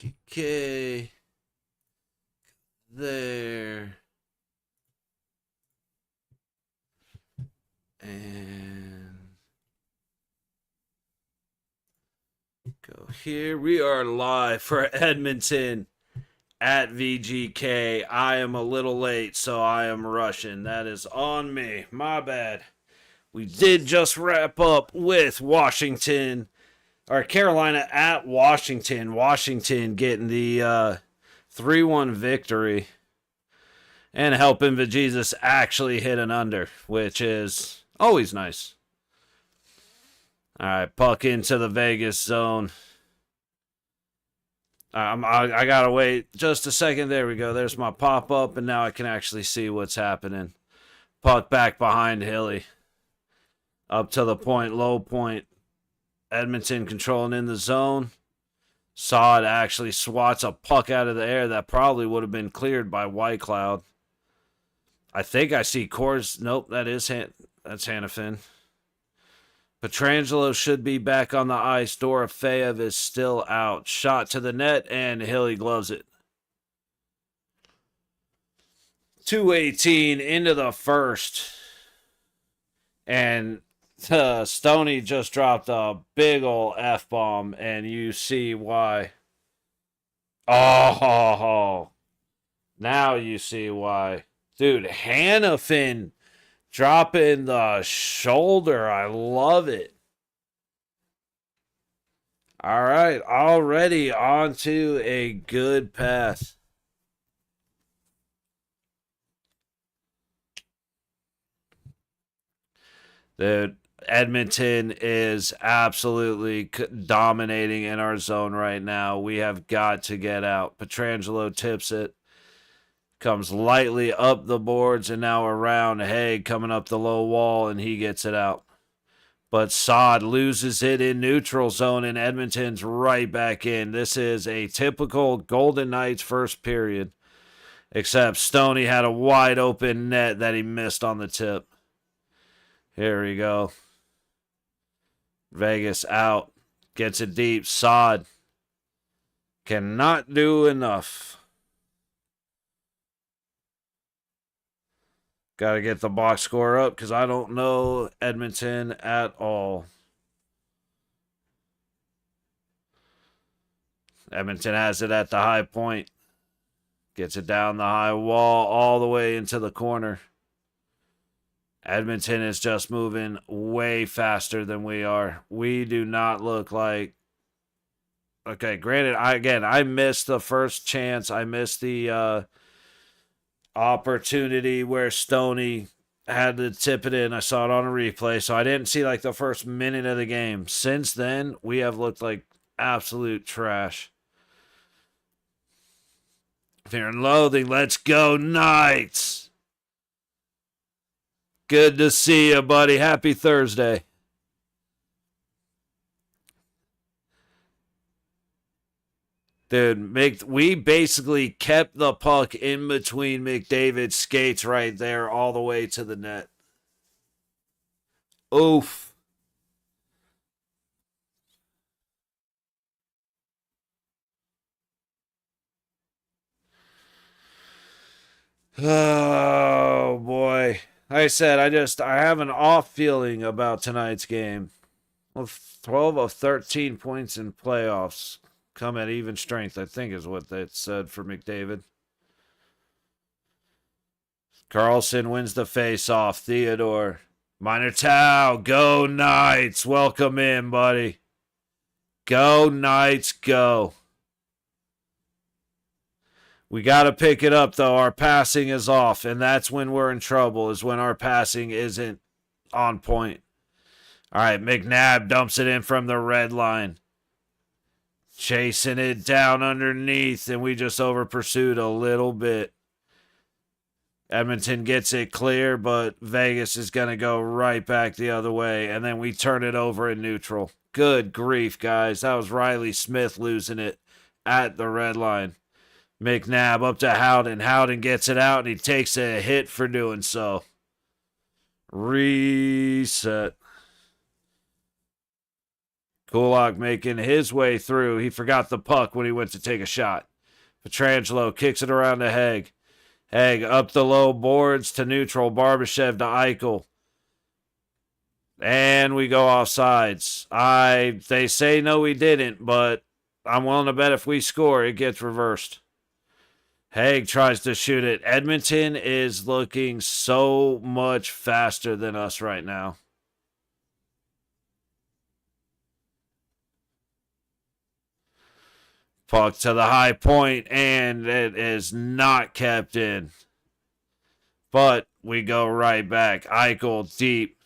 Okay. There. And go here. We are live for Edmonton at VGK. I am a little late, so I am rushing. That is on me. My bad. We did just wrap up with Washington, or Carolina at Washington. Washington getting the 3-1 victory and helping Vajesus actually hit an under, which is always nice. All right, puck into the Vegas zone. I gotta wait just a second. There we go. There's my pop up, and now I can actually see what's happening. Puck back behind Hilly. Up to the point, low point. Edmonton controlling in the zone. Saad actually swats a puck out of the air that probably would have been cleared by Whitecloud. I think I see Coors. Nope, that's Hannafin. Petrangelo should be back on the ice. Dorofeyev is still out. Shot to the net, and Hilly gloves it. 2:18 into the first. And Stoney just dropped a big ol' F-bomb, and you see why. Oh, now you see why. Dude, Hannafin dropping the shoulder. I love it. All right, already on to a good path. Dude, Edmonton is absolutely dominating in our zone right now. We have got to get out. Petrangelo tips it. Comes lightly up the boards and now around Haig coming up the low wall, and he gets it out. But Saad loses it in neutral zone, and Edmonton's right back in. This is a typical Golden Knights first period, except Stoney had a wide open net that he missed on the tip. Here we go. Vegas out. Gets it deep. Saad cannot do enough. Got to get the box score up because I don't know Edmonton at all. Edmonton has it at the high point. Gets it down the high wall all the way into the corner. Edmonton is just moving way faster than we are. We do not look like... Okay, granted, I missed the first chance. I missed the opportunity where Stoney had to tip it in. I saw it on a replay, so I didn't see like the first minute of the game. Since then, we have looked like absolute trash. Fear and Loathing, let's go Knights! Good to see you, buddy. Happy Thursday. Dude, we basically kept the puck in between McDavid's skates right there all the way to the net. Oof. Oh, boy. Like I said, I have an off feeling about tonight's game. Well, 12 of 13 points in playoffs come at even strength, I think is what that said for McDavid. Carlson wins the face-off. Theodore. Minor Tau. Go Knights. Welcome in, buddy. Go Knights, go. We got to pick it up, though. Our passing is off, and that's when we're in trouble, is when our passing isn't on point. All right, McNabb dumps it in from the red line. Chasing it down underneath, and we just over-pursued a little bit. Edmonton gets it clear, but Vegas is going to go right back the other way, and then we turn it over in neutral. Good grief, guys. That was Riley Smith losing it at the red line. McNabb up to Howden. Howden gets it out, and he takes a hit for doing so. Reset. Kulak making his way through. He forgot the puck when he went to take a shot. Pietrangelo kicks it around to Haig. Haig up the low boards to neutral. Barbashev to Eichel. And we go off sides. They say no, we didn't, but I'm willing to bet if we score, it gets reversed. Haig tries to shoot it. Edmonton is looking so much faster than us right now. Puck to the high point, and it is not kept in. But we go right back. Eichel deep.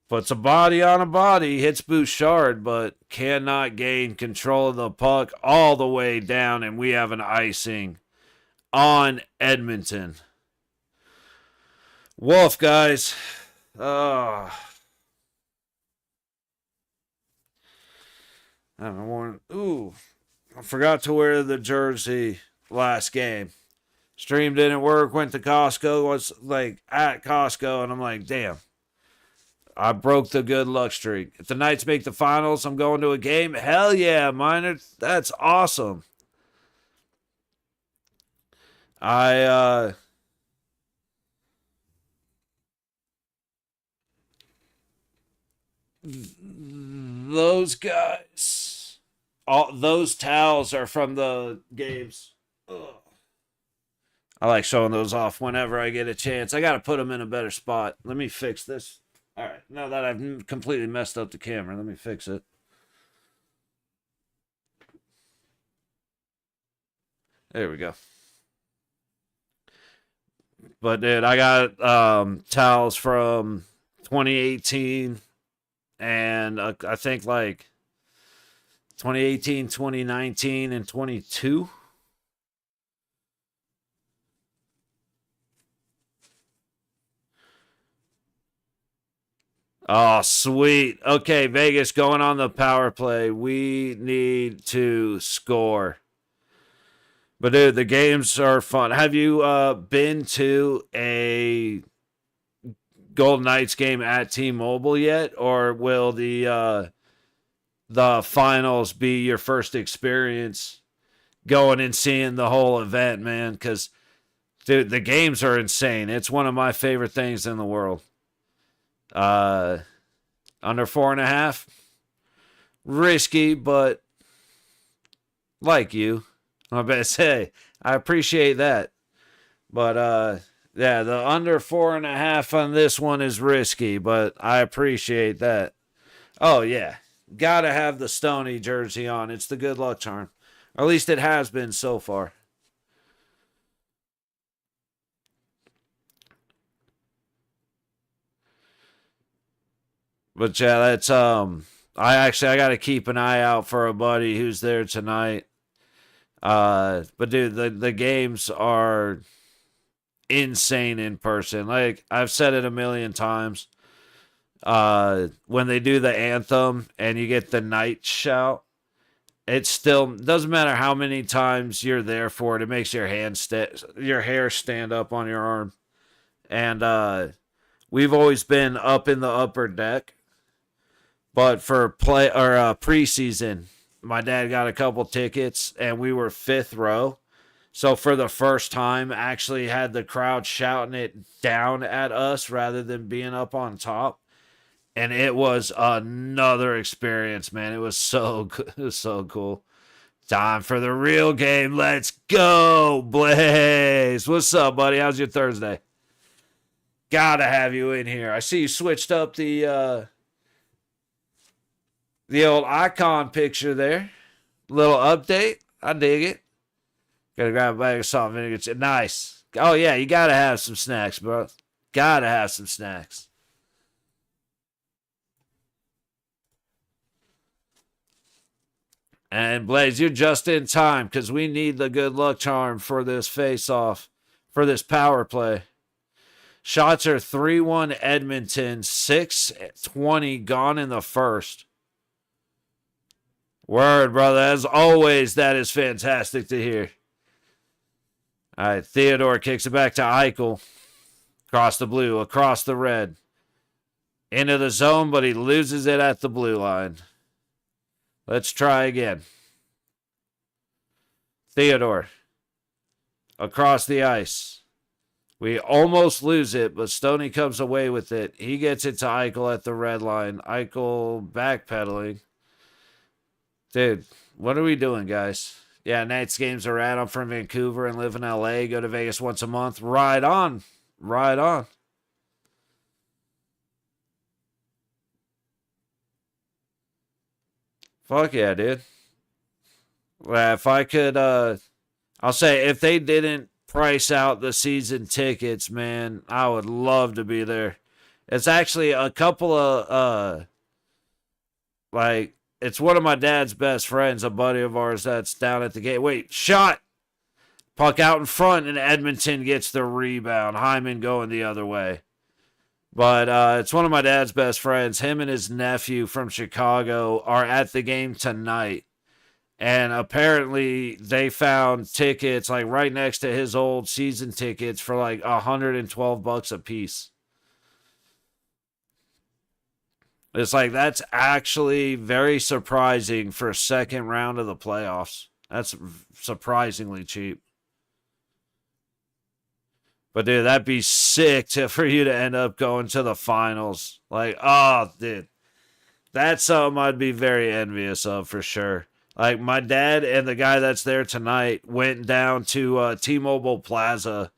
Puts a body on a body, hits Bouchard, but cannot gain control of the puck all the way down, and we have an icing on Edmonton. Wolf, guys. I forgot to wear the jersey last game. Stream didn't work, went to Costco, was like at Costco, and I'm like, damn. I broke the good luck streak. If the Knights make the finals, I'm going to a game. Hell yeah, Miner. That's awesome. Those guys, those towels are from the games. Ugh. I like showing those off whenever I get a chance. I got to put them in a better spot. Let me fix this. All right, now that I've completely messed up the camera, let me fix it. There we go. But, dude, I got towels from 2018 and I think like 2018, 2019, and 22. Oh, sweet. Okay, Vegas going on the power play. We need to score. But, dude, the games are fun. Have you been to a Golden Knights game at T-Mobile yet? Or will the finals be your first experience going and seeing the whole event, man? Because, dude, the games are insane. It's one of my favorite things in the world. Under 4.5. Risky, but like you. I bet say I appreciate that. But yeah, the under 4.5 on this one is risky, but I appreciate that. Oh yeah. Gotta have the Stoney jersey on. It's the good luck charm. Or at least it has been so far. But yeah, that's I gotta keep an eye out for a buddy who's there tonight. But dude, the games are insane in person. Like I've said it a million times. When they do the anthem and you get the night shout, it still doesn't matter how many times you're there for it. It makes your your hair stand up on your arm. And we've always been up in the upper deck. But for preseason, my dad got a couple tickets and we were 5th row. So for the first time, actually had the crowd shouting it down at us rather than being up on top. And it was another experience, man. It was so good. It was so cool. Time for the real game. Let's go, Blaze. What's up, buddy? How's your Thursday? Gotta have you in here. I see you switched up the old icon picture there. Little update. I dig it. Gotta grab a bag of salt and vinegar. Nice. Oh, yeah, you gotta have some snacks, bro. Gotta have some snacks. And Blaze, you're just in time because we need the good luck charm for this face-off, for this power play. Shots are 3-1 Edmonton, 6:20 gone in the first. Word, brother. As always, that is fantastic to hear. All right, Theodore kicks it back to Eichel. Across the blue, across the red. Into the zone, but he loses it at the blue line. Let's try again. Theodore. Across the ice. We almost lose it, but Stoney comes away with it. He gets it to Eichel at the red line. Eichel backpedaling. Dude, what are we doing, guys? Yeah, Night's games are at. I'm from Vancouver and live in LA. Go to Vegas once a month. Ride on. Ride on. Fuck yeah, dude. Well, if I could, I'll say if they didn't price out the season tickets, man, I would love to be there. It's actually a couple of, like, it's one of my dad's best friends, a buddy of ours that's down at the gate. Wait, shot! Puck out in front, and Edmonton gets the rebound. Hyman going the other way. But it's one of my dad's best friends. Him and his nephew from Chicago are at the game tonight. And apparently they found tickets like right next to his old season tickets for like $112 a piece. It's like, that's actually very surprising for a second round of the playoffs. That's surprisingly cheap. But, dude, that'd be sick for you to end up going to the finals. Like, oh, dude. That's something I'd be very envious of for sure. Like, my dad and the guy that's there tonight went down to T-Mobile Plaza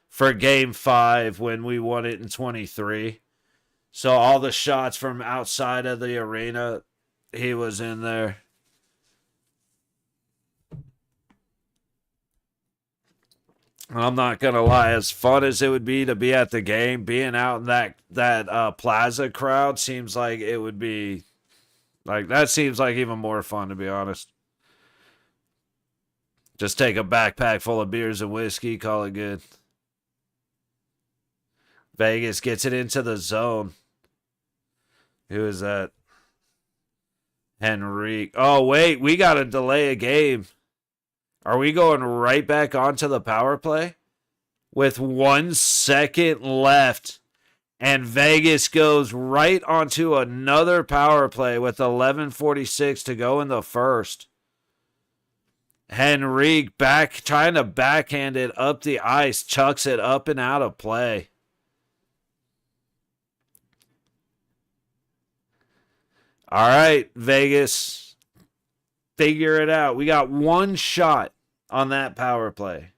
for Game 5 when we won it in 23. So all the shots from outside of the arena, he was in there. I'm not going to lie, as fun as it would be to be at the game, being out in that plaza crowd seems like it would be, like, that seems like even more fun, to be honest. Just take a backpack full of beers and whiskey, call it good. Vegas gets it into the zone. Who is that? Henrique. Oh, wait, we got to delay a game. Are we going right back onto the power play? With 1 second left. And Vegas goes right onto another power play with 11:46 to go in the first. Henrique trying to backhand it up the ice. Chucks it up and out of play. All right, Vegas. Figure it out. We got one shot on that power play.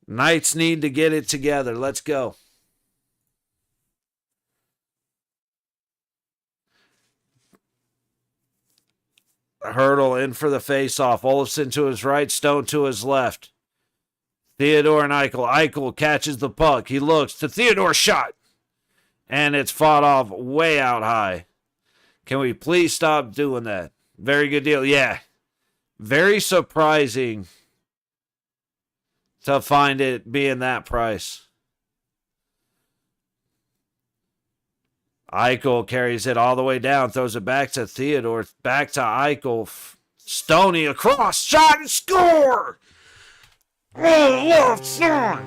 Knights need to get it together. Let's go. Hurdle in for the faceoff. Olofsson to his right, Stone to his left. Theodore and Eichel. Eichel catches the puck. He looks to Theodore's shot. And it's fought off way out high. Can we please stop doing that? Very good deal. Yeah. Very surprising to find it being that price. Eichel carries it all the way down, throws it back to Theodore, back to Eichel. Stoney across, shot and score! Oh, love son!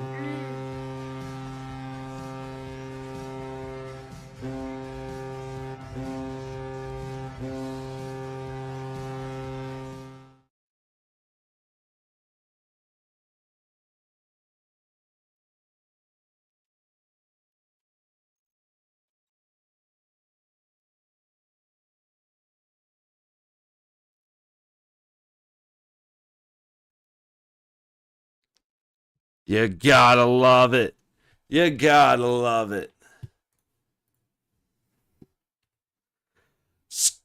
You gotta love it. You gotta love it. Scoring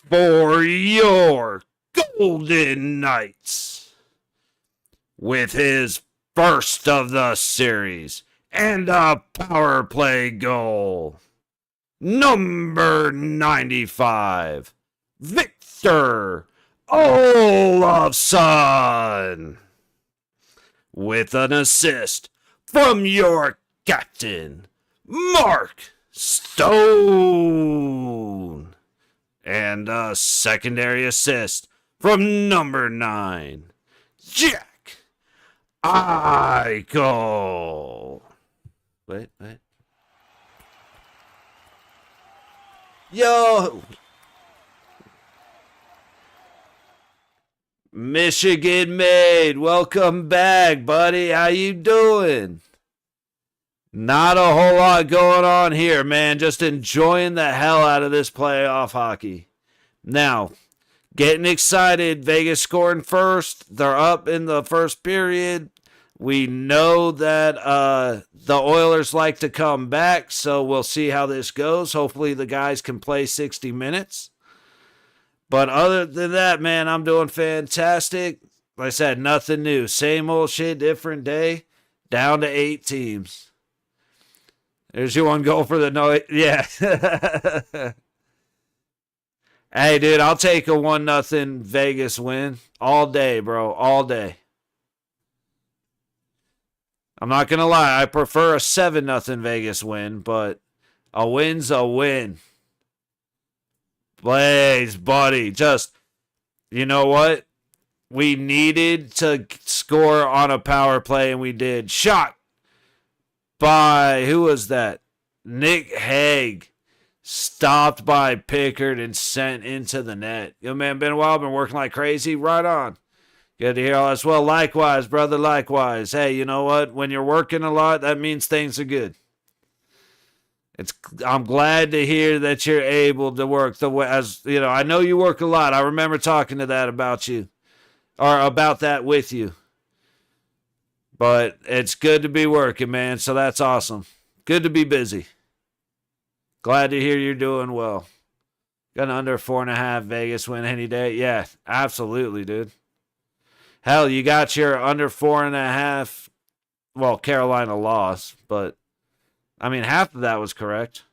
for your Golden Knights with his first of the series and a power play goal. Number 95. Victor Olofsson with an assist from your captain, Mark Stone, and a secondary assist from number 9, Jack Eichel. Wait. Yo! Michigan made. Welcome back, buddy. How you doing? Not a whole lot going on here, man. Just enjoying the hell out of this playoff hockey. Now, getting excited. Vegas scoring first. They're up in the first period. We know that the Oilers like to come back, so we'll see how this goes. Hopefully the guys can play 60 minutes. But other than that, man, I'm doing fantastic. Like I said, nothing new. Same old shit, different day. Down to 8 teams. There's your one goal for the no. Yeah. Hey, dude, I'll take a 1-0 Vegas win all day, bro. All day. I'm not going to lie. I prefer a 7-0 Vegas win, but a win's a win. Blaze, buddy. Just, you know what? We needed to score on a power play, and we did. Shot by, who was that? Nick Hague. Stopped by Pickard and sent into the net. Yo, man, been a while. Been working like crazy. Right on. Good to hear all as well. Likewise, brother, likewise. Hey, you know what? When you're working a lot, that means things are good. I'm glad to hear that you're able to work the way, as you know, I know you work a lot. I remember talking to that about you, or about that with you. But it's good to be working, man. So that's awesome. Good to be busy. Glad to hear you're doing well. Got an under 4.5 Vegas win any day. Yeah, absolutely, dude. Hell, you got your under 4.5. Well, Carolina lost, but I mean, half of that was correct.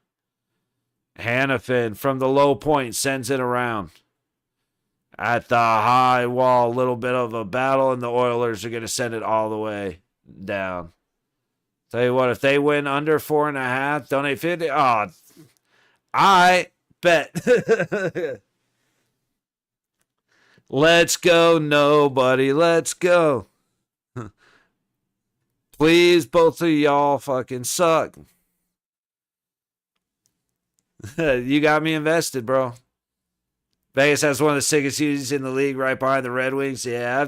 Hannafin from the low point sends it around. At the high wall, a little bit of a battle, and the Oilers are going to send it all the way down. Tell you what, if they win under 4.5, donate 50. Oh, I bet. Let's go, nobody. Let's go. Please, both of y'all fucking suck. You got me invested, bro. Vegas has one of the sickest uses in the league right behind the Red Wings. Yeah,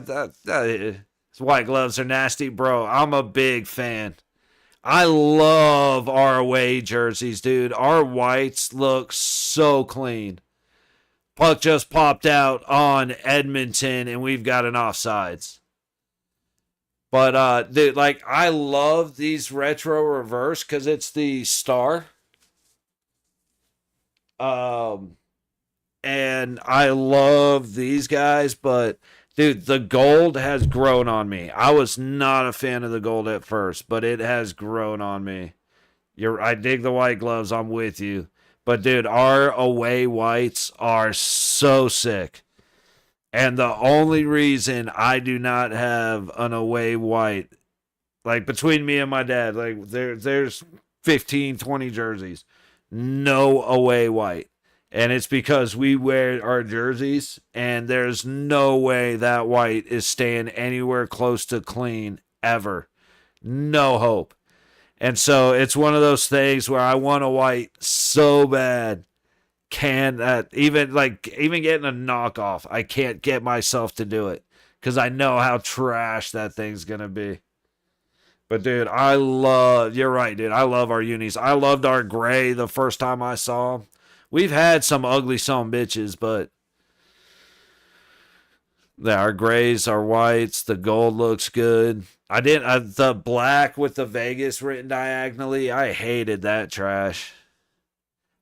white gloves are nasty, bro. I'm a big fan. I love our away jerseys, dude. Our whites look so clean. Puck just popped out on Edmonton, and we've got an offsides. But, dude, like, I love these retro reverse because it's the star. And I love these guys, but dude, the gold has grown on me. I was not a fan of the gold at first, but it has grown on me. I dig the white gloves. I'm with you. But dude, our away whites are so sick. And the only reason I do not have an away white, like between me and my dad, like there's 15, 20 jerseys. No away white. And it's because we wear our jerseys, and there's no way that white is staying anywhere close to clean ever. No hope. And so it's one of those things where I want a white so bad. Even getting a knockoff, I can't get myself to do it because I know how trash that thing's going to be. But, dude, you're right, dude. I love our unis. I loved our gray the first time I saw them. We've had some ugly son bitches, but our grays, our whites, the gold looks good. The black with the Vegas written diagonally, I hated that trash.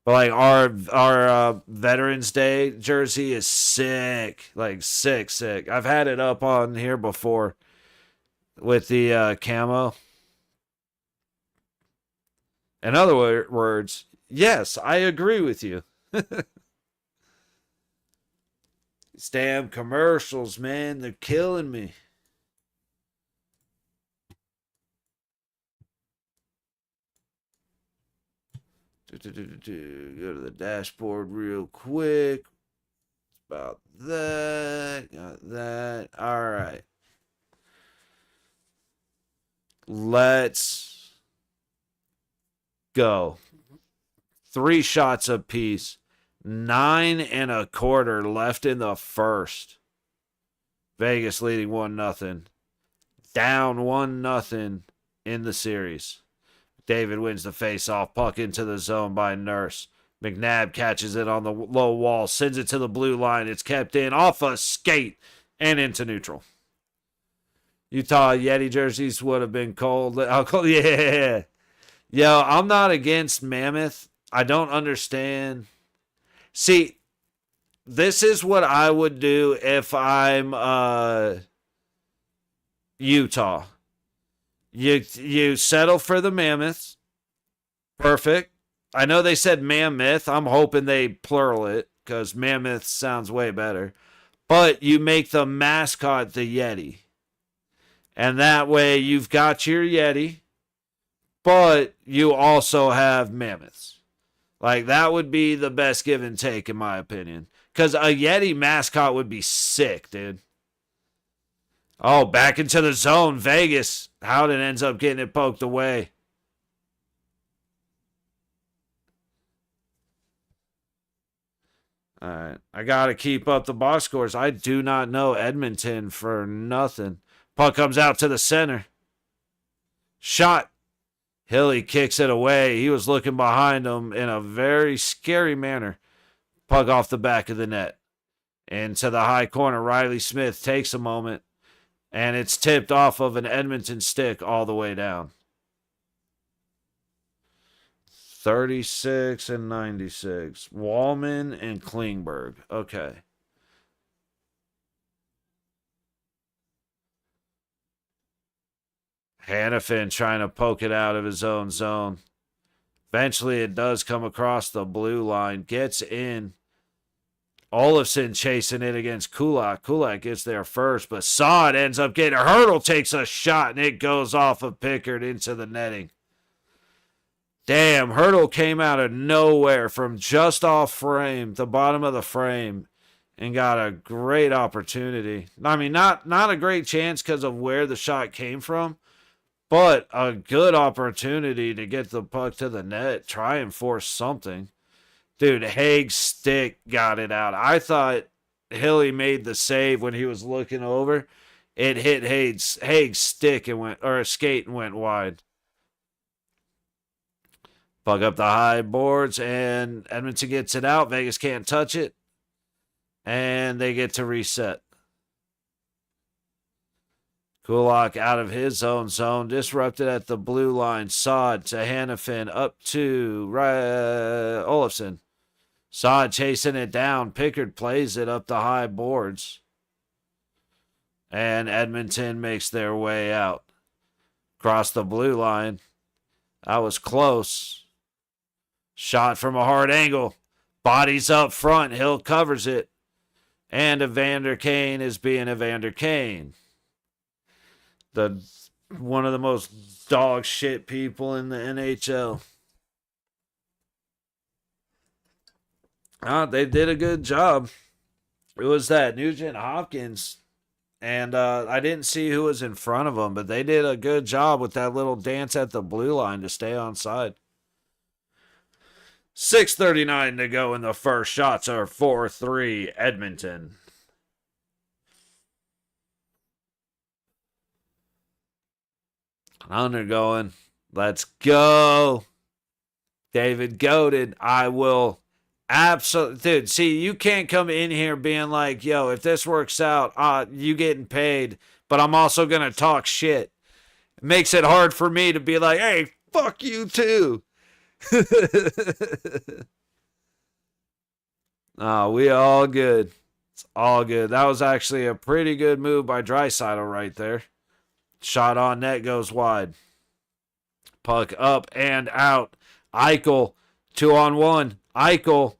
But like our Veterans Day jersey is sick, like sick. I've had it up on here before with the camo. In other words, yes, I agree with you. These damn commercials, man, they're killing me. Go to the dashboard real quick. About that. Got that. All right. Let's go. 3 shots apiece. 9 1/4 left in the first. Vegas leading 1-0. Down 1-0 in the series. David wins the face-off. Puck into the zone by Nurse. McNabb catches it on the low wall. Sends it to the blue line. It's kept in off a skate and into neutral. Utah Yeti jerseys would have been cold. Yeah. Yo, I'm not against Mammoth. I don't understand. See, this is what I would do if I'm Utah. You settle for the Mammoths. Perfect. I know they said Mammoth. I'm hoping they plural it because Mammoth sounds way better. But you make the mascot the Yeti. And that way you've got your Yeti, but you also have Mammoths. Like, that would be the best give and take, in my opinion. Because a Yeti mascot would be sick, dude. Oh, back into the zone. Vegas. Howden ends up getting it poked away. All right. I got to keep up the box scores. I do not know Edmonton for nothing. Puck comes out to the center. Shot. Hilly kicks it away. He was looking behind him in a very scary manner. Puck off the back of the net. Into the high corner. Riley Smith takes a moment. And it's tipped off of an Edmonton stick all the way down. 36 and 96. Wallman and Klingberg. Okay. Hannafin trying to poke it out of his own zone. Eventually it does come across the blue line. Gets in. Olofsson chasing it against Kulak. Kulak gets there first, but Saad ends up getting a hurdle, takes a shot, and it goes off of Pickard into the netting. Damn, Hurdle came out of nowhere from just off frame, the bottom of the frame, and got a great opportunity. I mean, not a great chance because of where the shot came from, but a good opportunity to get the puck to the net, try and force something. Dude, Haig's stick got it out. I thought Hilly made the save when he was looking over. It hit Haig's stick and went, or skate and went wide. Puck up the high boards, and Edmonton gets it out. Vegas can't touch it, and they get to reset. Kulak out of his own zone, disrupted at the blue line. Saad to Hannafin, up to Olofsson. Saad chasing it down. Pickard plays it up the high boards. And Edmonton makes their way out. Across the blue line. That was close. Shot from a hard angle. Bodies up front. Hill covers it. And Evander Kane is being Evander Kane. One of the most dog shit people in the NHL. They did a good job. It was that Nugent Hopkins, and I didn't see who was in front of them, but they did a good job with that little dance at the blue line to stay on side. 6:39 to go in the first. Shots are 4-3 Edmonton. Undergoing. Let's go. David goated. I will absolutely. Dude, see, you can't come in here being like, yo, if this works out, you getting paid, but I'm also going to talk shit. It makes it hard for me to be like, hey, fuck you too. We all good. It's all good. That was actually a pretty good move by Draisaitl right there. Shot on net goes wide. Puck up and out. Eichel, 2-on-1. Eichel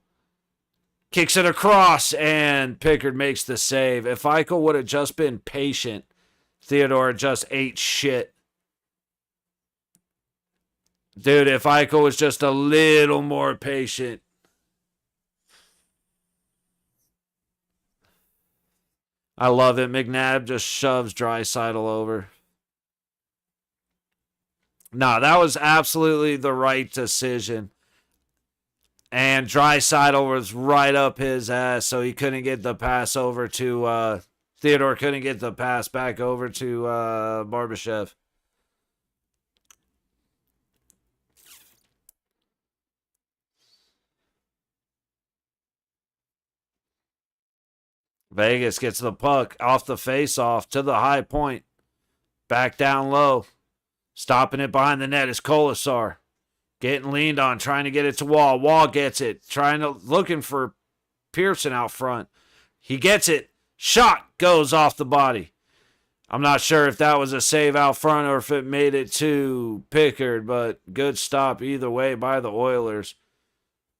kicks it across, and Pickard makes the save. If Eichel would have just been patient, Theodore just ate shit. Dude, if Eichel was just a little more patient. I love it. McNabb just shoves Draisaitl over. No, that was absolutely the right decision. And Draisaitl was right up his ass, so he couldn't get the pass over to Theodore couldn't get the pass back over to Barbashev. Vegas gets the puck off the face-off to the high point. Back down low. Stopping it behind the net is Kolasar. Getting leaned on, trying to get it to Wall. Wall gets it, looking for Pearson out front. He gets it. Shot goes off the body. I'm not sure if that was a save out front or if it made it to Pickard, but good stop either way by the Oilers.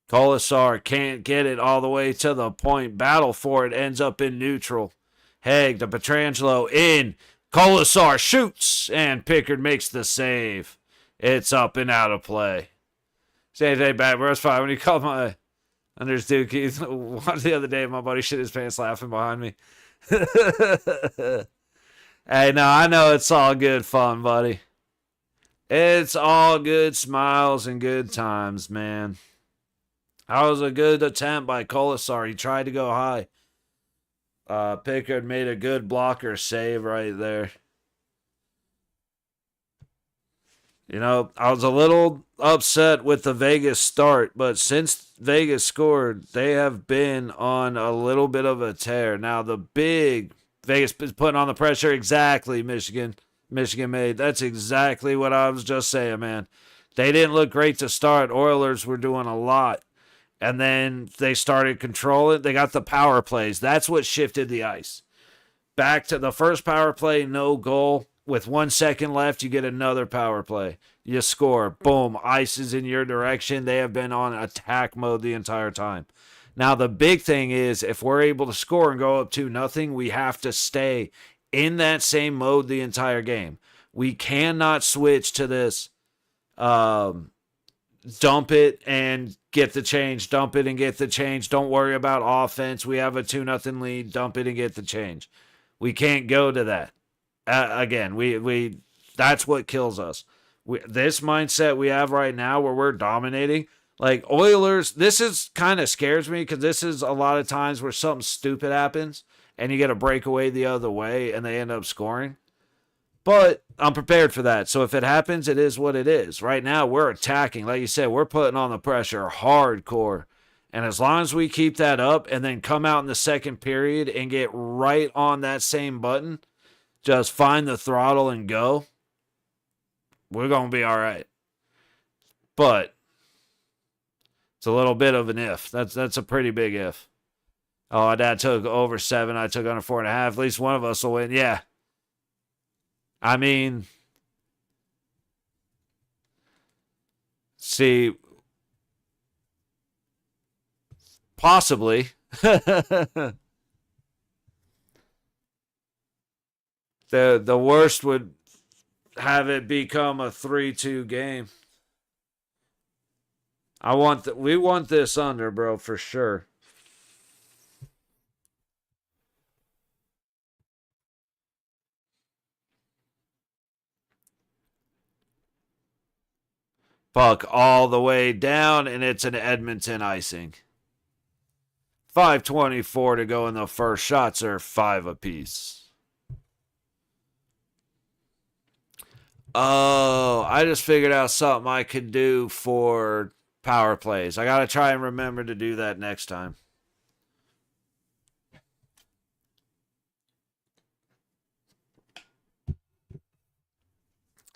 Kolasar can't get it all the way to the point. Battle for it, ends up in neutral. Haig to Pietrangelo in. Kolasar shoots, and Pickard makes the save. It's up and out of play. Same day, bad verse 5. When you call my unders Dookie, the other day, my buddy shit his pants laughing behind me. Hey, no, I know it's all good fun, buddy. It's all good smiles and good times, man. That was a good attempt by Kolasar. He tried to go high. Pickard made a good blocker save right there. You know, I was a little upset with the Vegas start, but since Vegas scored, they have been on a little bit of a tear. Now, the big Vegas is putting on the pressure. Exactly, Michigan made. That's exactly what I was just saying, man. They didn't look great to start. Oilers were doing a lot. And then they started controlling. They got the power plays. That's what shifted the ice. Back to the first power play, no goal. With 1 second left, you get another power play. You score. Boom. Ice is in your direction. They have been on attack mode the entire time. Now, the big thing is if we're able to score and go up 2-0, we have to stay in that same mode the entire game. We cannot switch to this dump it and get the change. Dump it and get the change. Don't worry about offense. We have a 2-0 lead. Dump it and get the change. We can't go to that. Again, we that's what kills us. This mindset we have right now where we're dominating, like Oilers, this is kind of scares me because this is a lot of times where something stupid happens and you get a breakaway the other way and they end up scoring. But I'm prepared for that. So if it happens, it is what it is. Right now, we're attacking. Like you said, we're putting on the pressure hardcore. And as long as we keep that up and then come out in the second period and get right on that same button, just find the throttle and go, we're going to be all right. But it's a little bit of an if. That's a pretty big if. Oh, my dad took over 7. I took under 4.5. At least one of us will win. Yeah. I mean, see, possibly. The worst would have it become a 3-2 game. We want this under, bro, for sure. Puck all the way down, and it's an Edmonton icing. 5:24 to go in the first. Shots are 5 apiece. Oh, I just figured out something I could do for power plays. I got to try and remember to do that next time.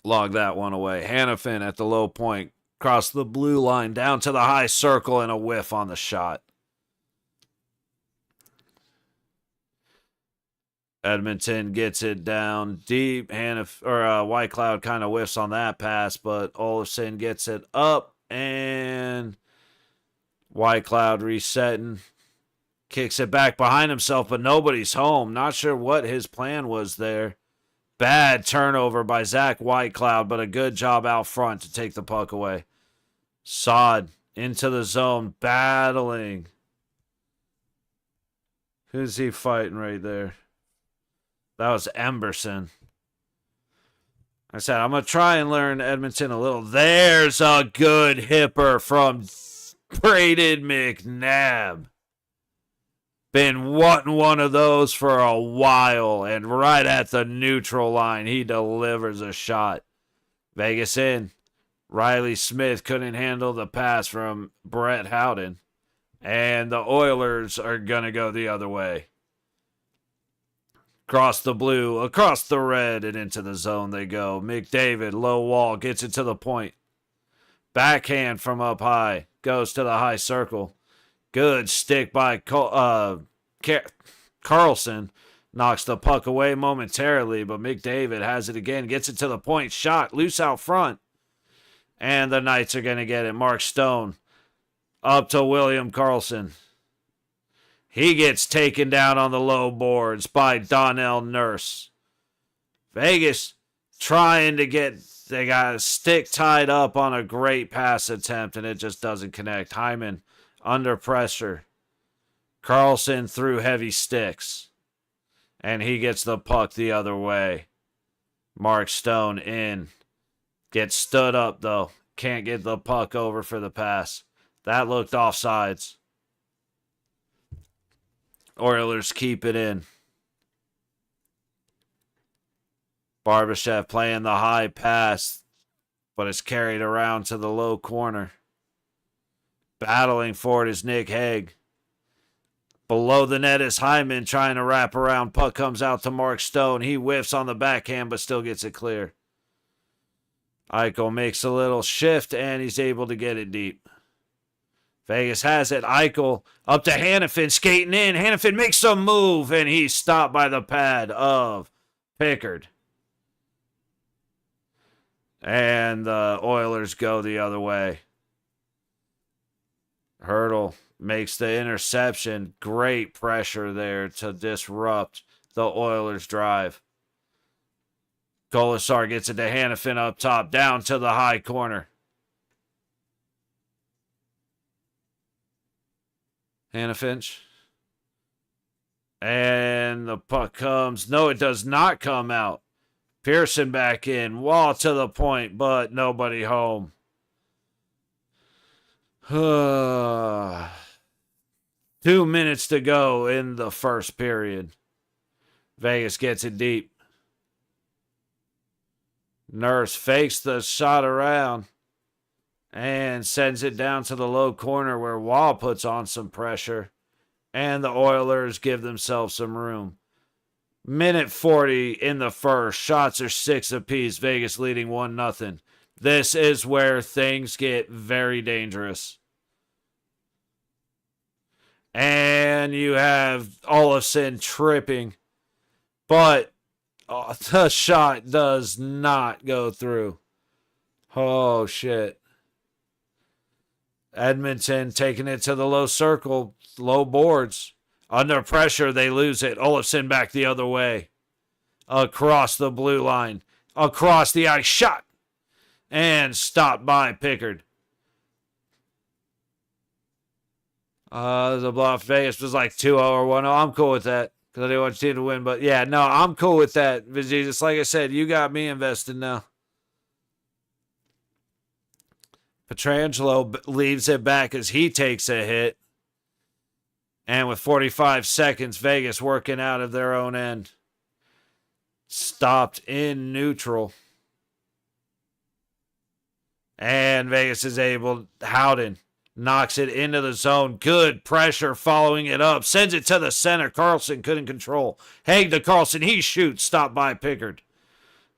Log that one away. Hannafin at the low point. Cross the blue line down to the high circle and a whiff on the shot. Edmonton gets it down deep. White Cloud kind of whiffs on that pass, but Olofsson gets it up and White Cloud resetting. Kicks it back behind himself, but nobody's home. Not sure what his plan was there. Bad turnover by Zach Whitecloud, but a good job out front to take the puck away. Sod into the zone, battling. Who's he fighting right there? That was Emberson. I said, I'm going to try and learn Edmonton a little. There's a good hipper from Braden McNabb. Been wanting one of those for a while, and right at the neutral line, he delivers a shot. Vegas in. Riley Smith couldn't handle the pass from Brett Howden, and the Oilers are going to go the other way. Across the blue, across the red, and into the zone they go. McDavid, low wall, gets it to the point. Backhand from up high, goes to the high circle. Good stick by Carlson. Knocks the puck away momentarily, but McDavid has it again. Gets it to the point, shot, loose out front. And the Knights are going to get it. Mark Stone up to William Karlsson. He gets taken down on the low boards by Donnell Nurse. Vegas trying to get, they got a stick tied up on a great pass attempt, and it just doesn't connect. Hyman under pressure. Karlsson threw heavy sticks, and he gets the puck the other way. Mark Stone in. Gets stood up, though. Can't get the puck over for the pass. That looked offsides. Oilers keep it in. Barbashev playing the high pass, but it's carried around to the low corner. Battling for it is Nick Hague. Below the net is Hyman trying to wrap around. Puck comes out to Mark Stone. He whiffs on the backhand, but still gets it clear. Eichel makes a little shift, and he's able to get it deep. Vegas has it. Eichel up to Hannafin, skating in. Hannafin makes a move, and he's stopped by the pad of Pickard. And the Oilers go the other way. Hurdle makes the interception. Great pressure there to disrupt the Oilers' drive. Kolasar gets it to Hannafin up top, down to the high corner. Hannafin. And the puck comes. No, it does not come out. Pearson back in. Wall to the point, but nobody home. 2 minutes to go in the first period. Vegas gets it deep. Nurse fakes the shot around and sends it down to the low corner where Wall puts on some pressure. And the Oilers give themselves some room. Minute 40 in the first. Shots are 6 apiece. Vegas leading 1-0. This is where things get very dangerous. And you have Olofsson tripping. But the shot does not go through. Oh, shit. Edmonton taking it to the low circle. Low boards. Under pressure, they lose it. Olofsson back the other way. Across the blue line. Across the ice. Shot. And stopped by Pickard. The bluff Vegas was like 2-0 or 1-0. I'm cool with that. Because I didn't want your team to win. But yeah, no, I'm cool with that. Just like I said, you got me invested now. Pietrangelo leaves it back as he takes a hit. And with 45 seconds, Vegas working out of their own end. Stopped in neutral. And Vegas is able, Howden knocks it into the zone. Good pressure following it up. Sends it to the center. Karlsson couldn't control. Hague to Karlsson. He shoots. Stopped by Pickard.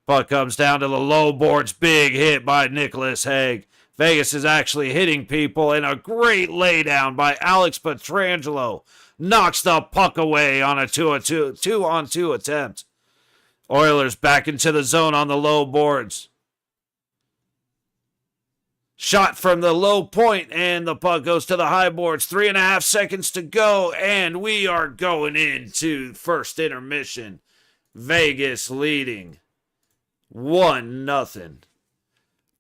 Puck comes down to the low boards. Big hit by Nicholas Hague. Vegas is actually hitting people, and a great laydown by Alex Pietrangelo knocks the puck away on a 2-on-2 attempt. Oilers back into the zone on the low boards. Shot from the low point, and the puck goes to the high boards. 3.5 seconds to go, and we are going into first intermission. Vegas leading 1-0.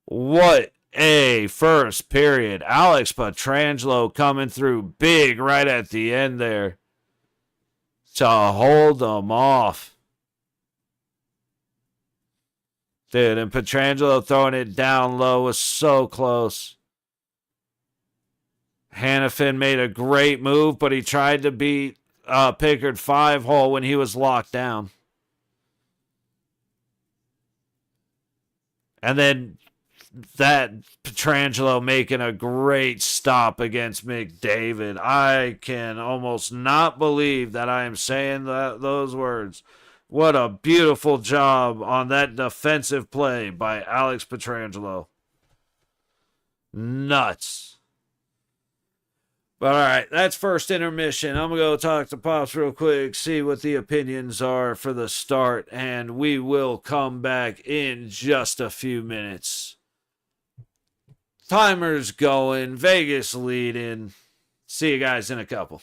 What a first period. Alex Pietrangelo coming through big right at the end there to hold them off. Dude, and Pietrangelo throwing it down low was so close. Hannafin made a great move, but he tried to beat Pickard 5-hole when he was locked down. And then that Pietrangelo making a great stop against McDavid. I can almost not believe that I am saying those words. What a beautiful job on that defensive play by Alex Pietrangelo. Nuts. But all right, that's first intermission. I'm going to go talk to Pops real quick, see what the opinions are for the start, and we will come back in just a few minutes. Timer's going, Vegas leading. See you guys in a couple.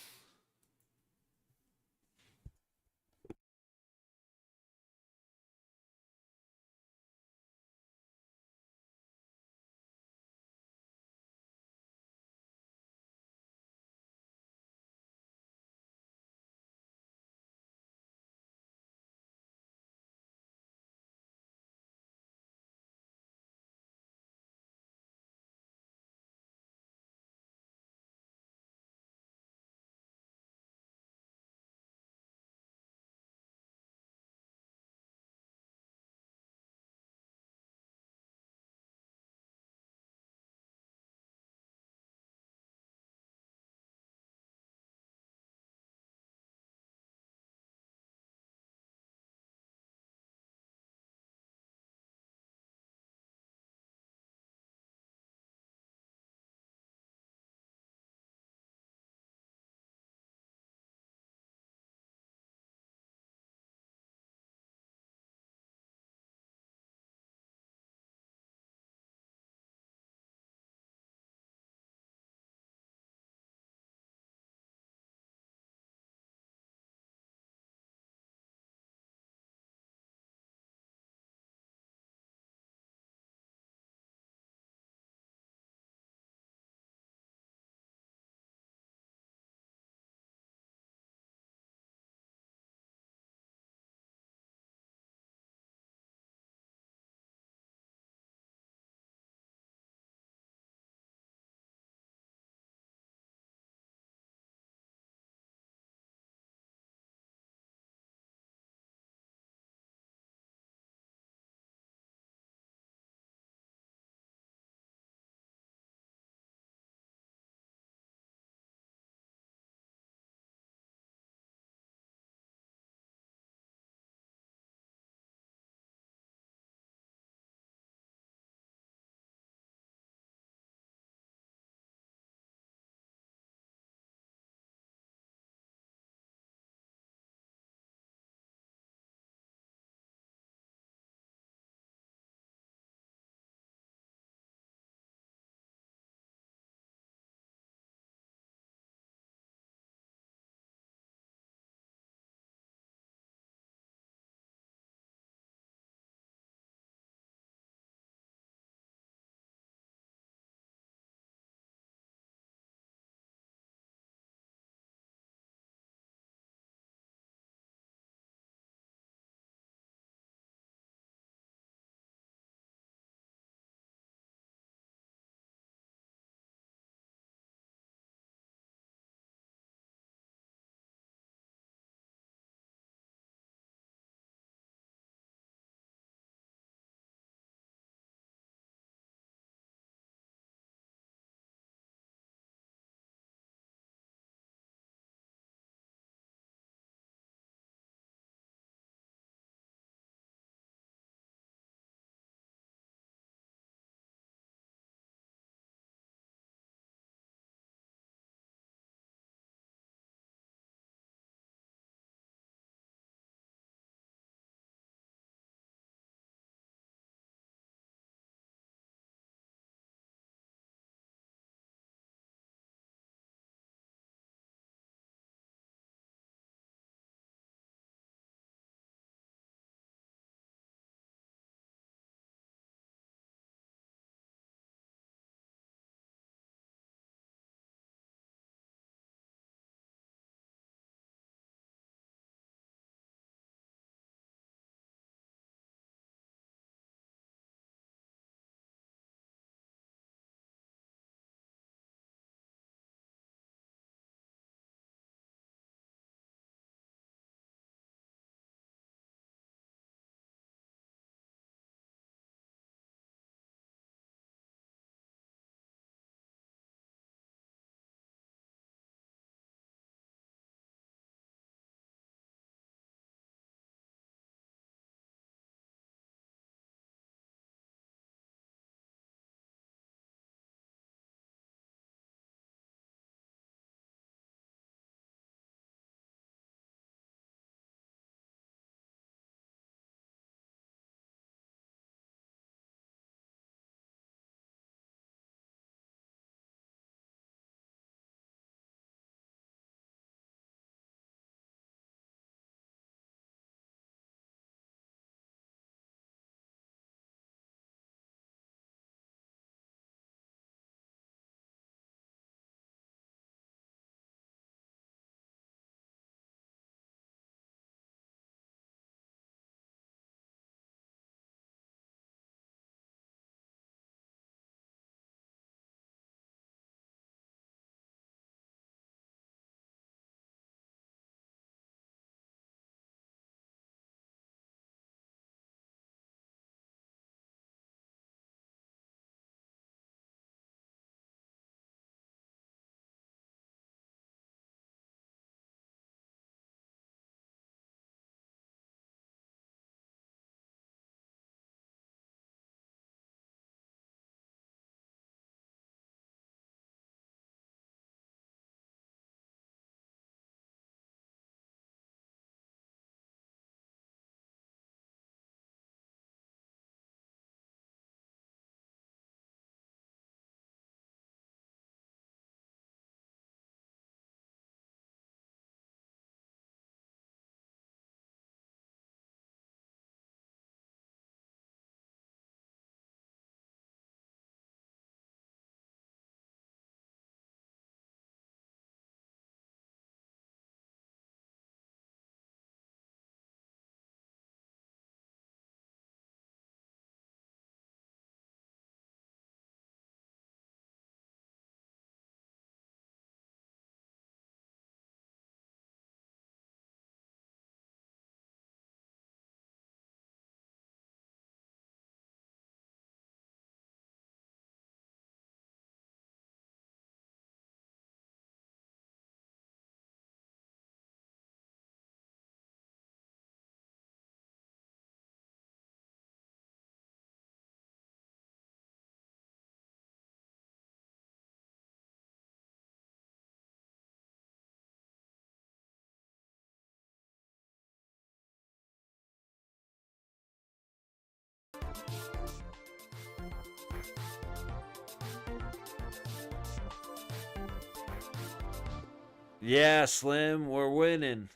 Yeah, Slim, we're winning.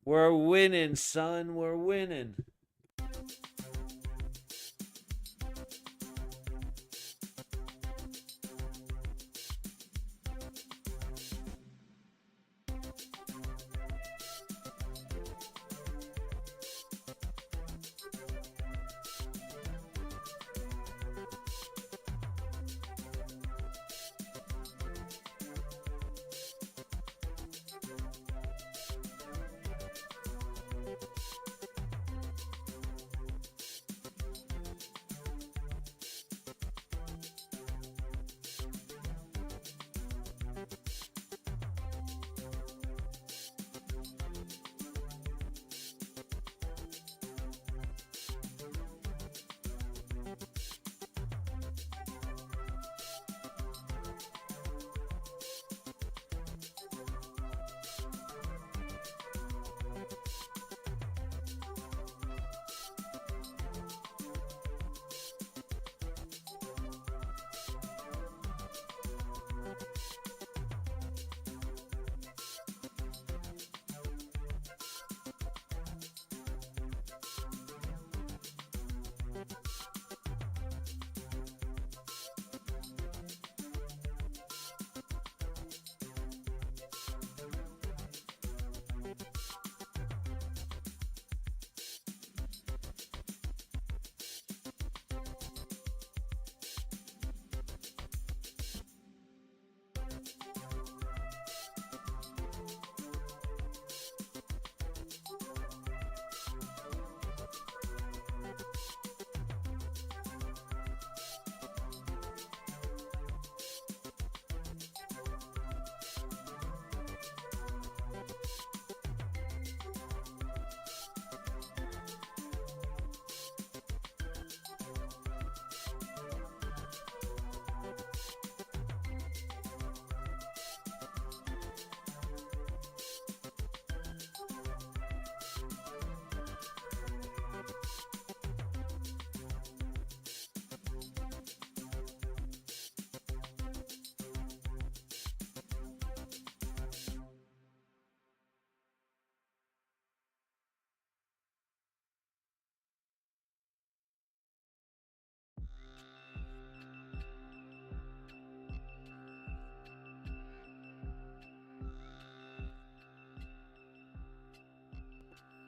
We're winning, son. We're winning.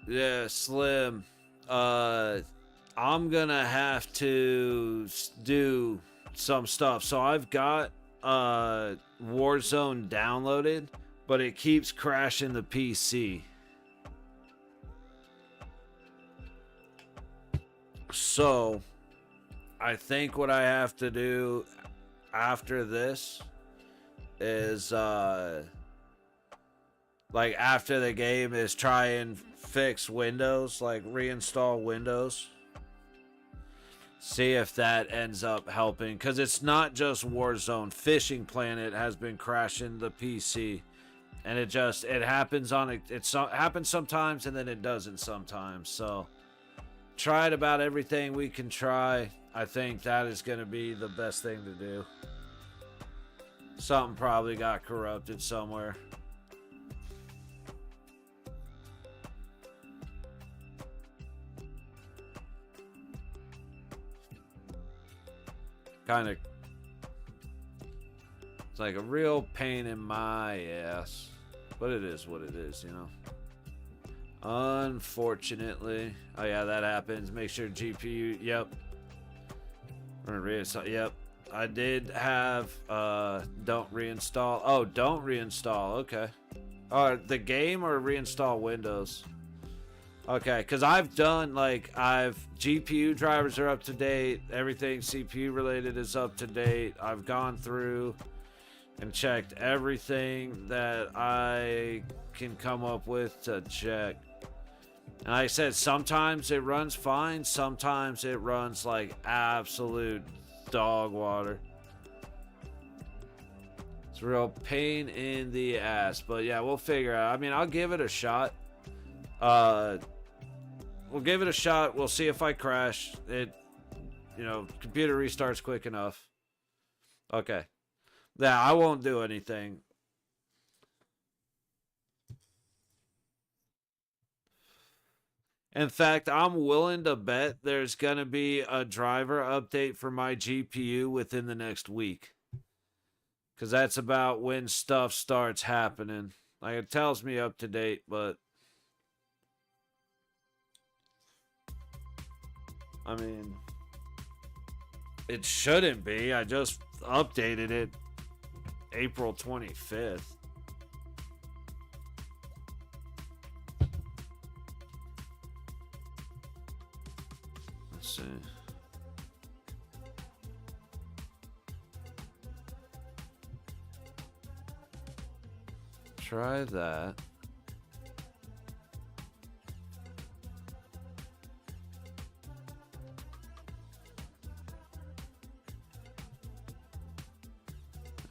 Yeah, Slim. Uh, I'm gonna have to do some stuff. So I've got Warzone downloaded, but it keeps crashing the PC. So I think what I have to do after this is like after the game is try and fix Windows, like reinstall Windows. See if that ends up helping, because it's not just Warzone. Fishing Planet has been crashing the PC, and it happens on it happens sometimes and then it doesn't sometimes. So tried about everything we can try. I think that is going to be the best thing to do. Something probably got corrupted somewhere. Kind of, it's like a real pain in my ass, but it is what it is, you know. Unfortunately, oh yeah, that happens. Make sure GPU. Yep. Yep. I did have don't reinstall. Oh, don't reinstall. Okay. The game or reinstall Windows? Okay, because I've done, like, GPU drivers are up to date, everything CPU related is up to date. I've gone through and checked everything that I can come up with to check. And like I said, sometimes it runs fine, sometimes it runs like absolute dog water. It's a real pain in the ass, but yeah, we'll figure it out. I mean, I'll give it a shot. We'll give it a shot. We'll see if I crash. Computer restarts quick enough. Okay. Yeah, I won't do anything. In fact, I'm willing to bet there's going to be a driver update for my GPU within the next week. Because that's about when stuff starts happening. Like, it tells me up to date, but I mean, it shouldn't be. I just updated it April 25th. Let's see. Try that.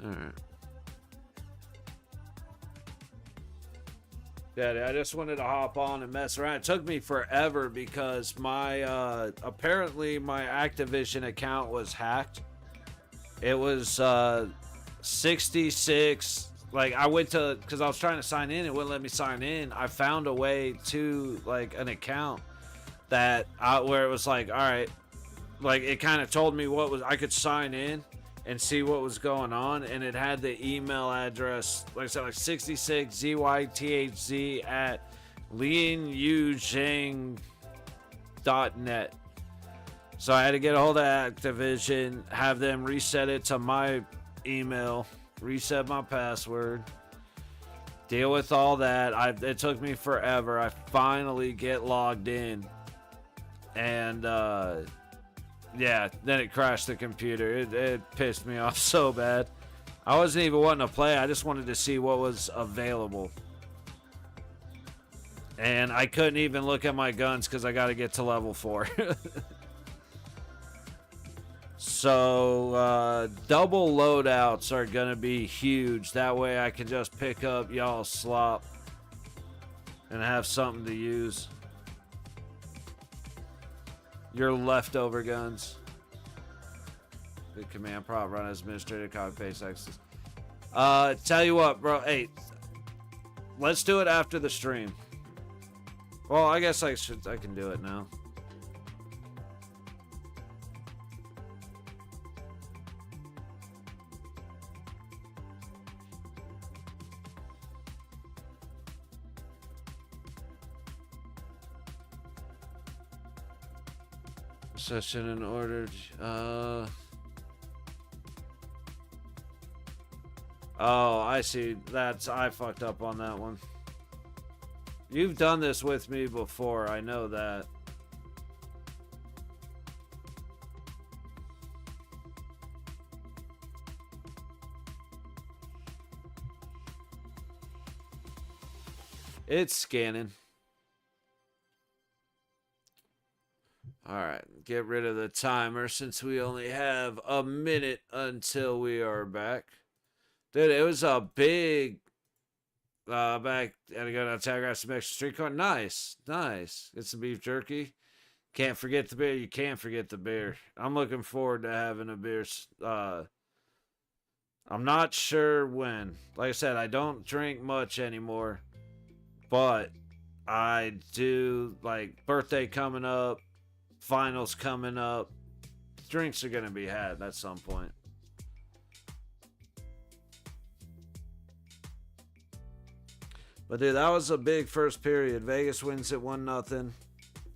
All right. Daddy, I just wanted to hop on and mess around. It took me forever because my apparently my Activision account was hacked. It was 66. Like, I went to, because I was trying to sign in, it wouldn't let me sign in. I found a way to, like, an account that where it was like, all right, like, it kind of told me what was, I could sign in and see what was going on, and it had the email address, like I said, like 66 zythz at lianyuzheng.net. So I had to get a hold of Activision, have them reset it to my email, reset my password, deal with all that. It took me forever. I finally get logged in, and yeah, then it crashed the computer. It pissed me off so bad. I wasn't even wanting to play. I just wanted to see what was available, and I couldn't even look at my guns because I got to get to level 4. So, double loadouts are going to be huge. That way I can just pick up y'all's slop and have something to use. Your leftover guns. Good command prompt, run as administrator, copy paste access. Tell you what, bro. Hey, let's do it after the stream. Well, I guess I can do it now. Session in order. Oh, I see. I fucked up on that one. You've done this with me before. I know that. It's scanning. Alright, get rid of the timer since we only have a minute until we are back. Dude, it was a big back and I go to town, grab some extra street corn. Nice, nice. Get some beef jerky. Can't forget the beer. You can't forget the beer. I'm looking forward to having a beer. I'm not sure when. Like I said, I don't drink much anymore, but I do, like, birthday coming up. Finals coming up. Drinks are going to be had at some point. But dude, that was a big first period. Vegas wins at 1-0.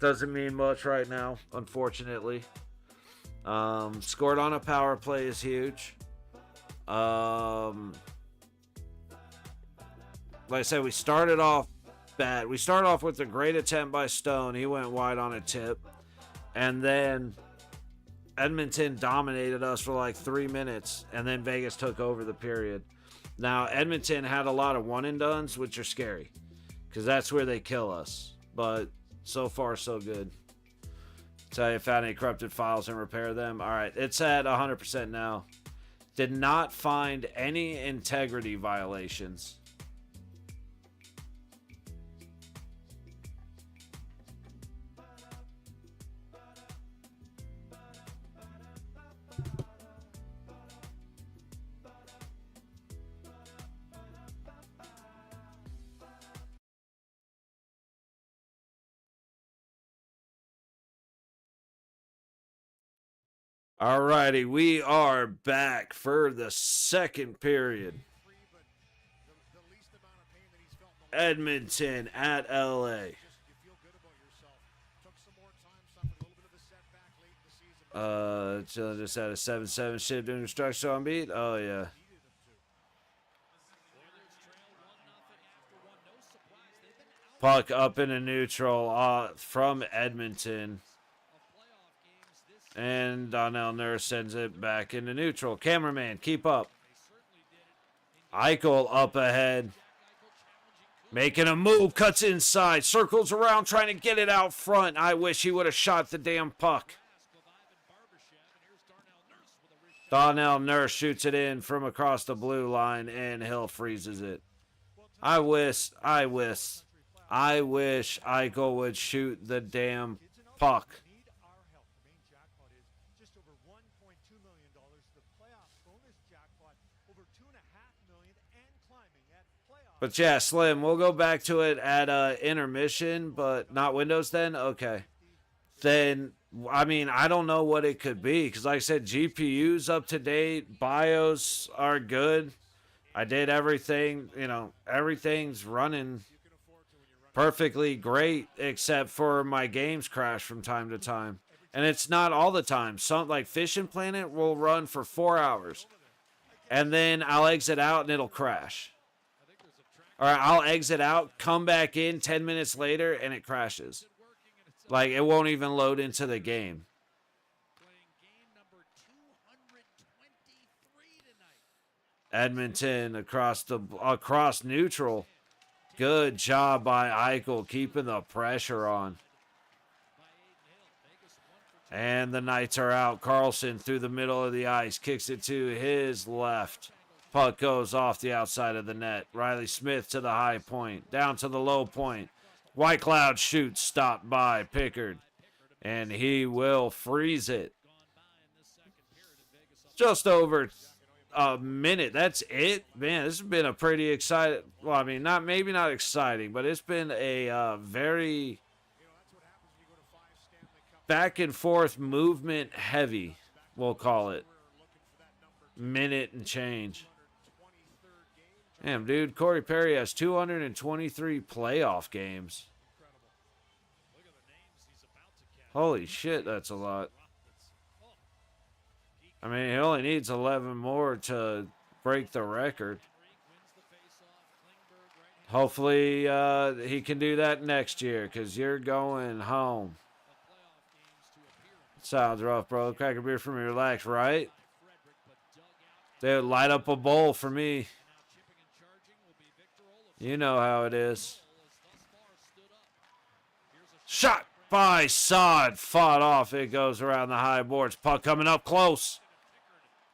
Doesn't mean much right now, unfortunately. Scored on a power play is huge. Like I said, we started off bad. We started off with a great attempt by Stone. He went wide on a tip. And then Edmonton dominated us for like 3 minutes, and then Vegas took over the period. Now, Edmonton had a lot of one-and-dones, which are scary, because that's where they kill us. But so far, so good. Tell you, found any corrupted files and repair them. All right, it's at 100% now. Did not find any integrity violations. Alrighty, we are back for the second period. Edmonton at LA. Just had a 7-7 shift doing structure on beat. Oh yeah. Puck up in a neutral from Edmonton. And Donnell Nurse sends it back into neutral. Cameraman, keep up. Eichel up ahead. Making a move, cuts inside, circles around, trying to get it out front. I wish he would have shot the damn puck. Donnell Nurse shoots it in from across the blue line, and Hill freezes it. I wish Eichel would shoot the damn puck. But yeah, Slim, we'll go back to it at intermission, but not Windows then? Okay. Then, I mean, I don't know what it could be, because like I said, GPU's up to date, BIOS are good. I did everything, everything's running perfectly great, except for my games crash from time to time. And it's not all the time. Some, like Fishing Planet will run for 4 hours, and then I'll exit out and it'll crash. All right, I'll exit out, come back in 10 minutes later, and it crashes. Like, it won't even load into the game. Edmonton across neutral. Good job by Eichel keeping the pressure on. And the Knights are out. Carlson through the middle of the ice. Kicks it to his left. Puck goes off the outside of the net. Riley Smith to the high point. Down to the low point. Whitecloud shoots. Stopped by Pickard. And he will freeze it. Just over a minute. That's it. Man, this has been a pretty exciting. Well, I mean, maybe not exciting, but it's been a very back and forth movement heavy, we'll call it. Minute and change. Damn, dude, Corey Perry has 223 playoff games. Holy shit, that's a lot. I mean, he only needs 11 more to break the record. Hopefully, he can do that next year, because you're going home. Sounds rough, bro. Crack a beer for me, relax, right? They would light up a bowl for me. You know how it is. Shot by Saad. Fought off. It goes around the high boards. Puck coming up close.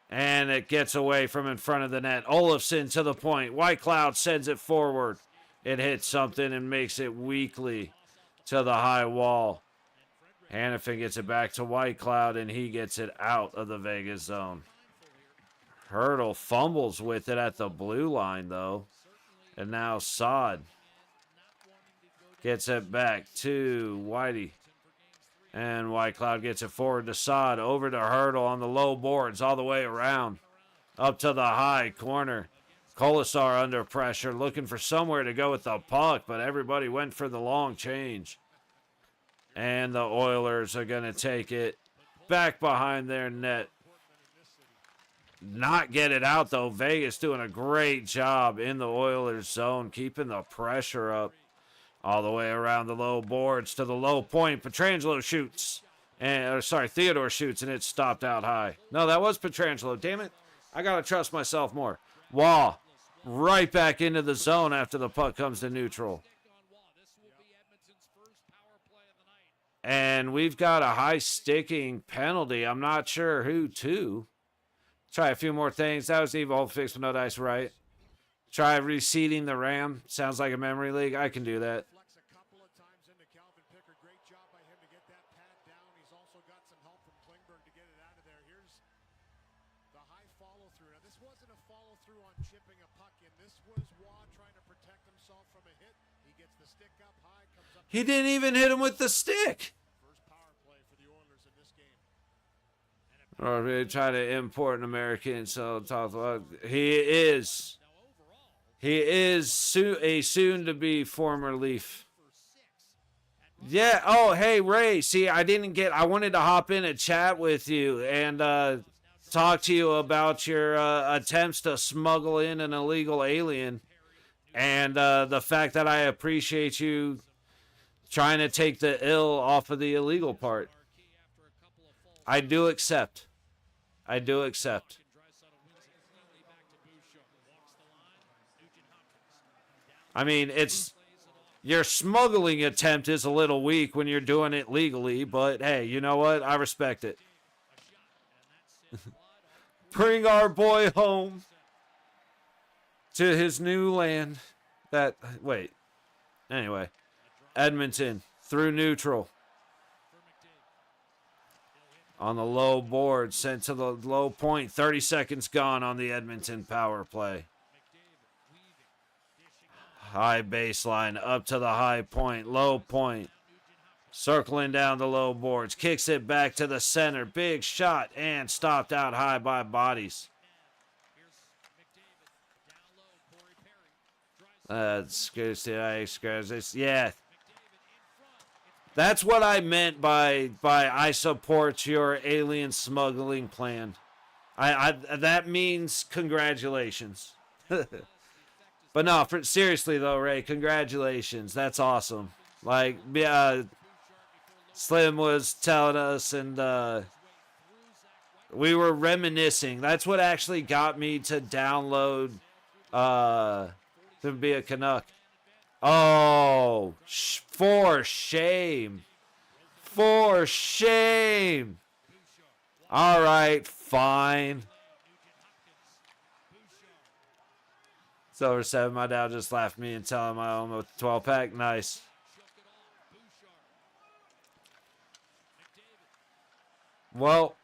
And it gets away from in front of the net. Olofsson to the point. Whitecloud sends it forward. It hits something and makes it weakly to the high wall. Hannafin gets it back to Whitecloud, and he gets it out of the Vegas zone. Hurdle fumbles with it at the blue line, though. And now Saad gets it back to Whitey. And Whitecloud gets it forward to Saad. Over to Hurdle on the low boards all the way around. Up to the high corner. Colasar under pressure, looking for somewhere to go with the puck, but everybody went for the long change. And the Oilers are going to take it back behind their net. Not get it out, though. Vegas doing a great job in the Oilers zone, keeping the pressure up all the way around the low boards to the low point. Pietrangelo shoots. Theodore shoots, and it's stopped out high. No, that was Pietrangelo. Damn it. I got to trust myself more. Waugh right back into the zone after the puck comes to neutral. And we've got a high sticking penalty. I'm not sure who to. Try a few more things. That was the Evolve fix with no dice, right? Try reseating the RAM. Sounds like a memory leak. I can do that. He didn't even hit him with the stick. Or they try to import an American, so talk about he is a soon-to-be former Leaf. Yeah. Oh, hey Ray. See, I wanted to hop in and chat with you and talk to you about your attempts to smuggle in an illegal alien, and the fact that I appreciate you trying to take the ill off of the illegal part. I do accept. I do accept. I mean, your smuggling attempt is a little weak when you're doing it legally, but hey, you know what? I respect it. Bring our boy home to his new land. Anyway, Edmonton through neutral. On the low board, sent to the low point. 30 seconds gone on the Edmonton power play. High baseline, up to the high point, low point. Circling down the low boards. Kicks it back to the center. Big shot and stopped out high by bodies. That's good. Yeah. That's what I meant by I support your alien smuggling plan. That means congratulations. But no, seriously though, Ray, congratulations. That's awesome. Like, Slim was telling us, and we were reminiscing. That's what actually got me to download to be a Canuck. Oh, for shame. For shame. All right, fine. It's over 7. My dad just laughed at me and telling him I own a 12-pack. Nice. Well,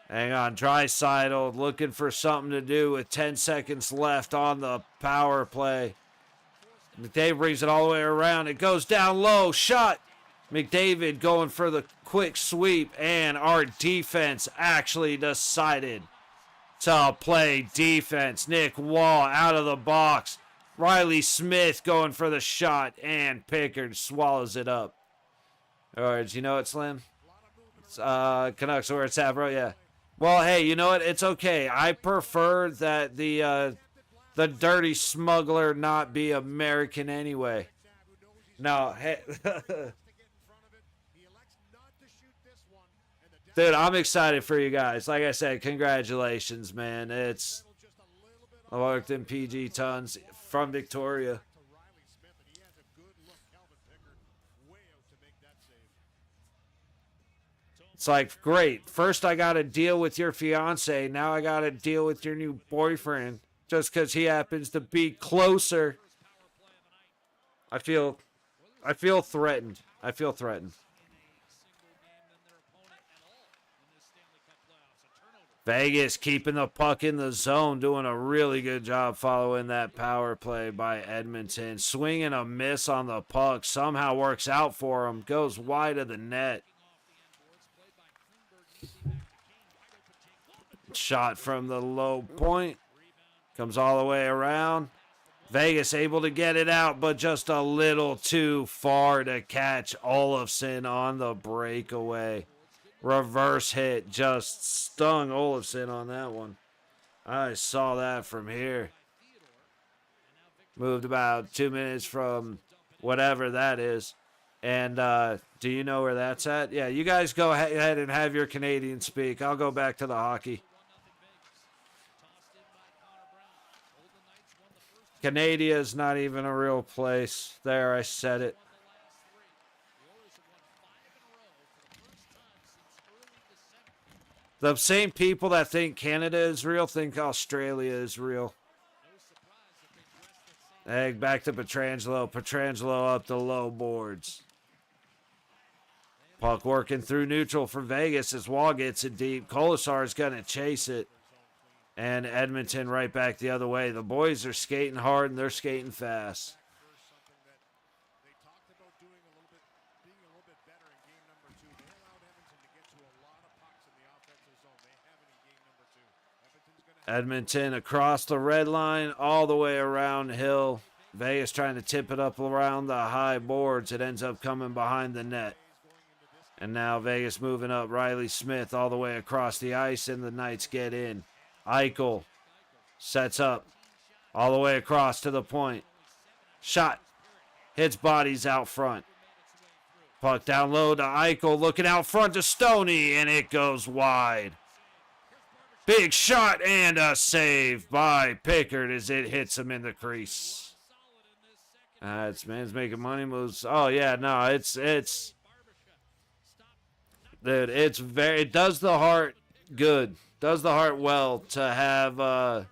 hang on. Draisaitl looking for something to do with 10 seconds left on the power play. McDavid brings it all the way around. It goes down low. Shot. McDavid going for the quick sweep, and our defense actually decided to play defense. Nick Wall out of the box. Riley Smith going for the shot, and Pickard swallows it up. All right, do you know it, Slim? It's, Canucks where it's at, bro. Yeah. Well, hey, you know what? It's okay. I prefer that the dirty smuggler not be American anyway. No, hey. Dude, I'm excited for you guys. Like I said, congratulations, man. I worked in PG tons from Victoria. It's like, great. First, I got to deal with your fiance. Now I got to deal with your new boyfriend just because he happens to be closer. I feel threatened. I feel threatened. Vegas keeping the puck in the zone, doing a really good job following that power play by Edmonton. Swinging a miss on the puck. Somehow works out for him. Goes wide of the net. Shot from the low point. Comes all the way around. Vegas able to get it out, but just a little too far to catch Olofsson on the breakaway. Reverse hit just stung Olofsson on that one. I saw that from here. Moved about 2 minutes from whatever that is. And do you know where that's at? Yeah, you guys go ahead and have your Canadian speak. I'll go back to the hockey. Canada is not even a real place. There, I said it. The same people that think Canada is real think Australia is real. Egg back to Pietrangelo. Pietrangelo up the low boards. Puck working through neutral for Vegas as Wall gets it deep. Kolasar's going to chase it. And Edmonton right back the other way. The boys are skating hard and they're skating fast. Edmonton across the red line, all the way around hill. Vegas trying to tip it up around the high boards. It ends up coming behind the net. And now Vegas moving up. Riley Smith all the way across the ice, and the Knights get in. Eichel sets up all the way across to the point. Shot. Hits bodies out front. Puck down low to Eichel, looking out front to Stoney, and it goes wide. Big shot and a save by Pickard as it hits him in the crease. It's man's making money moves. Oh yeah, no, it's dude, it does the heart good. Does the heart well to have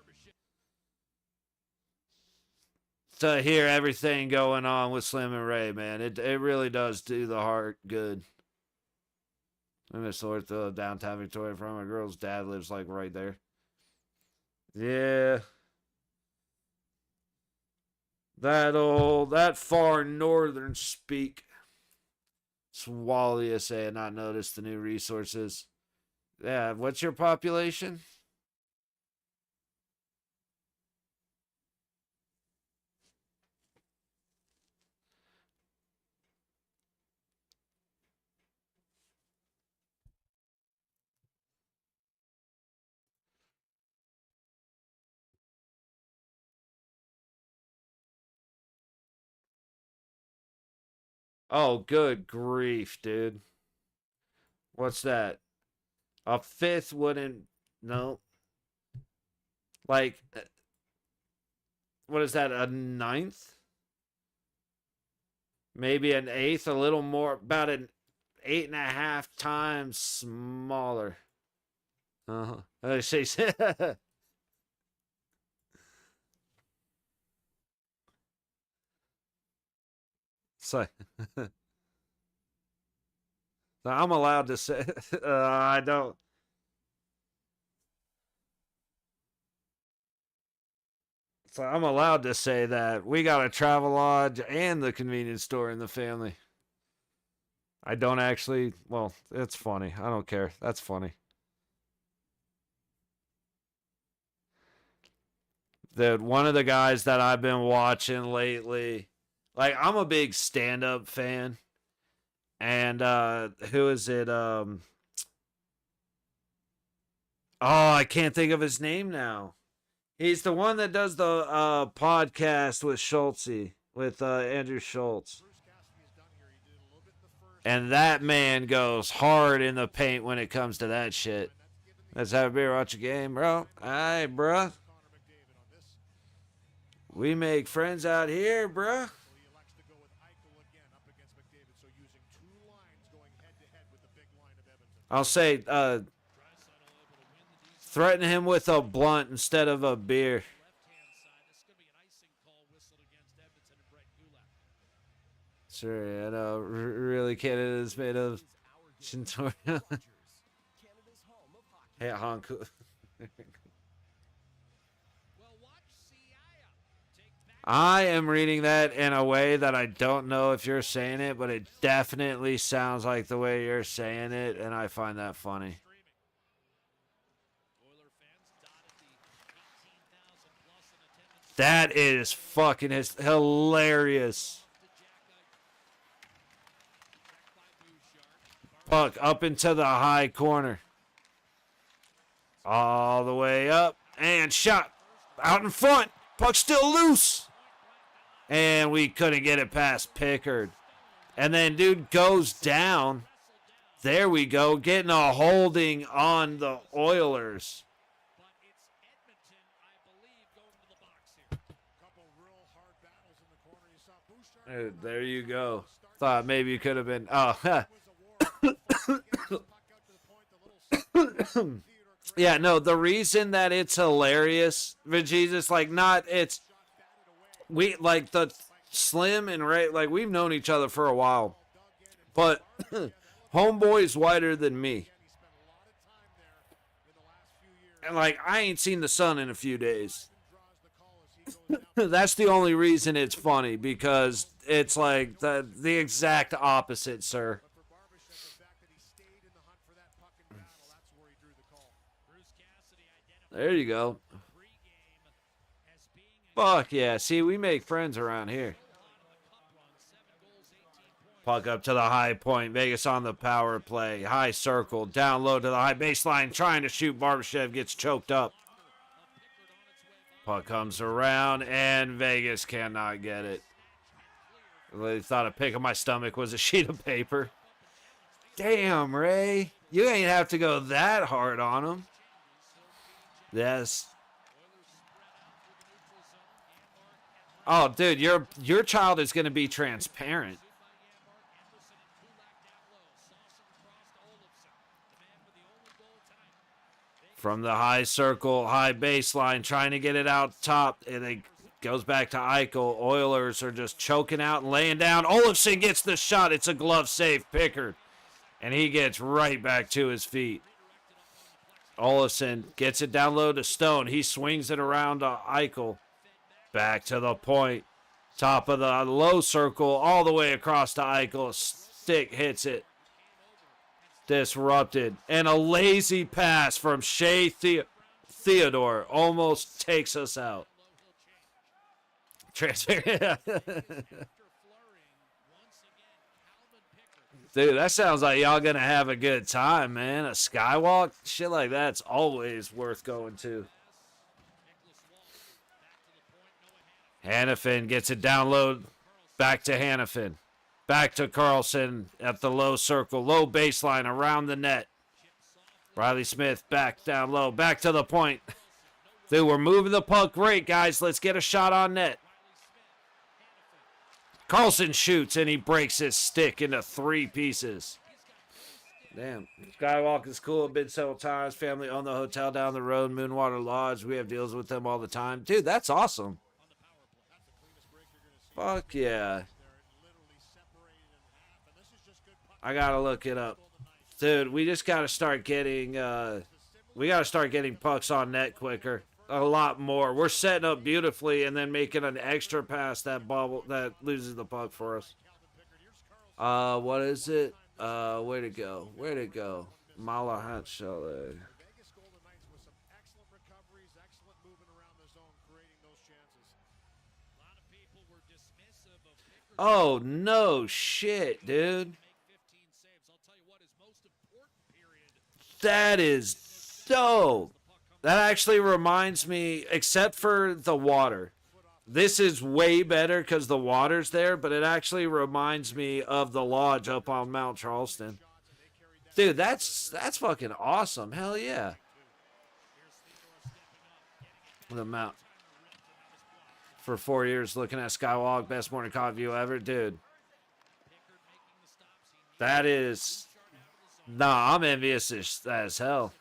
to hear everything going on with Slim and Ray, man. It really does do the heart good. I miss the downtown Victoria from my girl's dad lives like right there. Yeah. That far northern speak. Swallius say not noticed the new resources. Yeah, what's your population? Oh, good grief, dude. What's that? A fifth wouldn't... No. Like, what is that, a ninth? Maybe an eighth, a little more, about an 8.5 times smaller. Uh-huh. She said... So, I'm allowed to say, I don't. So I'm allowed to say that we got a travel lodge and the convenience store in the family. I don't actually, well, it's funny. I don't care. That's funny. One of the guys that I've been watching lately, like, I'm a big stand-up fan. And who is it? Oh, I can't think of his name now. He's the one that does the podcast with Schultze, with Andrew Schultz. And that man goes hard in the paint when it comes to that shit. Let's have a beer, watch a game, bro. Aye, bro. We make friends out here, bro. I'll say, threaten him with a blunt instead of a beer. Sure, I know. Really, Canada is made of Shintoria. Hey, Honku. I am reading that in a way that I don't know if you're saying it, but it definitely sounds like the way you're saying it, and I find that funny. That is fucking hilarious. Puck up into the high corner. All the way up, and shot out in front. Puck still loose. And we couldn't get it past Pickard. And then dude goes down. There we go. Getting a holding on the Oilers. Dude, there you go. Thought maybe you could have been. Oh, yeah, no, the reason that it's hilarious, but Jesus, like, not, it's, we, like, the Slim and Ray, like, we've known each other for a while, but homeboy's whiter than me. And, like, I ain't seen the sun in a few days. That's the only reason it's funny, because it's, like, the exact opposite, sir. There you go. Fuck yeah. See, we make friends around here. Puck up to the high point. Vegas on the power play. High circle. Down low to the high baseline. Trying to shoot. Barbashev gets choked up. Puck comes around, and Vegas cannot get it. I thought a pick of my stomach was a sheet of paper. Damn, Ray. You ain't have to go that hard on him. Yes. Oh, dude, your child is going to be transparent. From the high circle, high baseline, trying to get it out top, and it goes back to Eichel. Oilers are just choking out and laying down. Olofsson gets the shot. It's a glove save, Pickard. And he gets right back to his feet. Olofsson gets it down low to Stone. He swings it around to Eichel. Back to the point. Top of the low circle, all the way across to Eichel. Stick hits it. Disrupted. And a lazy pass from Shea Theodore almost takes us out. Transfer. Dude, that sounds like y'all gonna have a good time, man. A skywalk, shit like that's always worth going to. Hannafin gets it down low. Back to Hannafin. Back to Carlson at the low circle. Low baseline around the net. Riley Smith back down low. Back to the point. Dude, we're moving the puck great, guys. Let's get a shot on net. Carlson shoots, and he breaks his stick into 3 pieces. Damn. Skywalk is cool. I've been several times. Family own the hotel down the road, Moonwater Lodge. We have deals with them all the time. Dude, that's awesome. Fuck yeah. I gotta look it up. Dude, we just gotta start getting pucks on net quicker. A lot more. We're setting up beautifully and then making an extra pass that loses the puck for us. What is it? Where'd it go? Where'd it go? Malahat Chalet. Oh, no shit, dude. That is dope. That actually reminds me, except for the water. This is way better because the water's there, but it actually reminds me of the lodge up on Mount Charleston. Dude, that's fucking awesome. Hell yeah. The Mount. For 4 years looking at Skywalk, best morning coffee view ever. Dude. That is... Nah, I'm envious as hell.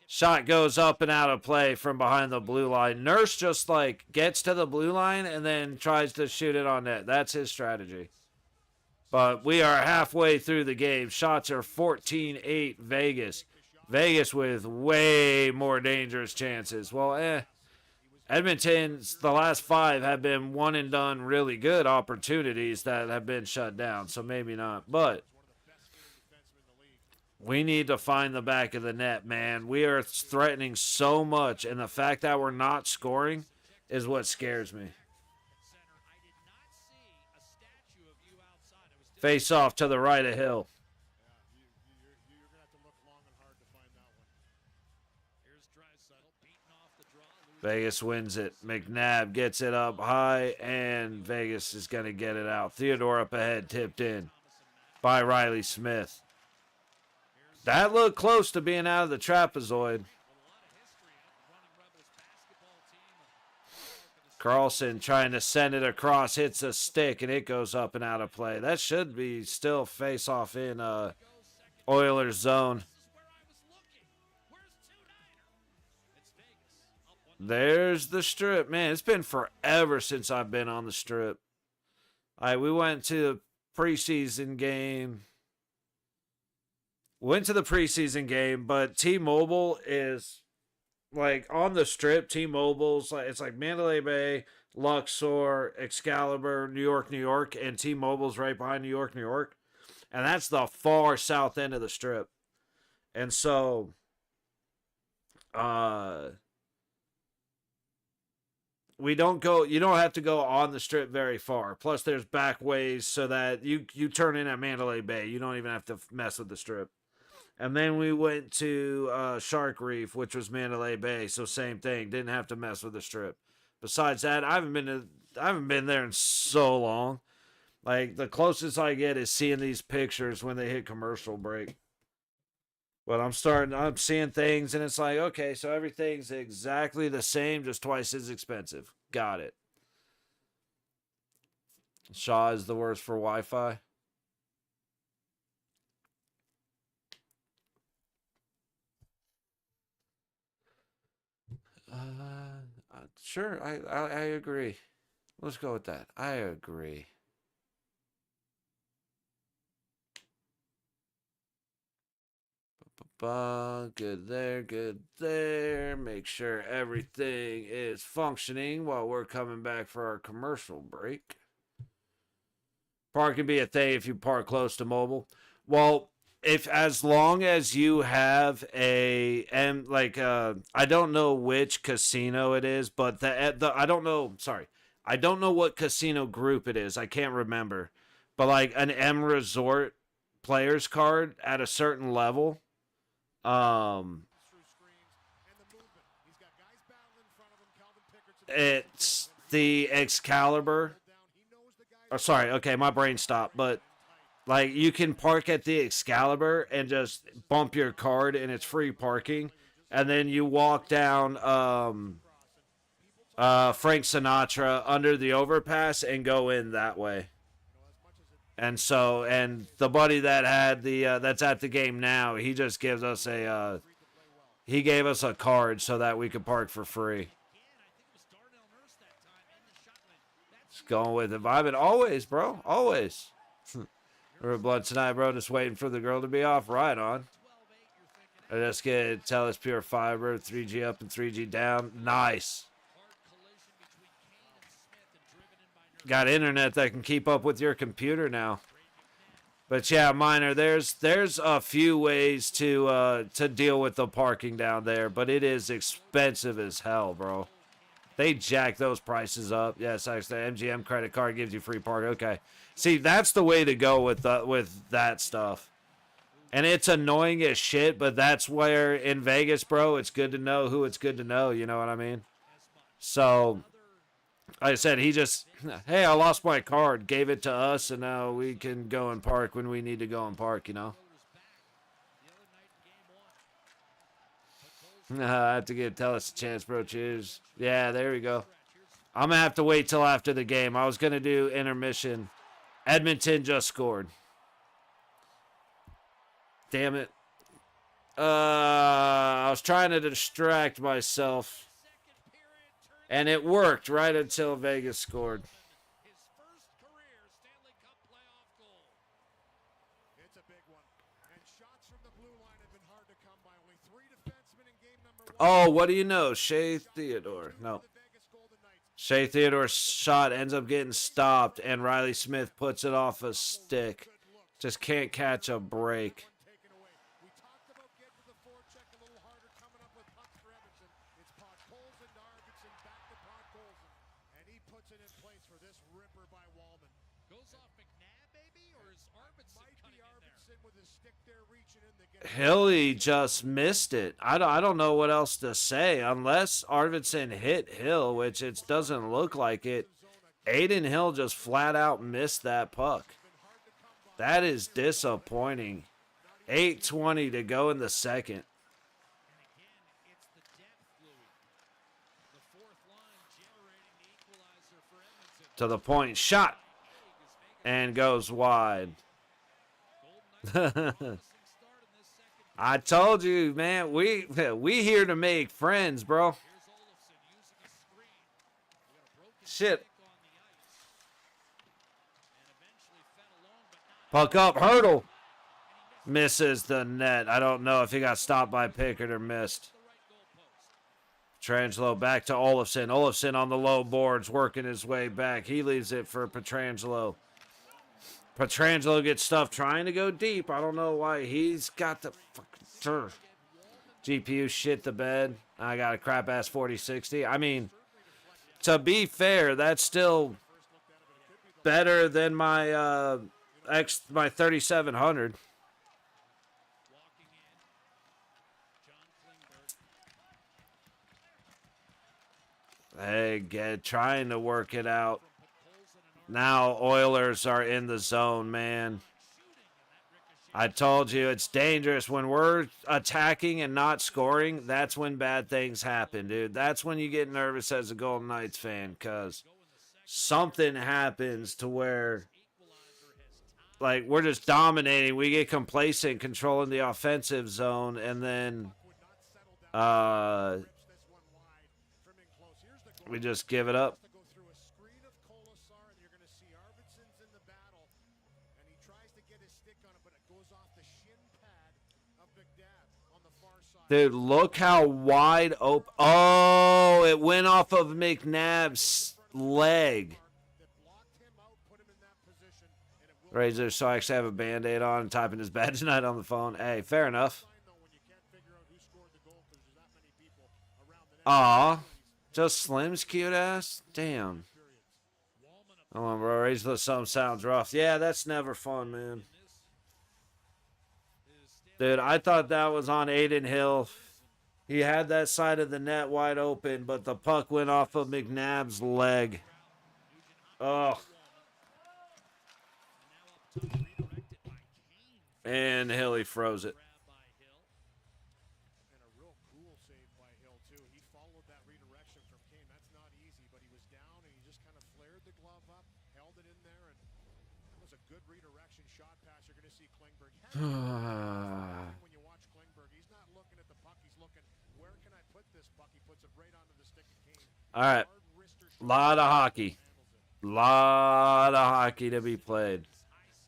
Shot goes up and out of play from behind the blue line. Nurse just, like, gets to the blue line and then tries to shoot it on net. That's his strategy. But we are halfway through the game. Shots are 14-8 Vegas. Vegas with way more dangerous chances. Well, Edmonton's, the last 5 have been one and done really good opportunities that have been shut down. So maybe not. But we need to find the back of the net, man. We are threatening so much, and the fact that we're not scoring is what scares me. Face off to the right of Hill. Vegas wins it. McNabb gets it up high, and Vegas is going to get it out. Theodore up ahead, tipped in by Riley Smith. That looked close to being out of the trapezoid. Carlson trying to send it across, hits a stick, and it goes up and out of play. That should be still face-off in Oilers zone. There's the strip. Man, it's been forever since I've been on the strip. All right, we went to the preseason game. Went to the preseason game, but T-Mobile is like on the strip. T-Mobile's like, it's like Mandalay Bay, Luxor, Excalibur, New York, and T-Mobile's right behind New York. And that's the far south end of the strip. And so we don't go. You don't have to go on the strip very far. Plus, there's back ways so that you turn in at Mandalay Bay. You don't even have to mess with the strip. And then we went to Shark Reef, which was Mandalay Bay. So same thing. Didn't have to mess with the strip. Besides that, I haven't been there in so long. Like the closest I get is seeing these pictures when they hit commercial break. But I'm seeing things and it's like, okay, so everything's exactly the same, just twice as expensive. Got it. Shaw is the worst for Wi-Fi. Sure, I agree. Let's go with that. I agree. Good there, good there. Make sure everything is functioning while we're coming back for our commercial break. Park can be a thing if you park close to mobile. Well, if as long as you have I don't know which casino it is, but I don't know. Sorry, I don't know what casino group it is. I can't remember, but like an M Resort players card at a certain level. It's the Excalibur. Oh, sorry. Okay, my brain stopped. But like, you can park at the Excalibur and just bump your card, and it's free parking. And then you walk down Frank Sinatra under the overpass and go in that way. And so, and the buddy that had that's at the game now, he just gives us he gave us a card so that we could park for free. Just going with the vibe, and always, bro, always. We're blood tonight, bro. Just waiting for the girl to be off. Right on. I just get Telus Pure Fiber, 3G up and 3G down. Nice. Got internet that can keep up with your computer now. But yeah, Miner, there's a few ways to deal with the parking down there, but it is expensive as hell, bro. They jack those prices up. Yes, actually, the MGM credit card gives you free park. Okay, see, that's the way to go with that stuff. And it's annoying as shit, but that's where in Vegas, bro, it's good to know who it's good to know. You know what I mean? So. Like I said, he just, hey, I lost my card, gave it to us, and now we can go and park when we need to go and park, you know? I have to tell us a chance, bro. Cheers. Yeah, there we go. I'm going to have to wait till after the game. I was going to do intermission. Edmonton just scored. Damn it. I was trying to distract myself. And it worked right until Vegas scored. Oh, what do you know? Shea Theodore. No. Shea Theodore's shot ends up getting stopped, and Riley Smith puts it off a stick. Just can't catch a break. Hilly just missed it. I don't know what else to say unless Arvidsson hit Hill, which it doesn't look like it. Aiden Hill just flat out missed that puck. That is disappointing. 8:20 to go in the second. To the point, shot, and goes wide. I told you, man, we here to make friends, bro. Shit. Puck up, hurdle. Misses the net. I don't know if he got stopped by Pickett or missed. Petrangelo back to Olofsson. Olofsson on the low boards, working his way back. He leaves it for Petrangelo. Petrangelo gets stuff trying to go deep. I don't know why he's got the fucking GPU shit the bed. I got a crap ass 4060. I mean, to be fair, that's still better than my my 3700. Hey, trying to work it out. Now Oilers are in the zone, man. I told you it's dangerous when we're attacking and not scoring. That's when bad things happen, dude. That's when you get nervous as a Golden Knights fan, because something happens to where, like, we're just dominating. We get complacent controlling the offensive zone, and then we just give it up. Dude, look how wide open. Oh, it went off of McNabb's leg. Razor, so I actually have a Band-Aid on and typing his badge tonight on the phone. Hey, fair enough. Aw, just Slim's cute ass? Damn. Hold on, bro. Razor, something sounds rough. Yeah, that's never fun, man. Dude, I thought that was on Aiden Hill. He had that side of the net wide open, but the puck went off of McNabb's leg. Oh. And Hilly froze it. All right. Lot of hockey. Lot of hockey to be played.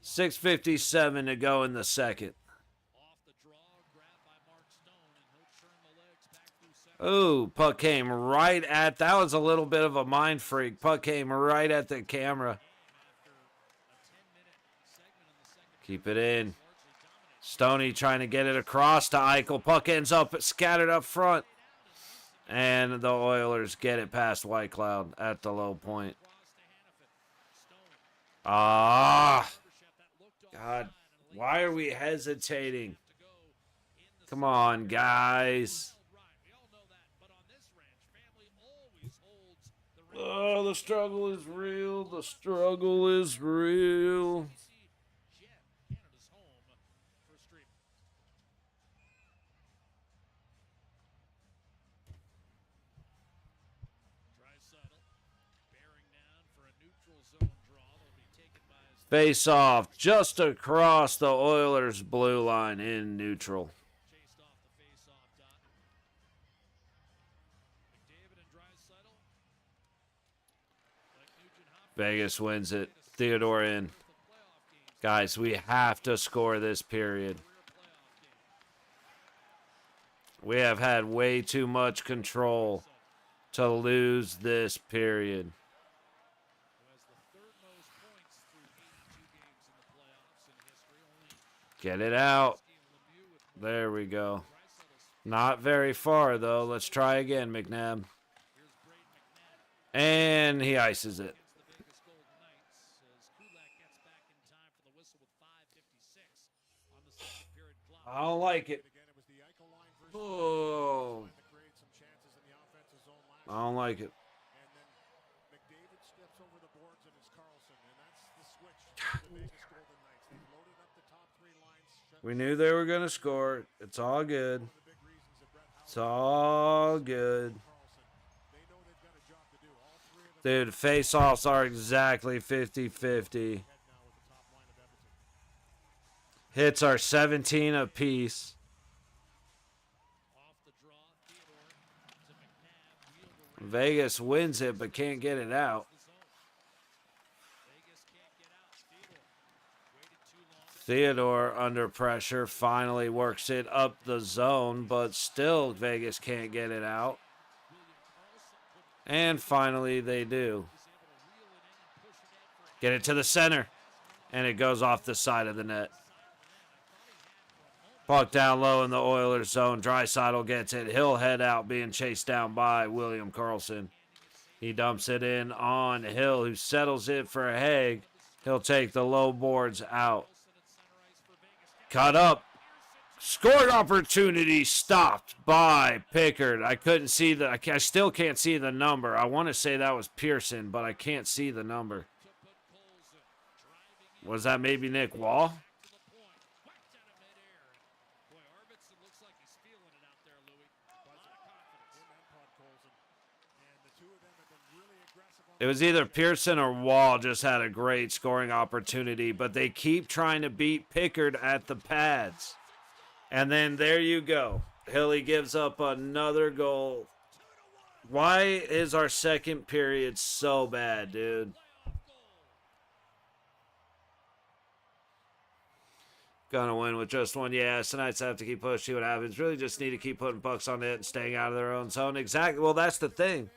6:57 to go in the second. Ooh, puck came right at... That was a little bit of a mind freak. Puck came right at the camera. Keep it in. Stoney trying to get it across to Eichel. Puck ends up scattered up front. And the Oilers get it past Whitecloud at the low point. Ah. God. Why are we hesitating? Come on, guys. Oh, the struggle is real. The struggle is real. Face off just across the Oilers' blue line in neutral. Vegas wins it. Theodore in. Guys, we have to score this period. We have had way too much control to lose this period. Get it out. There we go. Not very far, though. Let's try again, McNabb. And he ices it. I don't like it. Oh. I don't like it. We knew they were going to score. It's all good. It's all good. Dude, face-offs are exactly 50-50. Hits are 17 apiece. Vegas wins it, but can't get it out. Theodore under pressure finally works it up the zone, but still Vegas can't get it out. And finally they do. Get it to the center. And it goes off the side of the net. Puck down low in the Oilers zone. Draisaitl gets it. He'll head out being chased down by William Karlsson. He dumps it in on Hill, who settles it for Haig. He'll take the low boards out. Cut up. Scored opportunity stopped by Pickard. I couldn't see I still can't see the number. I want to say that was Pearson, but I can't see the number. Was that maybe Nick Wall? It was either Pearson or Wall just had a great scoring opportunity, but they keep trying to beat Pickard at the pads. And then there you go. Hilly gives up another goal. Why is our second period so bad, dude? Gonna win with just one. Yeah, tonight's have to keep pushing. See what happens. Really just need to keep putting pucks on it and staying out of their own zone. Exactly. Well, that's the thing.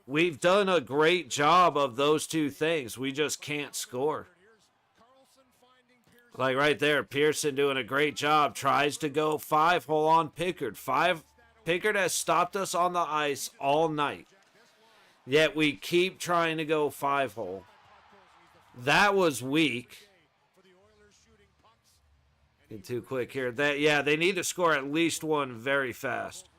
We've done a great job of those two things. We just can't score. Like right there, Pearson doing a great job. Tries to go 5-hole on Pickard. Pickard has stopped us on the ice all night. Yet we keep trying to go 5-hole. That was weak. Get too quick here. Yeah, they need to score at least one very fast.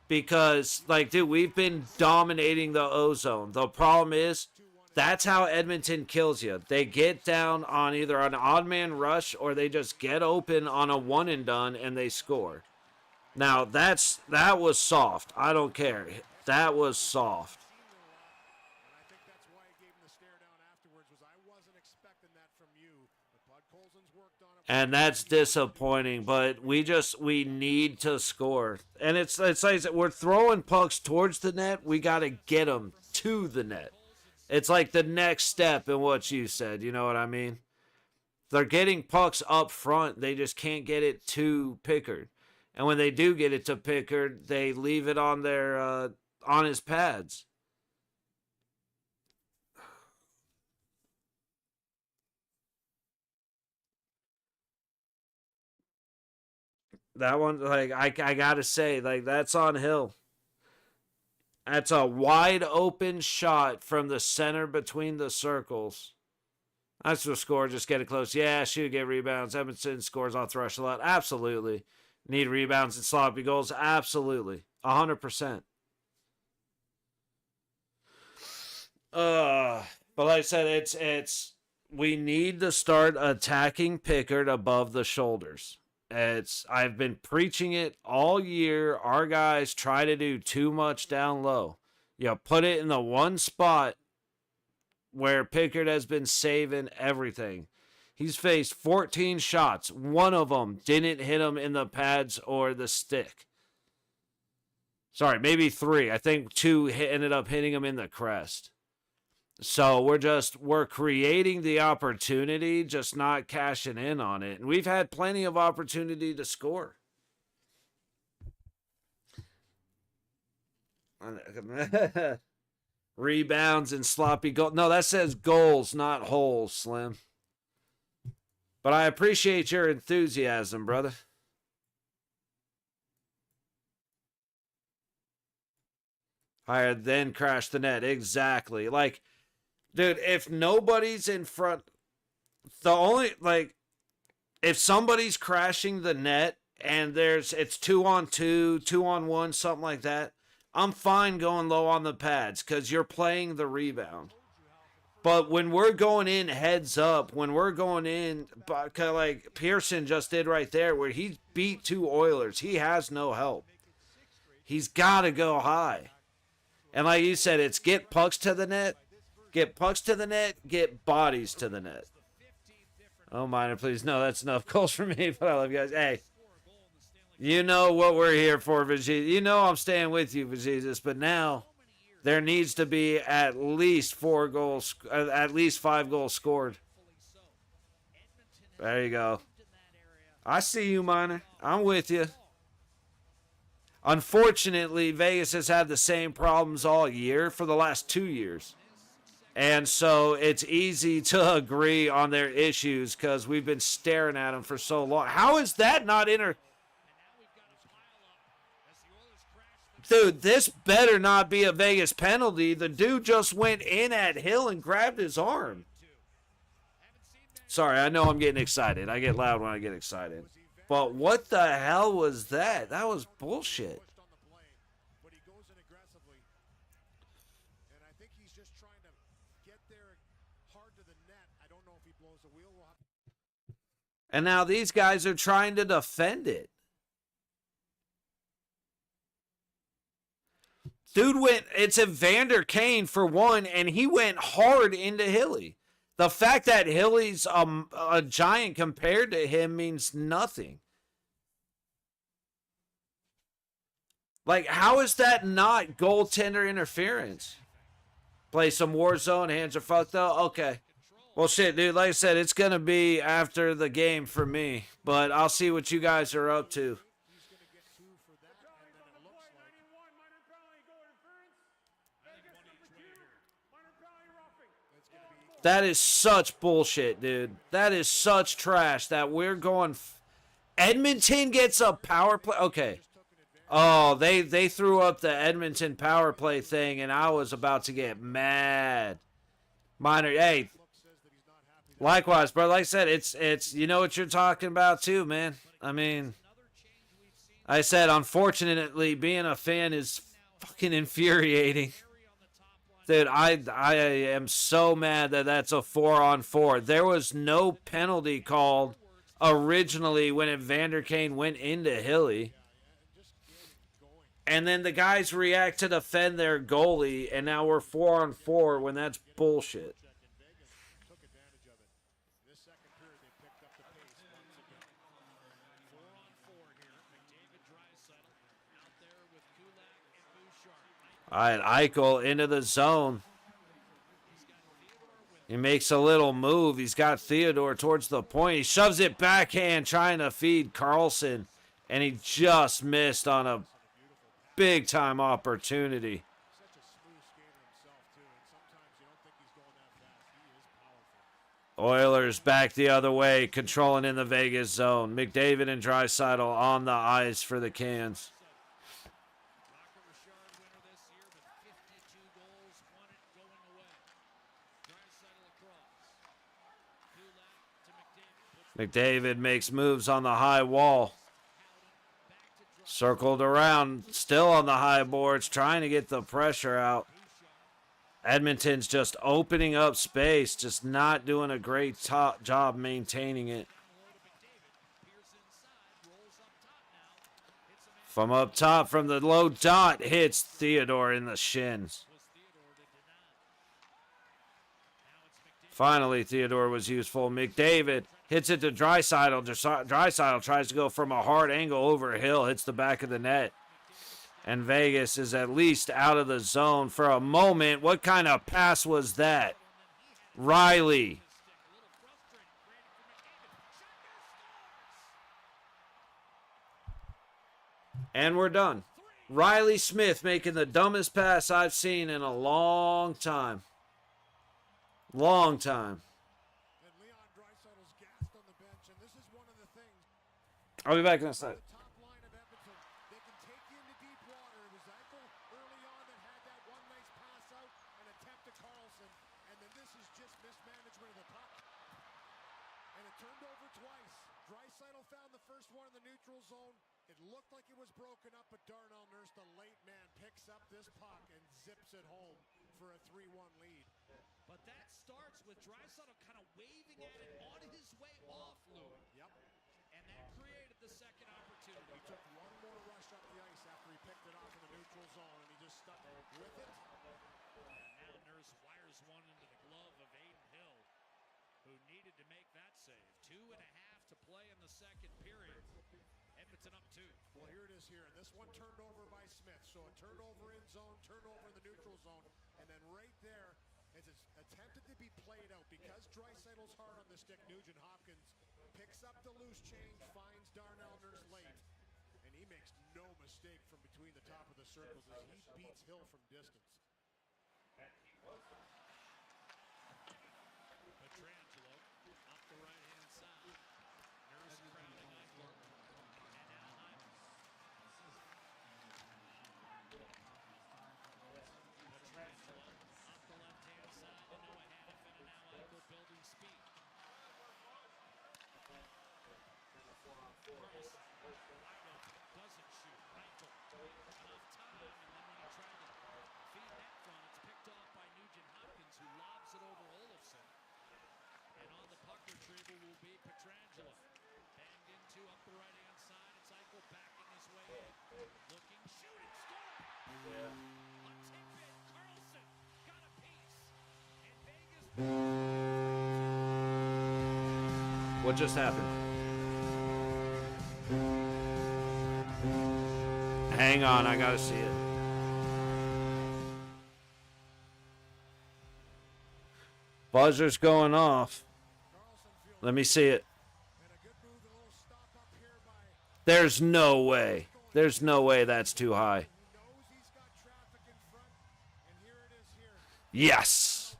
Because, like, dude, we've been dominating the O-zone. The problem is, that's how Edmonton kills you. They get down on either an odd man rush or they just get open on a one and done and they score. Now, that was soft. I don't care. That was soft. And that's disappointing, but we need to score. And it's like we're throwing pucks towards the net. We got to get them to the net. It's like the next step in what you said. You know what I mean? They're getting pucks up front. They just can't get it to Pickard. And when they do get it to Pickard, they leave it on on his pads. That one, like, I gotta say, like, that's on Hill. That's a wide open shot from the center between the circles. That's the score. Just get it close. Yeah, shoot, get rebounds. Edmonton scores off the rush a lot. Absolutely. Need rebounds and sloppy goals. Absolutely. 100%. But like I said, it's we need to start attacking Pickard above the shoulders. I've been preaching it all year. Our guys try to do too much down low. You put it in the one spot where Pickard has been saving everything. He's faced 14 shots. One of them didn't hit him in the pads or the stick. Sorry, maybe 3. I think 2 ended up hitting him in the crest. So we're creating the opportunity, just not cashing in on it. And we've had plenty of opportunity to score. Rebounds and sloppy goals. No, that says goals, not holes, Slim. But I appreciate your enthusiasm, brother. Higher, then crash the net. Exactly. Like, dude, if nobody's in front, if somebody's crashing the net and it's 2-on-2, 2-on-1, something like that, I'm fine going low on the pads because you're playing the rebound. But when we're going in heads up, when we're going in, like Pearson just did right there, where he beat 2 Oilers, he has no help. He's got to go high. And like you said, it's get pucks to the net, get bodies to the net. Oh, minor, please. No, that's enough goals for me, but I love you guys. Hey, you know what we're here for, Vajizis. You know I'm staying with you, Vajizis, but now there needs to be at least 5 goals scored. There you go. I see you, minor. I'm with you. Unfortunately, Vegas has had the same problems all year for the last 2 years. And so it's easy to agree on their issues because we've been staring at them for so long. How is that not Dude, this better not be a Vegas penalty. The dude just went in at Hill and grabbed his arm. Sorry, I know I'm getting excited. I get loud when I get excited. But what the hell was that? That was bullshit. And now these guys are trying to defend it. Dude went, it's Evander Kane for one, and he went hard into Hilly. The fact that Hilly's a giant compared to him means nothing. Like, how is that not goaltender interference? Play some Warzone, hands are fucked up? Okay. Well, shit, dude, like I said, it's going to be after the game for me. But I'll see what you guys are up to. That is such bullshit, dude. That is such trash that we're going... Edmonton gets a power play? Okay. Oh, they threw up the Edmonton power play thing, and I was about to get mad. Minor, hey... Likewise, bro. Like I said, it's you know what you're talking about too, man. I mean, I said, unfortunately, being a fan is fucking infuriating. Dude, I am so mad that that's a 4-on-4. There was no penalty called originally when Evander Kane went into Hilly. And then the guys react to defend their goalie, and now we're 4-on-4 when that's bullshit. All right, Eichel into the zone. He makes a little move. He's got Theodore towards the point. He shoves it backhand, trying to feed Carlson, and he just missed on a big-time opportunity. Oilers back the other way, controlling in the Vegas zone. McDavid and Draisaitl on the ice for the Cans. McDavid makes moves on the high wall. Circled around, still on the high boards, trying to get the pressure out. Edmonton's just opening up space, just not doing a great job maintaining it. From up top, from the low dot, hits Theodore in the shins. Finally, Theodore was useful. McDavid hits it to Draisaitl. Draisaitl tries to go from a hard angle over Hill, hits the back of the net. And Vegas is at least out of the zone for a moment. What kind of pass was that? Riley. And we're done. Riley Smith making the dumbest pass I've seen in a long time. Long time. I'll be back in a sec. Well, here it is here. And this one turned over by Smith. So a turnover in zone, turnover in the neutral zone. And then right there, as it's attempted to be played out, because Draisaitl's hard on the stick, Nugent Hopkins picks up the loose change, finds Darnell Nurse late. And he makes no mistake from between the top of the circles as he beats Hill from distance. Petrangelo up the right-hand side. Nurse crowding Eichel. What just happened? Hang on, I gotta see it. Buzzer's going off. Let me see it. There's no way. There's no way that's too high. Yes.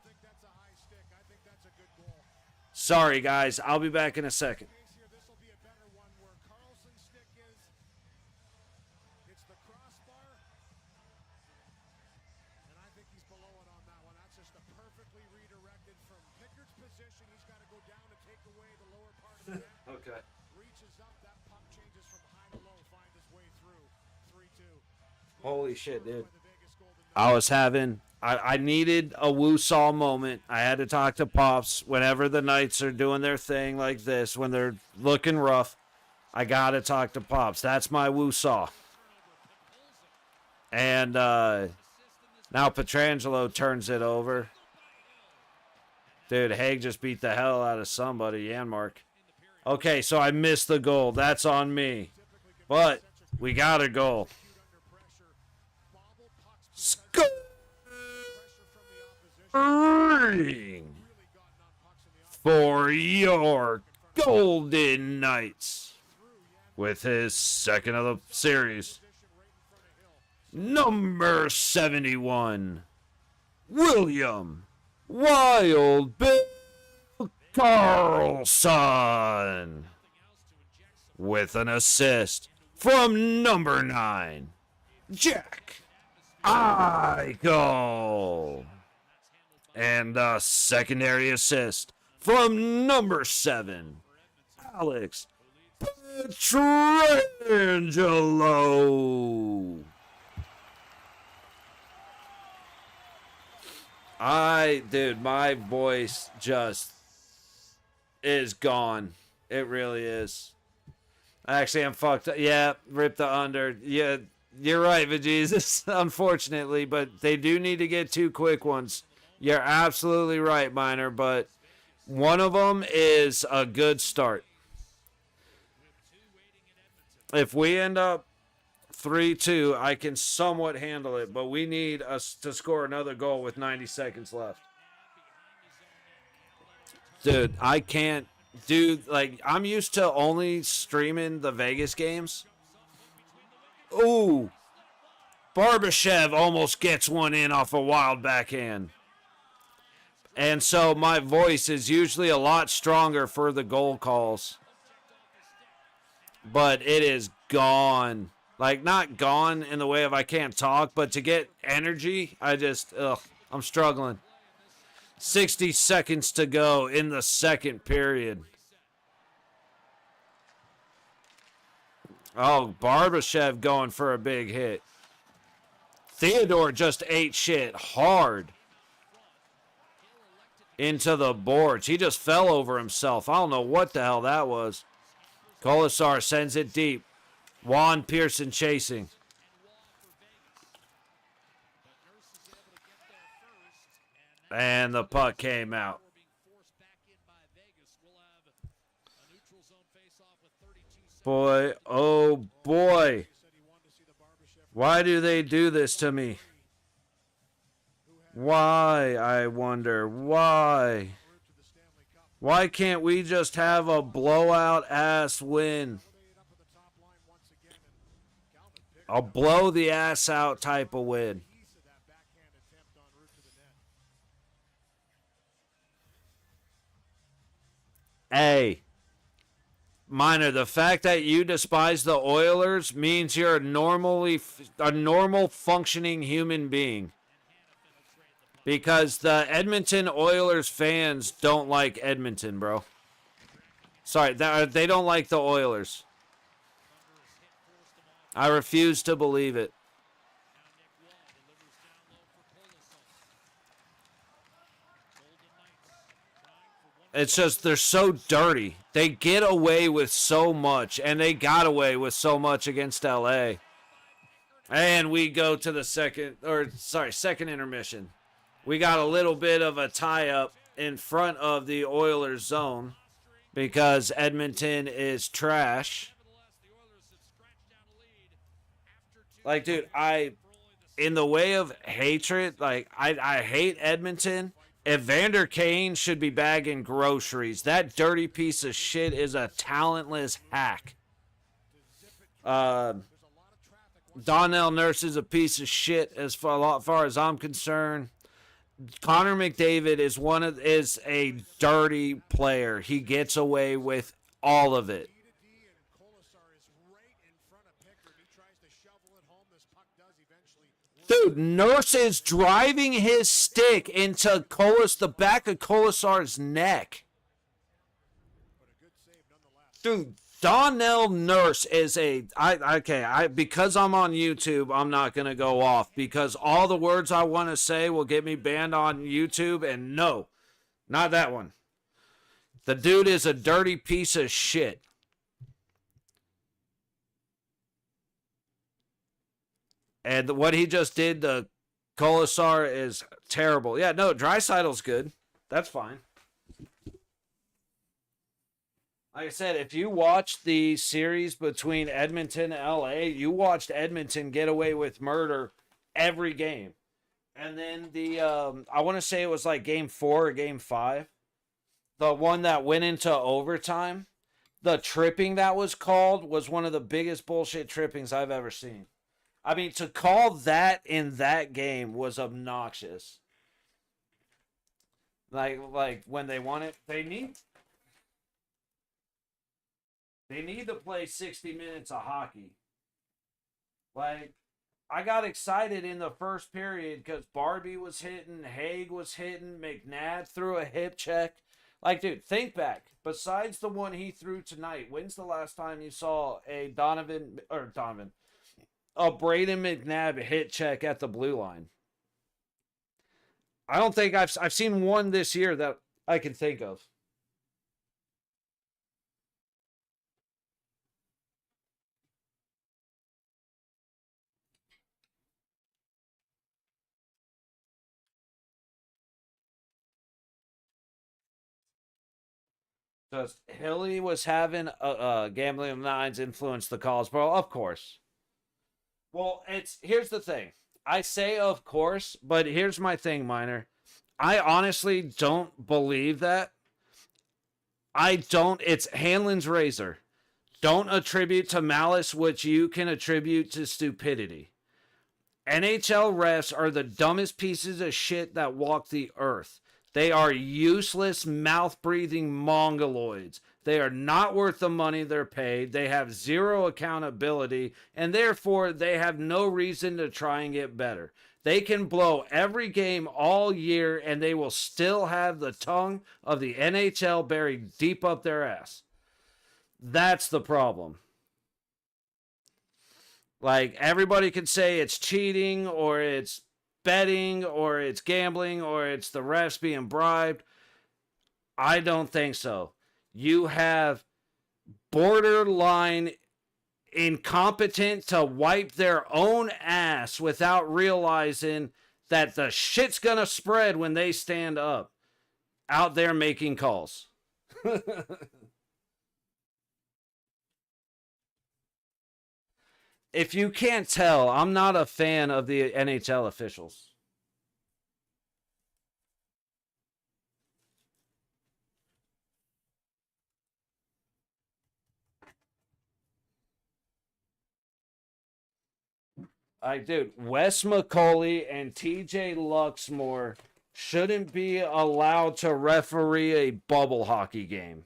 Sorry, guys. I'll be back in a second. Okay. Holy shit, dude. I needed a woo-saw moment. I had to talk to Pops whenever the Knights are doing their thing like this, when they're looking rough. I got to talk to Pops. That's my woo-saw. And now Pietrangelo turns it over. Dude, Haig just beat the hell out of somebody, Janmark. Okay, so I missed the goal. That's on me. But we got a goal. Scoring for your Golden Knights with his second of the series. Number 71, William Wild Bill Karlsson with an assist from number 9, Jack Eichel. And a secondary assist from number 7, Alex Pietrangelo. Dude, my voice just is gone. It really is. Actually, I'm fucked up. Yeah, rip the under. Yeah, you're right, Vajesus, unfortunately, but they do need to get 2 quick ones. You're absolutely right, Miner, but one of them is a good start. If we end up 3-2, I can somewhat handle it, but we need us to score another goal with 90 seconds left. Dude, I can't do, like, I'm used to only streaming the Vegas games. Ooh. Barbashev almost gets one in off a wild backhand. And so my voice is usually a lot stronger for the goal calls. But it is gone. Like, not gone in the way of I can't talk, but to get energy, I'm struggling. 60 seconds to go in the second period. Oh, Barbashev going for a big hit. Theodore just ate shit hard into the boards. He just fell over himself. I don't know what the hell that was. Colasar sends it deep. Juan Pearson chasing. And the puck came out. Boy, oh boy. Why do they do this to me? Why, I wonder, why? Why can't we just have a blowout ass win? A blow the ass out type of win. Hey, Miner, the fact that you despise the Oilers means you're a normal functioning human being. Because the Edmonton Oilers fans don't like Edmonton, bro. Sorry, they don't like the Oilers. I refuse to believe it. It's just they're so dirty. They get away with so much, and they got away with so much against LA. And we go to the second intermission. We got a little bit of a tie-up in front of the Oilers zone because Edmonton is trash. Like, dude, in the way of hatred, like, I hate Edmonton. Evander Kane should be bagging groceries. That dirty piece of shit is a talentless hack. Donnell Nurse is a piece of shit as far as I'm concerned. Connor McDavid is a dirty player. He gets away with all of it. Dude, Nurse is driving his stick into the back of Colasar's neck. Dude, Donnell Nurse is because I'm on YouTube, I'm not going to go off because all the words I want to say will get me banned on YouTube, and no, not that one. The dude is a dirty piece of shit. And what he just did to Colasar is terrible. Yeah, no, Draisaitl's good. That's fine. Like I said, if you watch the series between Edmonton and LA, you watched Edmonton get away with murder every game. And then I want to say it was like game 4 or game 5. The one that went into overtime. The tripping that was called was one of the biggest bullshit trippings I've ever seen. I mean, to call that in that game was obnoxious. Like when they want it, they need to play 60 minutes of hockey. Like, I got excited in the first period because Barbie was hitting, Haig was hitting, McNabb threw a hip check. Like, dude, think back. Besides the one he threw tonight, when's the last time you saw a Braden McNabb hit check at the blue line? I don't think I've seen one this year that I can think of. Just Hilly was having gambling of nines influence the calls, bro. Of course. Well, here's the thing. I say of course, but here's my thing, Minor. I honestly don't believe that. It's Hanlon's razor. Don't attribute to malice what you can attribute to stupidity. NHL refs are the dumbest pieces of shit that walk the earth. They are useless, mouth-breathing mongoloids. They are not worth the money they're paid. They have zero accountability, and therefore they have no reason to try and get better. They can blow every game all year, and they will still have the tongue of the NHL buried deep up their ass. That's the problem. Like, everybody can say it's cheating, or it's betting, or it's gambling, or it's the refs being bribed. I don't think so. You have borderline incompetent to wipe their own ass without realizing that the shit's gonna spread when they stand up out there making calls. If you can't tell, I'm not a fan of the NHL officials. Dude, Wes McCauley and TJ Luxmore shouldn't be allowed to referee a bubble hockey game.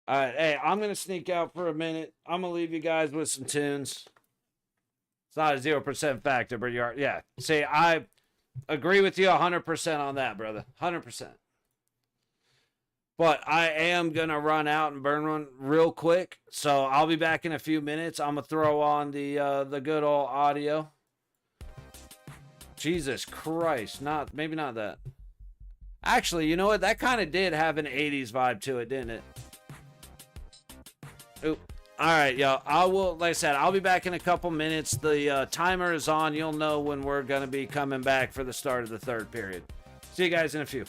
All right, hey, I'm going to sneak out for a minute. I'm going to leave you guys with some tunes. It's not a 0% factor, but yeah. See, I agree with you 100% on that, brother. 100%. But I am going to run out and burn one real quick. So I'll be back in a few minutes. I'm going to throw on the good old audio. Jesus Christ. Maybe not that. Actually, you know what? That kind of did have an 80s vibe to it, didn't it? Oop. All right, y'all. Like I said, I'll be back in a couple minutes. The timer is on. You'll know when we're going to be coming back for the start of the third period. See you guys in a few.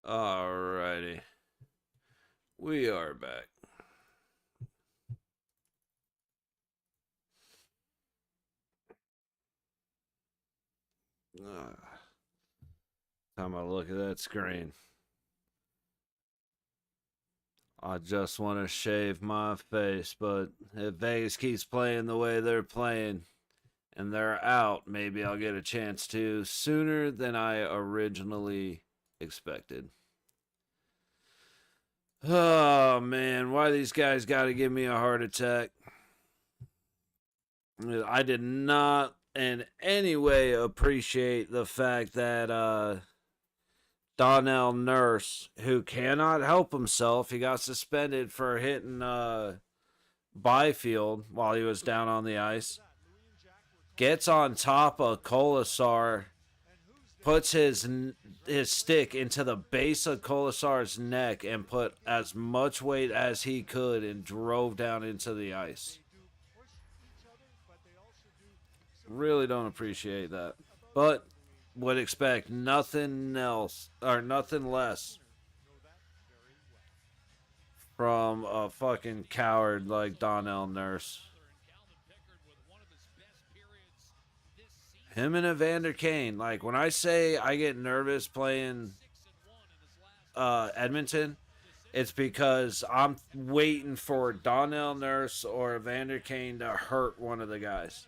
Alrighty. We are back. Time I look at that screen, I just want to shave my face, but if Vegas keeps playing the way they're playing and they're out, maybe I'll get a chance to sooner than I originally expected. Oh man, why these guys got to give me a heart attack? I did not in any way appreciate the fact that Donnell Nurse, who cannot help himself, he got suspended for hitting Byfield while he was down on the ice, gets on top of Colasar, puts his stick into the base of Colasar's neck and put as much weight as he could and drove down into the ice. Really don't appreciate that. But would expect nothing else or nothing less from a fucking coward like Donnell Nurse. Him and Evander Kane. Like, when I say I get nervous playing Edmonton, it's because I'm waiting for Donnell Nurse or Evander Kane to hurt one of the guys.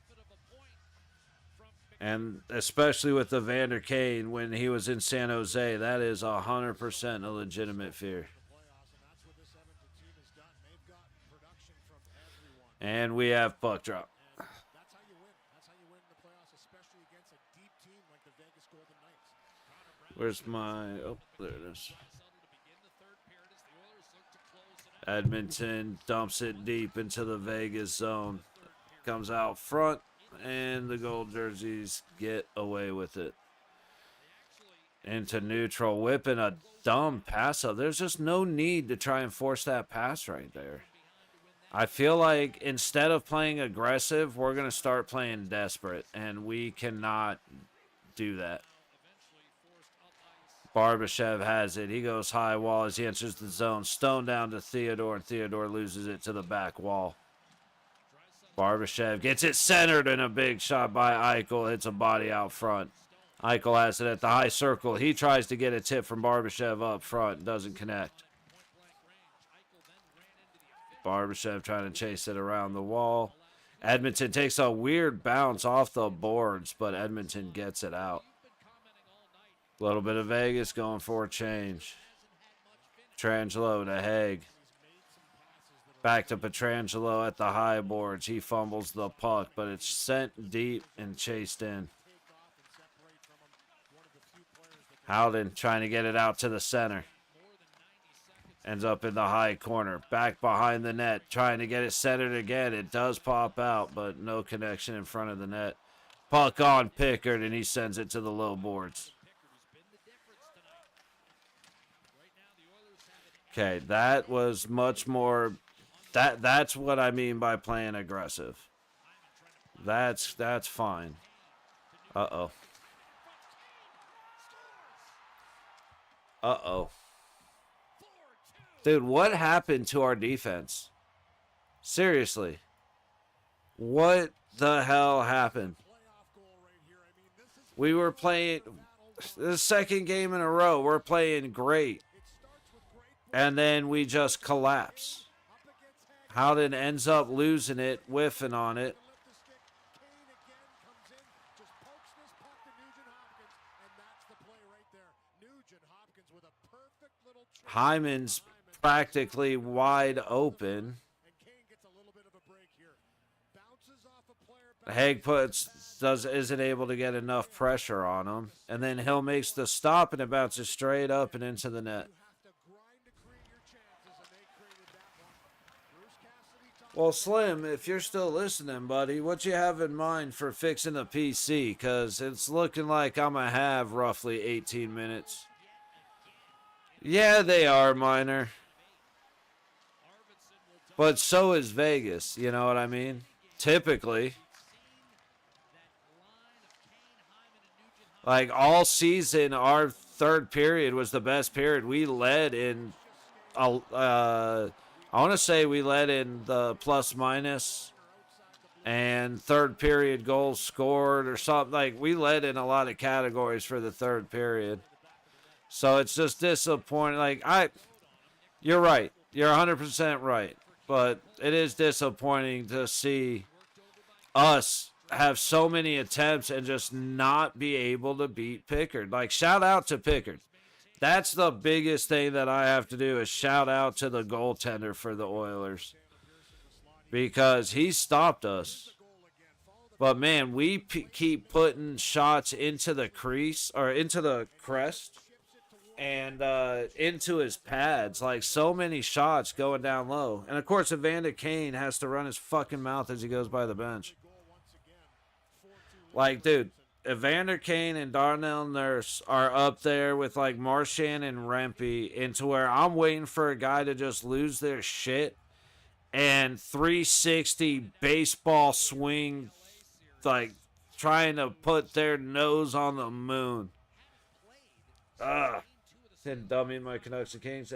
And especially with Evander Kane when he was in San Jose, that is 100% a legitimate fear. And we have puck drop. Where's my... Oh, there it is. Edmonton dumps it deep into the Vegas zone. Comes out front, and the gold jerseys get away with it. Into neutral, whipping a dumb pass up. There's just no need to try and force that pass right there. I feel like instead of playing aggressive, we're going to start playing desperate, and we cannot do that. Barbashev has it. He goes high wall as he enters the zone. Stone down to Theodore, and Theodore loses it to the back wall. Barbashev gets it centered, and a big shot by Eichel. Hits a body out front. Eichel has it at the high circle. He tries to get a tip from Barbashev up front. Doesn't connect. Barbashev trying to chase it around the wall. Edmonton takes a weird bounce off the boards, but Edmonton gets it out. A little bit of Vegas going for a change. Petrangelo to Haig. Back to Petrangelo at the high boards. He fumbles the puck, but it's sent deep and chased in. Howden trying to get it out to the center. Ends up in the high corner. Back behind the net. Trying to get it centered again. It does pop out, but no connection in front of the net. Puck on Pickard, and he sends it to the low boards. Okay, that was much more... That's what I mean by playing aggressive. That's fine. Uh-oh. Uh-oh. Dude, what happened to our defense? Seriously. What the hell happened? We were playing... The second game in a row, we're playing great. And then we just collapse. Howden ends up losing it, whiffing on it. Hyman's practically wide open. Haig isn't able to get enough pressure on him. And then Hill makes the stop, and it bounces straight up and into the net. Well, Slim, if you're still listening, buddy, what you have in mind for fixing the PC? Because it's looking like I'm going to have roughly 18 minutes. Yeah, they are, Minor. But so is Vegas, you know what I mean? Typically. Like, all season, our third period was the best period. We led in, I want to say we led in the plus minus and third period goals scored or something. Like, we led in a lot of categories for the third period. So it's just disappointing. Like, you're right. You're 100% right. But it is disappointing to see us have so many attempts and just not be able to beat Pickard. Like, shout out to Pickard. That's the biggest thing that I have to do is shout out to the goaltender for the Oilers. Because he stopped us. But, man, we keep putting shots into the crease or into the crest and into his pads. Like, so many shots going down low. And, of course, Evander Kane has to run his fucking mouth as he goes by the bench. Like, dude, Evander Kane and Darnell Nurse are up there with, like, Marchand and Rempe into where I'm waiting for a guy to just lose their shit and 360 baseball swing, like, trying to put their nose on the moon. Didn't dummy my Canucks and Kings,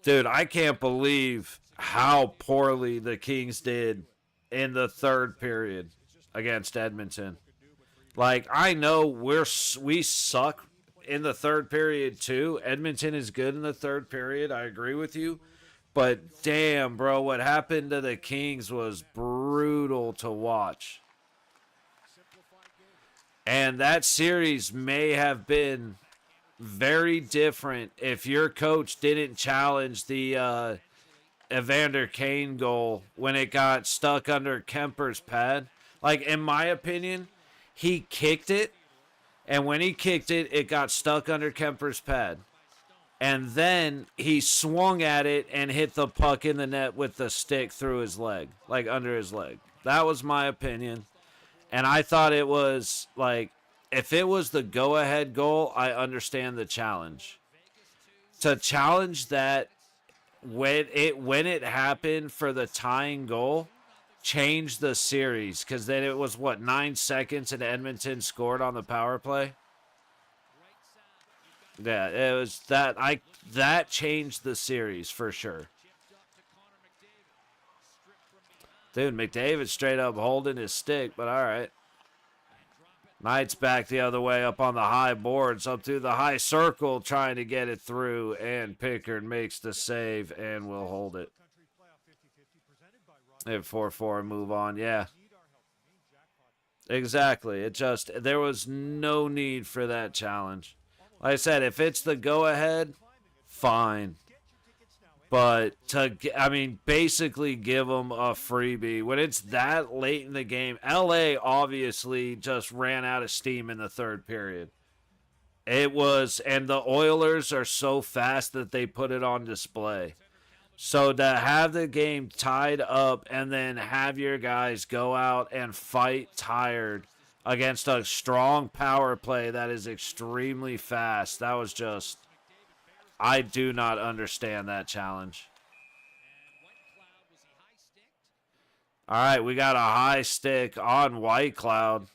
Dude, I can't believe how poorly the Kings did in the third period against Edmonton. Like, I know we suck in the third period too. Edmonton is good in the third period. I agree with you. But damn, bro, what happened to the Kings was brutal to watch. And that series may have been very different if your coach didn't challenge the Evander Kane goal when it got stuck under Kemper's pad. Like, in my opinion, he kicked it, and when he kicked it, it got stuck under Kemper's pad. And then he swung at it and hit the puck in the net with the stick through his leg, like under his leg. That was my opinion. And I thought it was, like, if it was the go-ahead goal, I understand the challenge. To challenge that when it happened for the tying goal, changed the series. Because then it was, 9 seconds and Edmonton scored on the power play? Yeah, it was that changed the series for sure. Dude, McDavid straight up holding his stick, but all right. Knight's back the other way up on the high boards, up through the high circle, trying to get it through, and Pickard makes the save and will hold it. Hit 4-4 and move on, yeah. Exactly. There was no need for that challenge. Like I said, if it's the go-ahead, fine. But basically give them a freebie. When it's that late in the game, LA obviously just ran out of steam in the third period. And the Oilers are so fast that they put it on display. So to have the game tied up and then have your guys go out and fight tired against a strong power play that is extremely fast, that was just... I do not understand that challenge. All right, we got a high stick on White Cloud.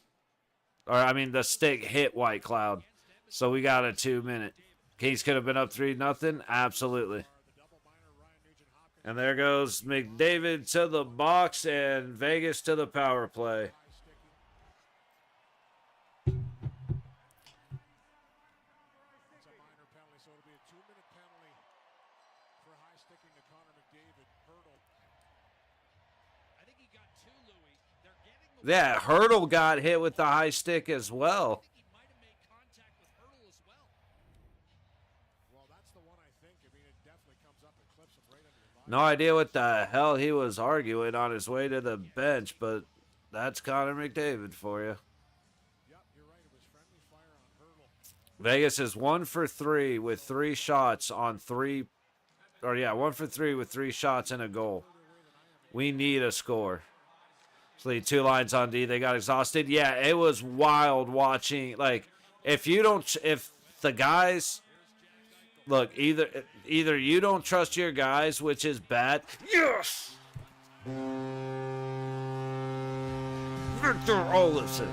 The stick hit White Cloud. So we got a 2-minute. Kings could have been up 3-0. Absolutely. And there goes McDavid to the box and Vegas to the power play. Yeah, Hurdle got hit with the high stick as well. No idea what the hell he was arguing on his way to the bench, but that's Connor McDavid for you. Vegas is 1 for 3 with 3 shots on 3. 1 for 3 with 3 shots and a goal. We need a score. So 2 lines on D, they got exhausted. Yeah, it was wild watching. Like, if the guys, look, either you don't trust your guys, which is bad. Yes. Victor Olofsson.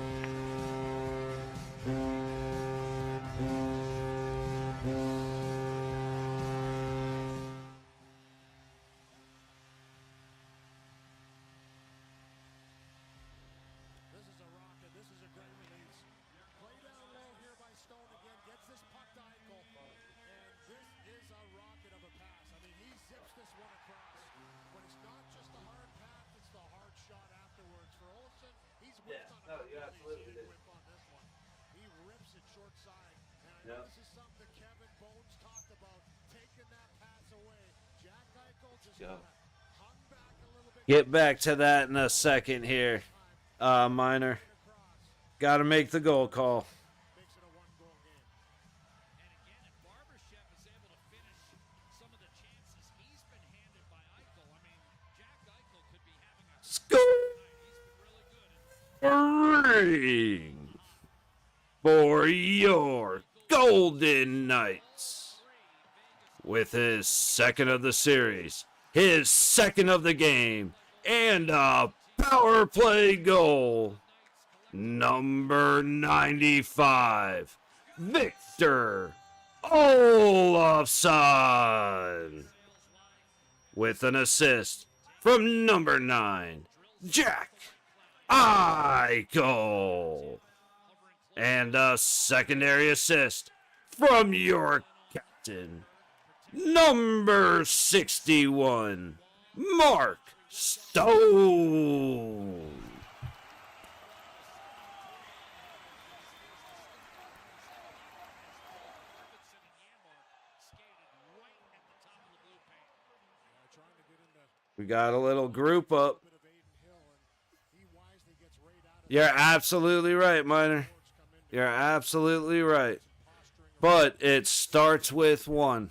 This is a rocket. This is a great release. Play down low here by Stone again. Gets this puck to Eichel. And this is a rocket of a pass. I mean, he zips this one across. But it's not just the hard pass, it's the hard shot afterwards. For Olsen, he's whipped on a puck release. He didn't whip on this one. He rips it short side. And I know this is something that Kevin Bones talked about, taking that pass away. Jack Eichel just kind of hung back a little bit. Get back to that in a second here, Minor. Got to make the goal call. Makes it a one-goal game. And again, if Barbashev is able to finish some of the chances he's been handed by Eichel, I mean, Jack Eichel could be having a Score! he's been really good. Ring for your Golden Knights with his second of the series, his second of the game, and a power play goal. Number 95, Victor Olofsson. With an assist from number 9, Jack Eichel. And a secondary assist from your captain, number 61, Mark Stone. We got a little group up. You're absolutely right, Minor. You're absolutely right. But it starts with one.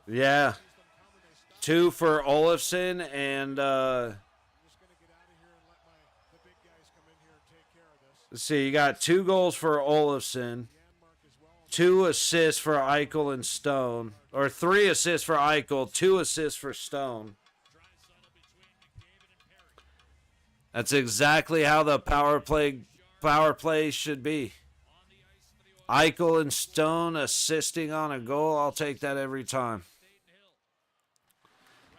Yeah. 2 for Olofsson, and let's see, you got 2 goals for Olofsson, 2 assists for Eichel and Stone, or 3 assists for Eichel, 2 assists for Stone. That's exactly how the power play should be. Eichel and Stone assisting on a goal. I'll take that every time.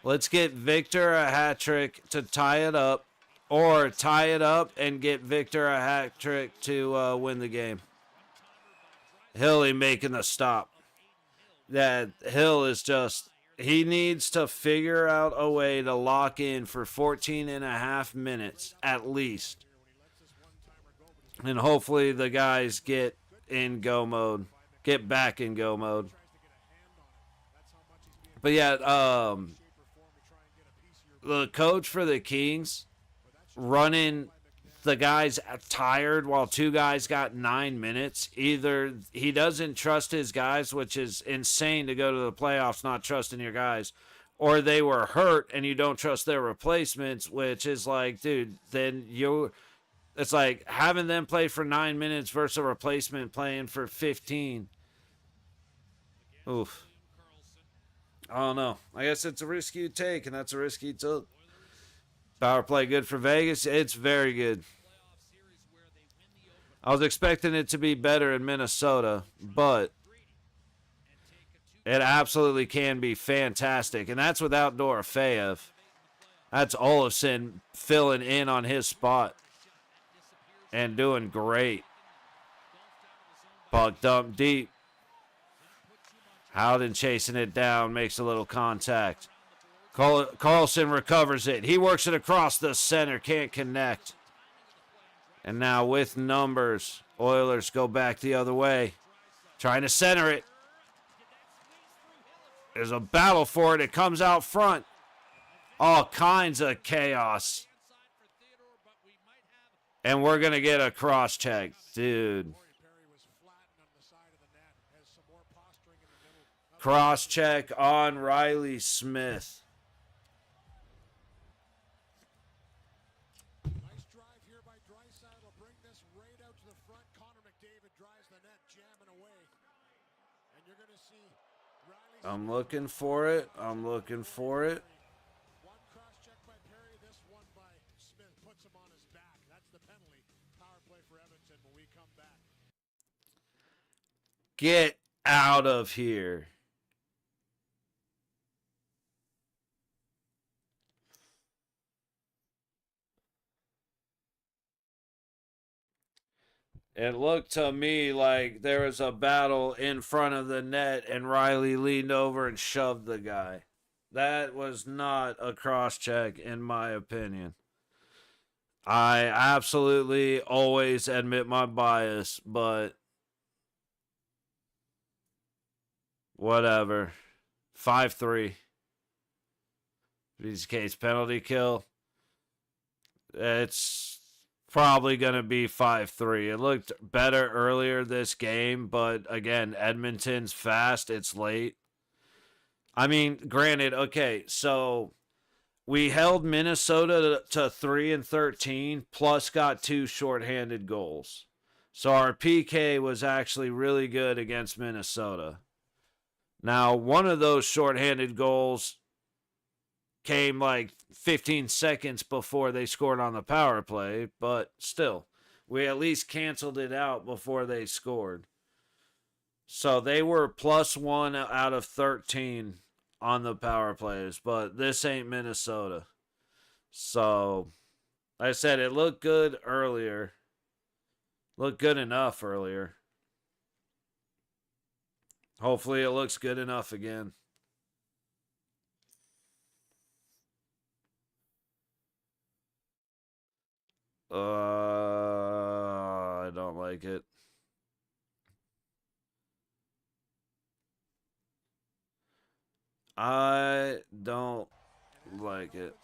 Let's get Victor a hat trick to tie it up, or tie it up and get Victor a hat trick to win the game. Hilly making the stop. That Hill is just, he needs to figure out a way to lock in for 14 and a half minutes at least. And hopefully the guys get in go mode. Get back in go mode. But yeah, the coach for the Kings running the guys tired while 2 guys got 9 minutes. Either he doesn't trust his guys, which is insane to go to the playoffs not trusting your guys, or they were hurt and you don't trust their replacements, which is like, dude, then it's like having them play for 9 minutes versus a replacement playing for 15. Oof. I don't know. I guess it's a risk you take, and that's a risk you took. Power play good for Vegas? It's very good. I was expecting it to be better in Minnesota, but it absolutely can be fantastic. And that's without Dorofeyev. That's Olofsson filling in on his spot and doing great. Puck dumped deep. Howden chasing it down, makes a little contact. Carlson recovers it. He works it across the center, can't connect. And now with numbers, Oilers go back the other way. Trying to center it. There's a battle for it. It comes out front. All kinds of chaos. And we're going to get a cross check. Dude. Cross check on Riley Smith. Nice drive here by Draisaitl. Bring this right out to the front. Connor McDavid drives the net, jamming away. And you're going to see I'm looking for it. I'm looking for it. One cross check by Perry, this one by Smith puts him on his back. That's the penalty. Power play for Edmonton when we come back. Get out of here. It looked to me like there was a battle in front of the net and Riley leaned over and shoved the guy. That was not a cross check, in my opinion. I absolutely always admit my bias, but whatever. 5-3. VGK's penalty kill. It's probably going to be 5-3. It looked better earlier this game, but again, Edmonton's fast. It's late. I mean, granted, okay, so we held Minnesota to 3-13, plus got 2 shorthanded goals. So our PK was actually really good against Minnesota. Now, one of those shorthanded goals came like 15 seconds before they scored on the power play, but still, we at least canceled it out before they scored. So they were +1 out of 13 on the power plays, but this ain't Minnesota. So, like I said, it looked good earlier. Looked good enough earlier. Hopefully it looks good enough again. I don't like it. I don't like it.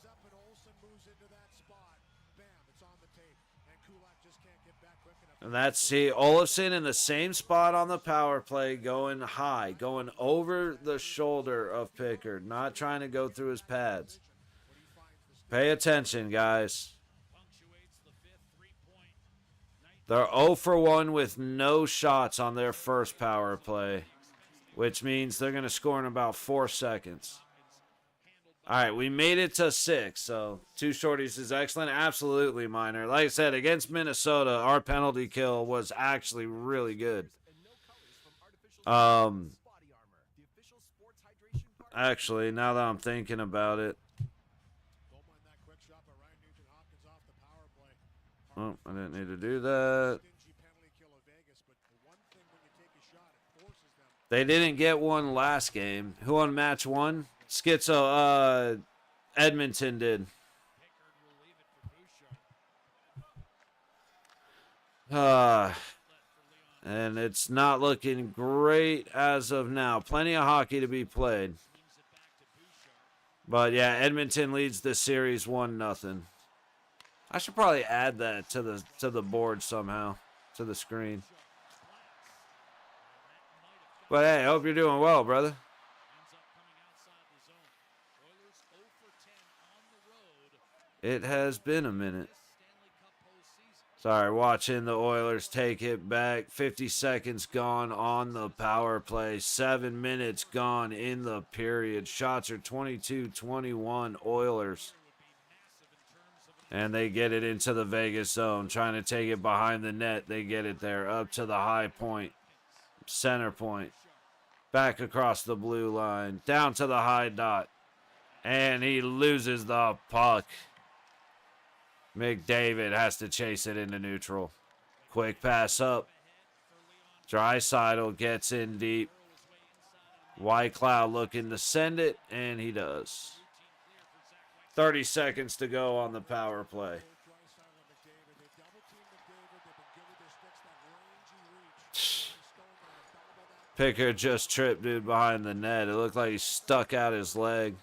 And that's, see, Olofsson in the same spot on the power play, going high, going over the shoulder of Pickard, not trying to go through his pads. Pay attention, guys. They're 0 for 1 with no shots on their first power play, which means they're going to score in about 4 seconds. All right, we made it to 6, so 2 shorties is excellent. Absolutely minor. Like I said, against Minnesota, our penalty kill was actually really good. Actually, now that I'm thinking about it. Oh, I didn't need to do that. They didn't get one last game. Who won match 1? Schizo, Edmonton did. And it's not looking great as of now. Plenty of hockey to be played. But yeah, Edmonton leads the series 1-0. I should probably add that to the board somehow, to the screen. But hey, I hope you're doing well, brother. It has been a minute. Sorry, watching the Oilers take it back. 50 seconds gone on the power play. 7 minutes gone in the period. Shots are 22-21 Oilers. And they get it into the Vegas zone. Trying to take it behind the net. They get it there. Up to the high point. Center point. Back across the blue line. Down to the high dot. And he loses the puck. McDavid has to chase it into neutral. Quick pass up. Draisaitl gets in deep. Whitecloud looking to send it, and he does. 30 seconds to go on the power play. Pickard just tripped dude behind the net. It looked like he stuck out his leg.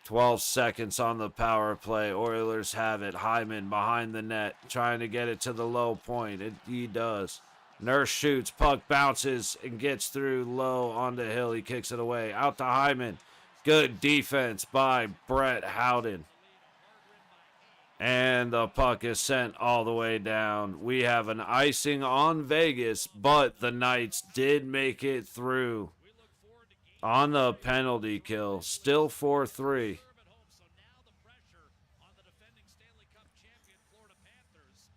12 seconds on the power play. Oilers have it. Hyman behind the net, trying to get it to the low point. He does. Nurse shoots. Puck bounces and gets through low onto Hill. He kicks it away. Out to Hyman. Good defense by Brett Howden. And the puck is sent all the way down. We have an icing on Vegas, but the Knights did make it through on the penalty kill. Still 4-3. So now the pressure on the defending Stanley Cup champion Florida Panthers.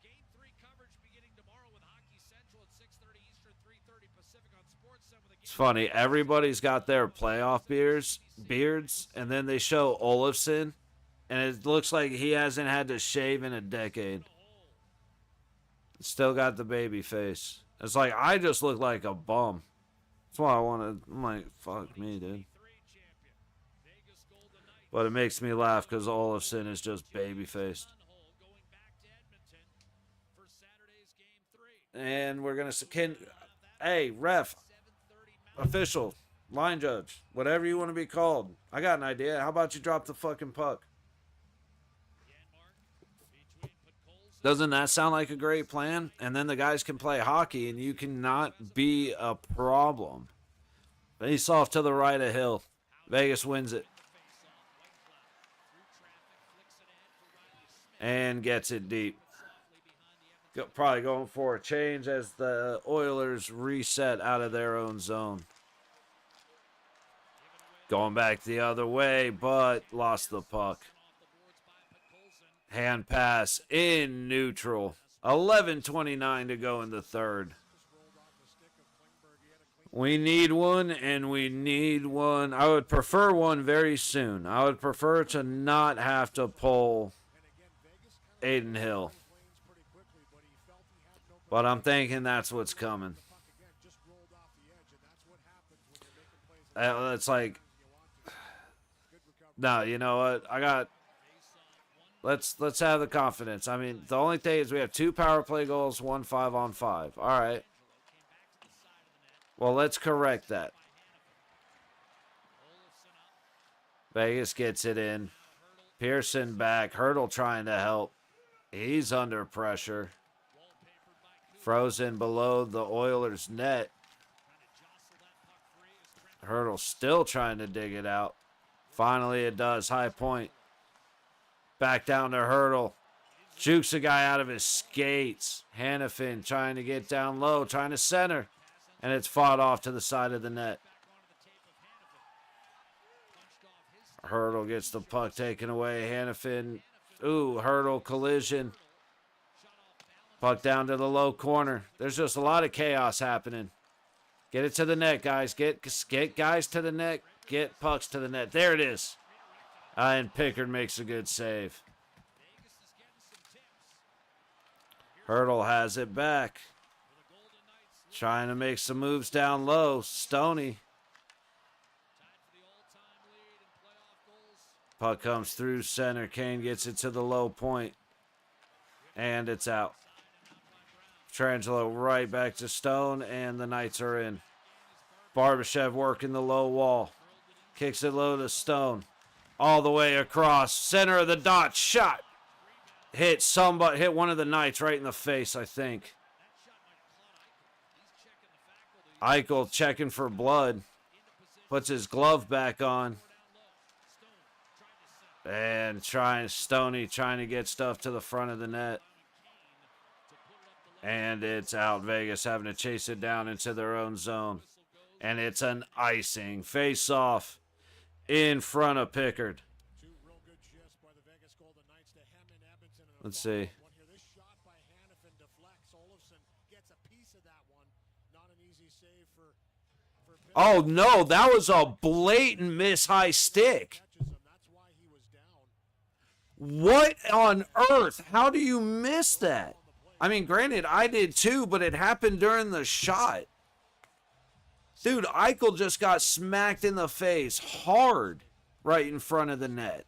Game 3 coverage beginning tomorrow with Hockey Central at 6:30 Eastern, 3:30 Pacific on SportsCenter. It's funny. Everybody's got their playoff beards, and then they show Olofsson, and it looks like he hasn't had to shave in a decade. Still got the baby face. It's like, I just look like a bum. That's why I'm like, fuck me, dude. But it makes me laugh because Olofsson is just baby-faced. And we're going to... Hey, ref, official, line judge, whatever you want to be called. I got an idea. How about you drop the fucking puck? Doesn't that sound like a great plan? And then the guys can play hockey and you cannot be a problem. Face off to the right of Hill. Vegas wins it. And gets it deep. Probably going for a change as the Oilers reset out of their own zone. Going back the other way, but lost the puck. Hand pass in neutral. 11:29 to go in the third. We need one, and we need one. I would prefer one very soon. I would prefer to not have to pull Aiden Hill. But I'm thinking that's what's coming. It's like, no, you know what? Let's have the confidence. I mean, the only thing is we have 2 power play goals, 1 5-on-5. All right. Well, let's correct that. Vegas gets it in. Pearson back. Hurdle trying to help. He's under pressure. Frozen below the Oilers' net. Hurdle still trying to dig it out. Finally it does. High point. Back down to Hurdle. Jukes a guy out of his skates. Hannafin trying to get down low. Trying to center. And it's fought off to the side of the net. Hurdle gets the puck taken away. Hannafin. Ooh, Hurdle collision. Puck down to the low corner. There's just a lot of chaos happening. Get it to the net, guys. Get guys to the net. Get pucks to the net. There it is. And Pickard makes a good save. Hurdle has it back. Trying to make some moves down low. Stoney. Puck comes through center. Kane gets it to the low point. And it's out. Trangelo right back to Stone, and the Knights are in. Barbashev working the low wall. Kicks it low to Stone. All the way across. Center of the dot. Shot. Hit one of the Knights right in the face, I think. Eichel checking for blood. Puts his glove back on. And Stoney trying to get stuff to the front of the net. And it's out. Vegas having to chase it down into their own zone. And it's an icing. Face off in front of Pickard. Let's see. Oh, no. That was a blatant miss high stick. What on earth? How do you miss that? I mean, granted, I did too, but it happened during the shot. Dude, Eichel just got smacked in the face hard right in front of the net.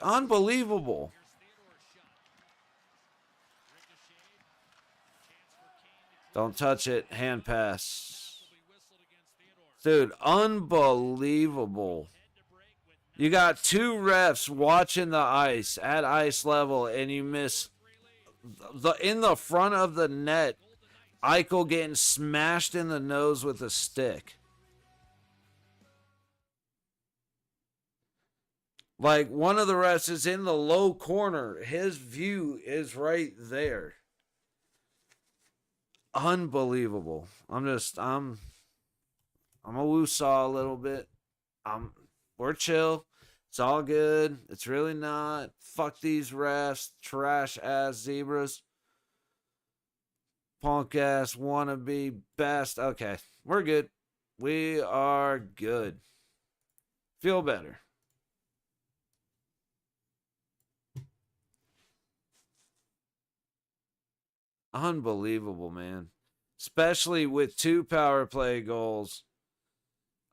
Unbelievable. Don't touch it. Hand pass. Dude, unbelievable. You got 2 refs watching the ice at ice level, and you miss in the front of the net. Eichel getting smashed in the nose with a stick. Like, one of the refs is in the low corner. His view is right there. Unbelievable. I'm a woosaw a little bit. We're chill. It's all good. It's really not. Fuck these refs. Trash ass zebras. Punk ass wannabe best. Okay, we're good. We are good. Feel better. Unbelievable, man. Especially with 2 power play goals.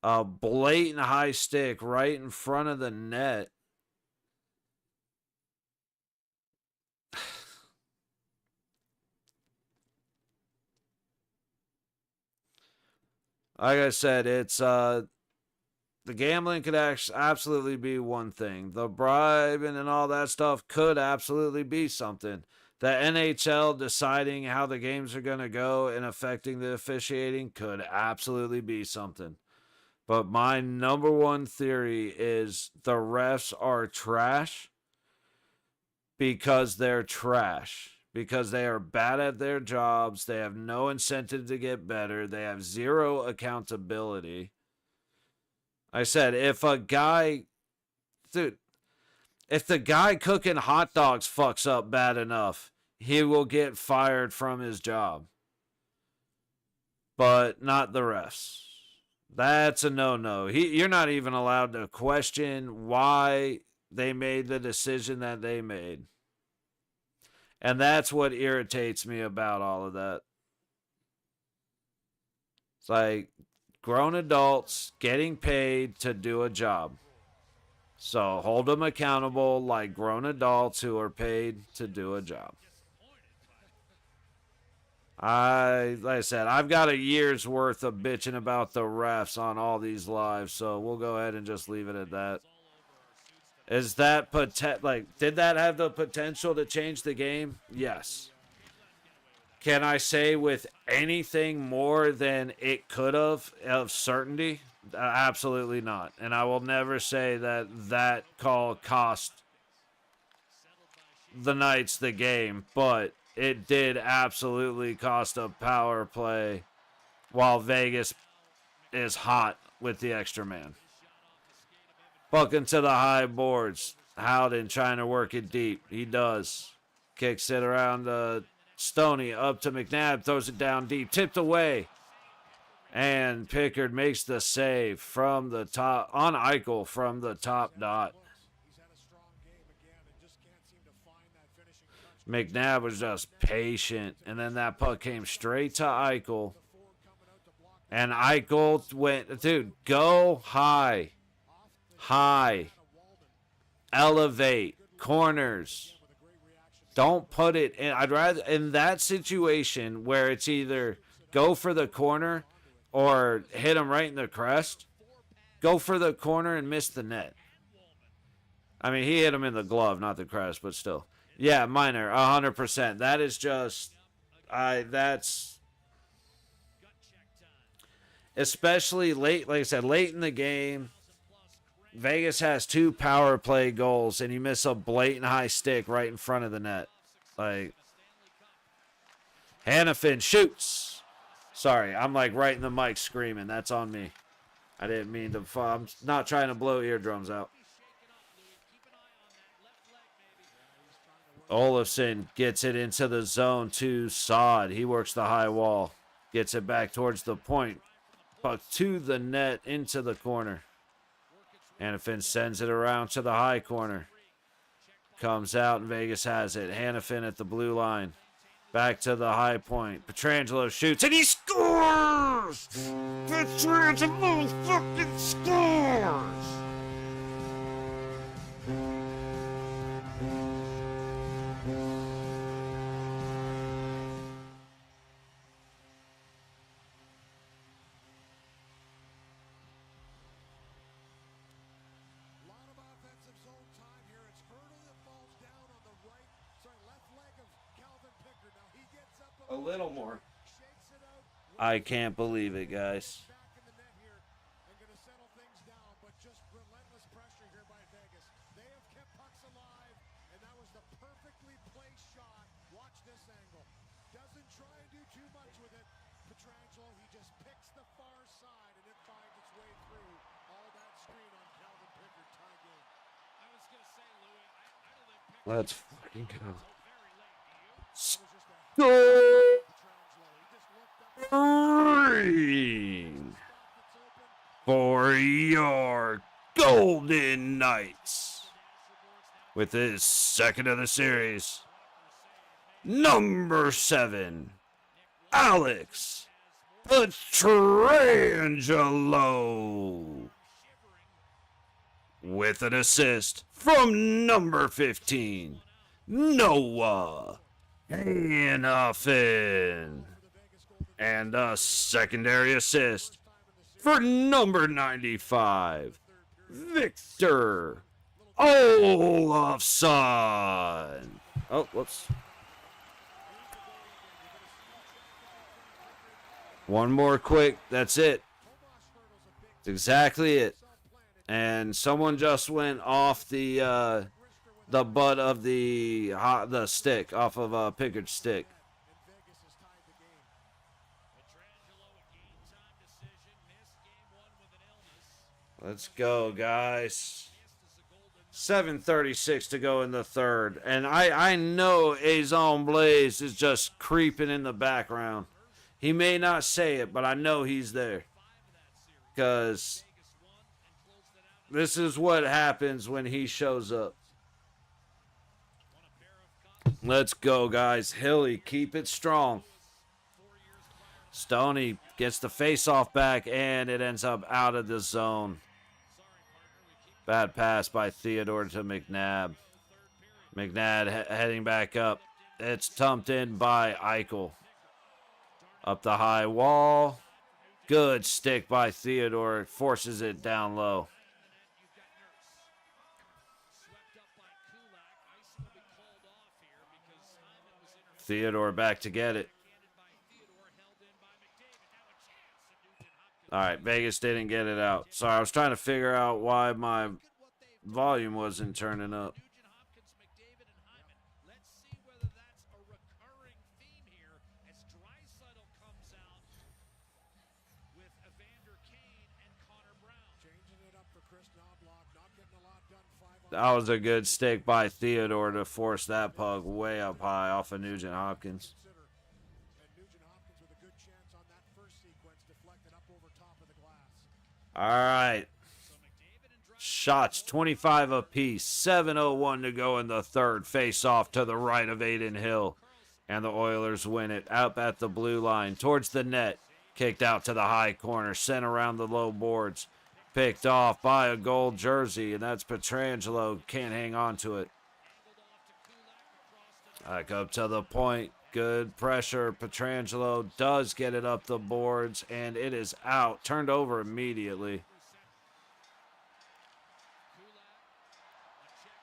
A blatant high stick right in front of the net. Like I said, it's the gambling could absolutely be one thing. The bribing and all that stuff could absolutely be something. The NHL deciding how the games are going to go and affecting the officiating could absolutely be something. But my number one theory is the refs are trash because they're trash. Because they are bad at their jobs. They have no incentive to get better. They have zero accountability. I said, if the guy cooking hot dogs fucks up bad enough, he will get fired from his job. But not the refs. That's a no-no. You're not even allowed to question why they made the decision that they made. And that's what irritates me about all of that. It's like grown adults getting paid to do a job. So hold them accountable like grown adults who are paid to do a job. Like I said, I've got a year's worth of bitching about the refs on all these lives, so we'll go ahead and just leave it at that. Is that did that have the potential to change the game? Yes. Can I say with anything more than it could have of certainty? Absolutely not. And I will never say that call cost the Knights the game, but it did absolutely cost a power play while Vegas is hot with the extra man. Bucking to the high boards. Howden trying to work it deep. He does. Kicks it around Stoney up to McNabb. Throws it down deep. Tipped away. And Pickard makes the save from the top. On Eichel from the top dot. McNabb was just patient. And then that puck came straight to Eichel. And Eichel went, dude, go high. High. Elevate. Corners. Don't put it in. I'd rather, in that situation where it's either go for the corner or hit him right in the crest, go for the corner and miss the net. I mean, he hit him in the glove, not the crest, but still. Yeah, minor, 100%. That is just, that's, especially late, like I said, late in the game. Vegas has 2 power play goals, and you miss a blatant high stick right in front of the net. Like, Hannafin shoots. Sorry, I'm like right in the mic screaming. That's on me. I didn't mean to. I'm not trying to blow eardrums out. Olofsson gets it into the zone to Sod. He works the high wall. Gets it back towards the point. Puck to the net, into the corner. Hannafin sends it around to the high corner. Comes out and Vegas has it. Hannafin at the blue line. Back to the high point. Pietrangelo shoots and he scores! Pietrangelo fucking scores! A little more. I can't believe it, guys. Back in the net here and going to settle things down, but just relentless pressure here by Vegas. They have kept pucks alive, and that was the perfectly placed shot. Watch this angle. Doesn't try and do too much with it. Pietrangelo, he just picks the far side, and it finds its way through all that screen on Calvin Pickard. Tie game. I was going to say, Louis, I don't think Pickard Let's fucking go. so very late. Do you? Go! Pietrangelo, he just looked up. Ring for your Golden Knights with his second of the series. Number 7, Alex Pietrangelo with an assist from number 15, Noah Hanifin. And a secondary assist for number 95, Victor Olofsson. Oh, whoops. One more quick. That's it. That's exactly it. And someone just went off the butt of the stick, off of Pickard's stick. Let's go, guys. 7:36 to go in the third. And I know Azon Blaze is just creeping in the background. He may not say it, but I know he's there. Because this is what happens when he shows up. Let's go, guys. Hilly, keep it strong. Stoney gets the face-off back, and it ends up out of the zone. Bad pass by Theodore to McNabb. McNabb heading back up. It's tumped in by Eichel. Up the high wall. Good stick by Theodore. Forces it down low. Theodore back to get it. All right, Vegas didn't get it out. Sorry, I was trying to figure out why my volume wasn't turning up. Let's see whether that's a recurring theme here as Draisaitl comes out with Evander Kane and Connor Brown. Changing it up for Chris Knobloch, not getting a lot done. 5 on That was a good stick by Theodore to force that puck way up high off of Nugent Hopkins. consider. And Nugent Hopkins with a good chance on that first sequence, deflected up over top of the glass. All right. Shots 25 apiece. 7:01 to go in the third. Face off to the right of Aiden Hill. And the Oilers win it. Out at the blue line. Towards the net. Kicked out to the high corner. Sent around the low boards. Picked off by a gold jersey. And that's Pietrangelo. Can't hang on to it. Back up to the point. Good pressure. Pietrangelo does get it up the boards. And it is out. Turned over immediately.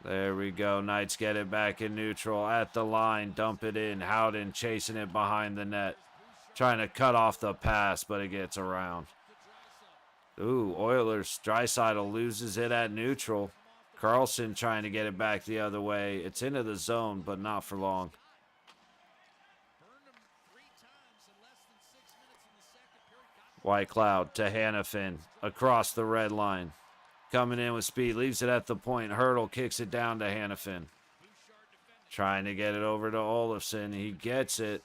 There we go. Knights get it back in neutral. At the line. Dump it in. Howden chasing it behind the net. Trying to cut off the pass, but it gets around. Ooh, Oilers. Draisaitl loses it at neutral. Carlson trying to get it back the other way. It's into the zone, but not for long. White Cloud to Hanifin. Across the red line. Coming in with speed, leaves it at the point. Hurdle kicks it down to Hanifin. Trying to get it over to Olofsson. He gets it.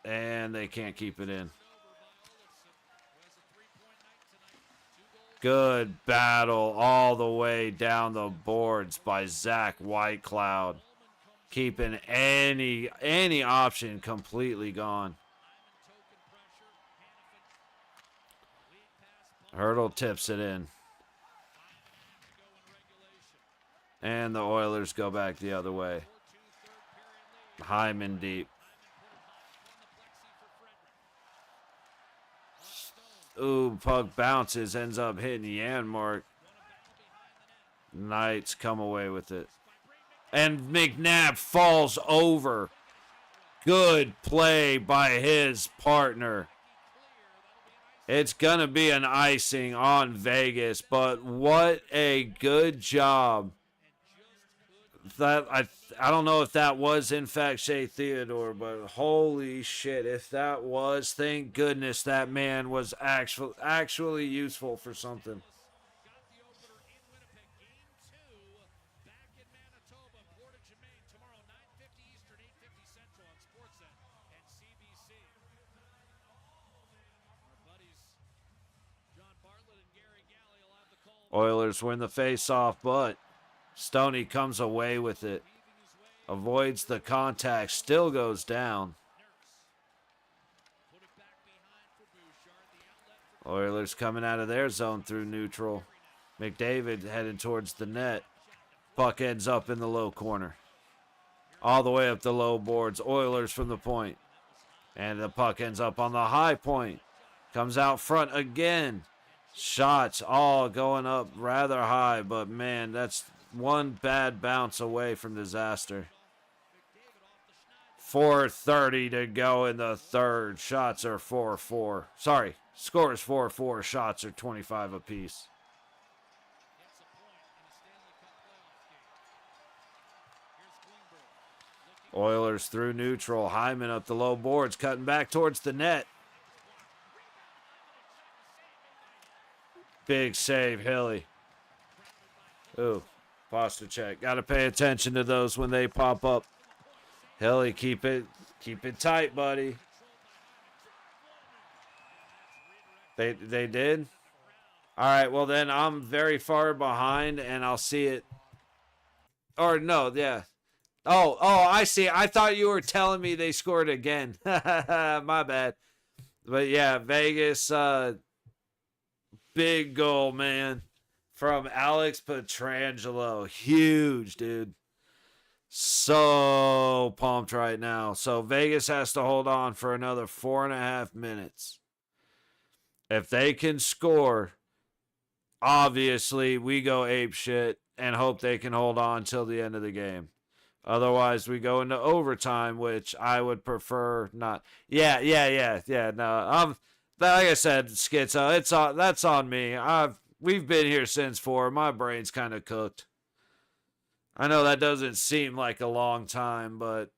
And they can't keep it in. Good battle all the way down the boards by Zach Whitecloud. Keeping any option completely gone. Hurdle tips it in. And the Oilers go back the other way. Hyman deep. Ooh, puck bounces, ends up hitting Janmark. Knights come away with it. And McNabb falls over. Good play by his partner. It's going to be an icing on Vegas, but what a good job. That I don't know if that was in fact Shea Theodore, but holy shit, if that was, thank goodness that man was actually useful for something. Got the opener in Winnipeg. Game 2 back in Manitoba, Portage and Maine tomorrow, 9:50 Eastern, 8:50 Central on Sportsnet and CBC. Our buddies John Bartlett and Gary Galley will have the call. Oilers win the face-off, but Stoney comes away with it. Avoids the contact, still goes down. Put it back behind for Bouchard. The outlet for Oilers coming out of their zone through neutral. McDavid heading towards the net. Puck ends up in the low corner. All the way up the low boards. Oilers from the point. And the puck ends up on the high point. Comes out front again. Shots all going up rather high, but man, that's one bad bounce away from disaster. 4:30 to go in the third. Shots are 4-4. Sorry, score is 4-4. Shots are 25 apiece. gets a point in a Stanley Cup playoff game. Here's Klingberg. Oilers through neutral. Hyman up the low boards, cutting back towards the net. Big save, Hilly. Ooh, posture check. Got to pay attention to those when they pop up. Hilly, keep it tight, buddy. They did? All right, well then I'm very far behind and I'll see it. Or no, yeah. Oh, I see. I thought you were telling me they scored again. My bad. But yeah, Vegas, big goal, man. From Alex Pietrangelo. Huge, dude. So pumped right now. So Vegas has to hold on for another 4.5 minutes. If they can score, obviously we go ape shit and hope they can hold on till the end of the game. Otherwise, we go into overtime, which I would prefer not. Yeah. No, like I said, Schizo, that's on me. We've been here since 4. My brain's kind of cooked. I know that doesn't seem like a long time, but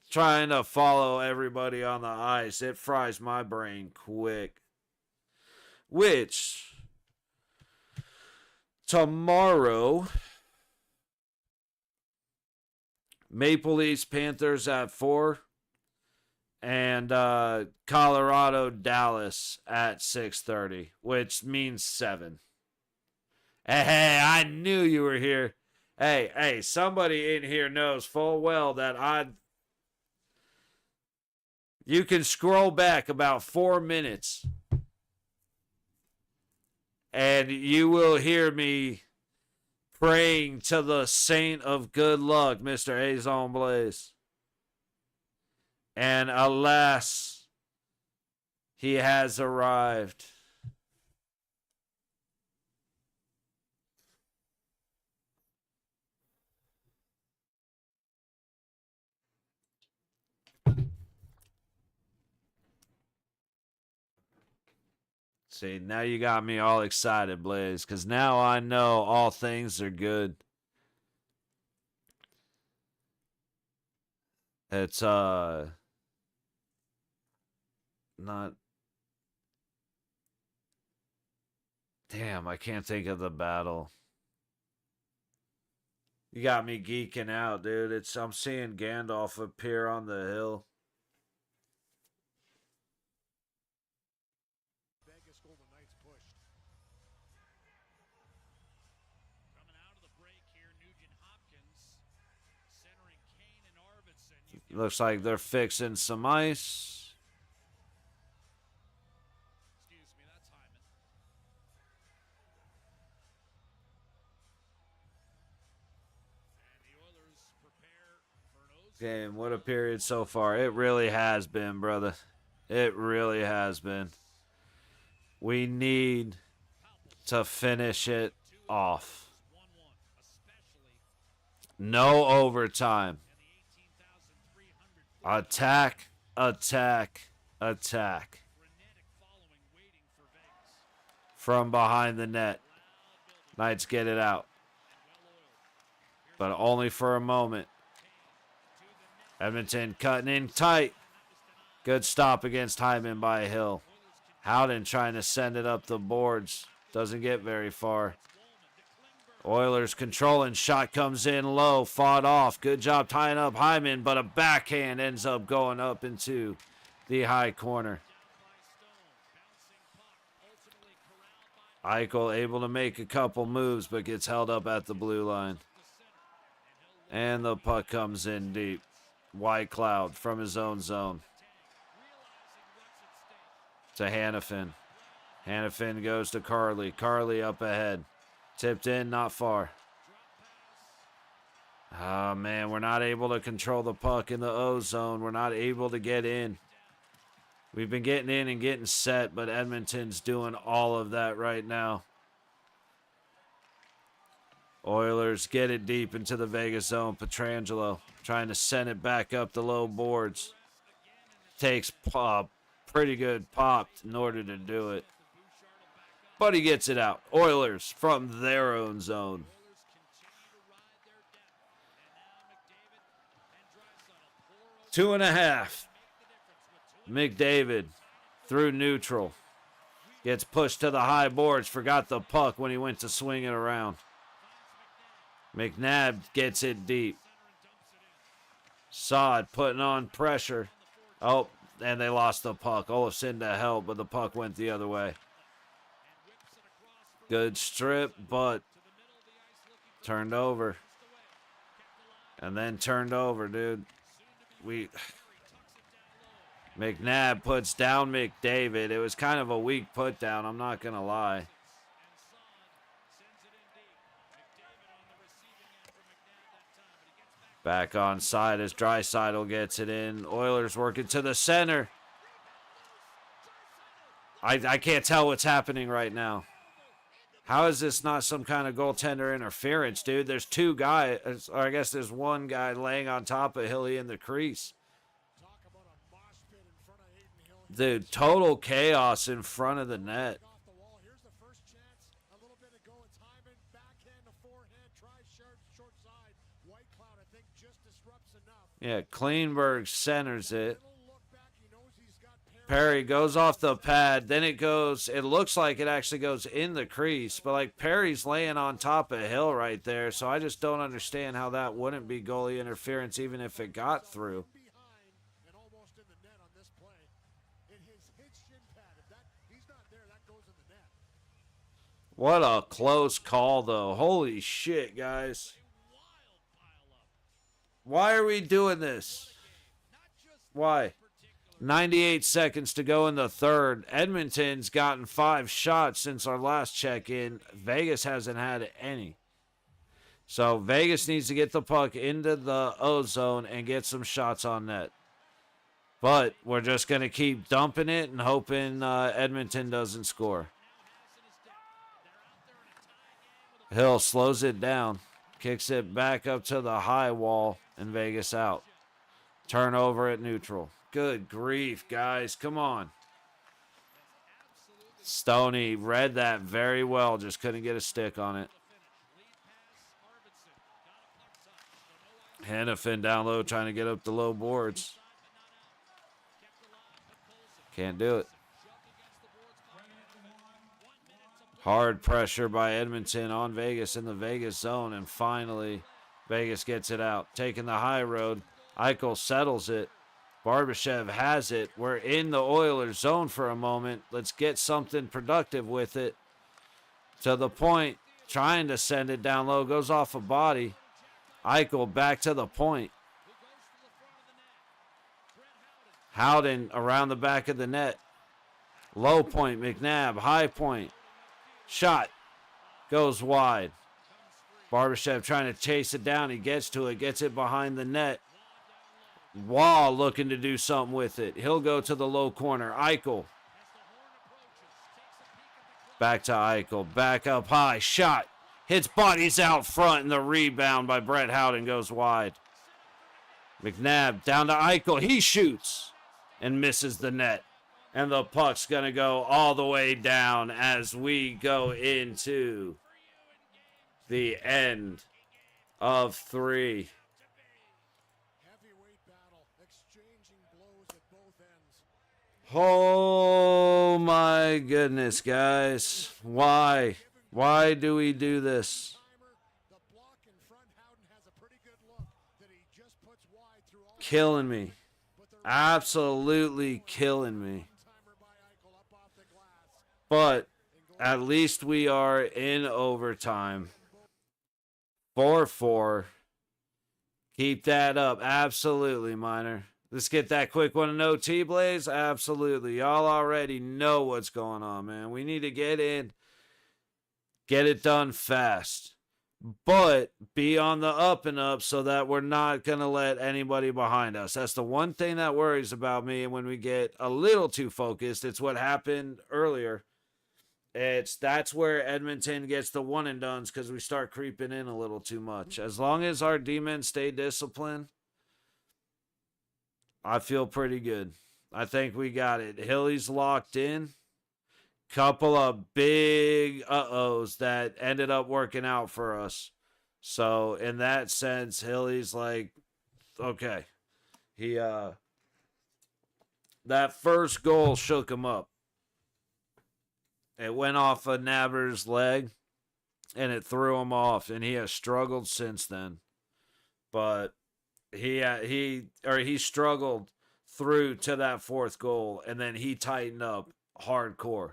trying to follow everybody on the ice, it fries my brain quick. Which, tomorrow, Maple Leafs Panthers at 4, and Colorado Dallas at 6:30, which means 7. Hey, I knew you were here. Hey, somebody in here knows full well that you can scroll back about 4 minutes and you will hear me praying to the saint of good luck, Mr. Azon Blaze. And alas, he has arrived. See, now you got me all excited, Blaze, because now I know all things are good. It's, not... Damn, I can't think of the battle. You got me geeking out, dude. I'm seeing Gandalf appear on the hill. Vegas Golden Knights pushed. Coming out of the break here, Nugent Hopkins centering Kane and Arvidsson. Looks like they're fixing some ice. Excuse me, that's Hyman. And the Oilers prepare for an OT. Game, what a period so far. It really has been, brother. It really has been. We need to finish it off. 1-1, especially No overtime. in the 18,300 Attack, attack, attack. Frenetic following, waiting for Vegas. From behind the net. Knights get it out. But only for a moment. Edmonton cutting in tight. Good stop against Hyman by Hill. Howden trying to send it up the boards. Doesn't get very far. Oilers controlling. Shot comes in low. Fought off. Good job tying up Hyman, but a backhand ends up going up into the high corner. Eichel able to make a couple moves, but gets held up at the blue line. And the puck comes in deep. White Cloud from his own zone. To Hannafin. Hannafin goes to Carly. Carly up ahead. Tipped in, not far. Oh, man, we're not able to control the puck in the O zone. We're not able to get in. We've been getting in and getting set, but Edmonton's doing all of that right now. Oilers get it deep into the Vegas zone. Pietrangelo trying to send it back up the low boards. Takes pretty good pop in order to do it. But he gets it out. Oilers from their own zone. 2.5. McDavid through neutral. Gets pushed to the high boards. Forgot the puck when he went to swing it around. McNabb gets it deep. Saad putting on pressure. Oh, and they lost the puck. Olofsson to help, but the puck went the other way. Good strip, but turned over. And then turned over, dude. McNabb puts down McDavid. It was kind of a weak put down, I'm not going to lie. Back on side as Draisaitl gets it in. Oilers working to the center. I can't tell what's happening right now. How is this not some kind of goaltender interference, dude? There's two guys, or I guess there's one guy laying on top of Hilly in the crease. Dude, total chaos in front of the net. Yeah, Kleinberg centers it. Perry goes off the pad. Then it looks like it actually goes in the crease. But, like, Perry's laying on top of Hill right there. So I just don't understand how that wouldn't be goalie interference even if it got through. What a close call, though. Holy shit, guys. Why are we doing this? Why? 98 seconds to go in the third. Edmonton's gotten 5 shots since our last check-in. Vegas hasn't had any. So Vegas needs to get the puck into the O zone and get some shots on net. But we're just going to keep dumping it and hoping Edmonton doesn't score. Hill slows it down. Kicks it back up to the high wall, and Vegas out. Turnover at neutral. Good grief, guys. Come on. Stoney read that very well. Just couldn't get a stick on it. Hannafin down low trying to get up the low boards. Can't do it. Hard pressure by Edmonton on Vegas in the Vegas zone, and finally Vegas gets it out. Taking the high road. Eichel settles it. Barbashev has it. We're in the Oilers zone for a moment. Let's get something productive with it. To the point. Trying to send it down low. Goes off a body. Eichel back to the point. Howden around the back of the net. Low point, McNabb. High point. Shot. Goes wide. Barbashev trying to chase it down. He gets to it. Gets it behind the net. Wall looking to do something with it. He'll go to the low corner. Eichel. Back to Eichel. Back up high. Shot. Hits bodies out front, and the rebound by Brett Howden goes wide. McNabb down to Eichel. He shoots and misses the net. And the puck's going to go all the way down as we go into the end of 3. Heavyweight battle, exchanging blows at both ends. Oh my goodness, guys. Why? Why do we do this? The block in front, Howden has a pretty good look that he just puts wide through all. Killing me. Absolutely killing me. Timer by Eichel up off the glass. But at least we are in overtime. 4-4. Keep that up. Absolutely, Minor. Let's get that quick one in OT, Blaze. Absolutely. Y'all already know what's going on, man. We need to get in. Get it done fast. But be on the up and up so that we're not going to let anybody behind us. That's the one thing that worries about me when we get a little too focused. It's what happened earlier. That's where Edmonton gets the one and dones because we start creeping in a little too much. As long as our D-men stay disciplined, I feel pretty good. I think we got it. Hilly's locked in. Couple of big uh-ohs that ended up working out for us. So in that sense, Hilly's like, okay. He that first goal shook him up. It went off of Nabber's leg and it threw him off, and he has struggled since then. But he struggled through to that fourth goal, and then he tightened up hardcore.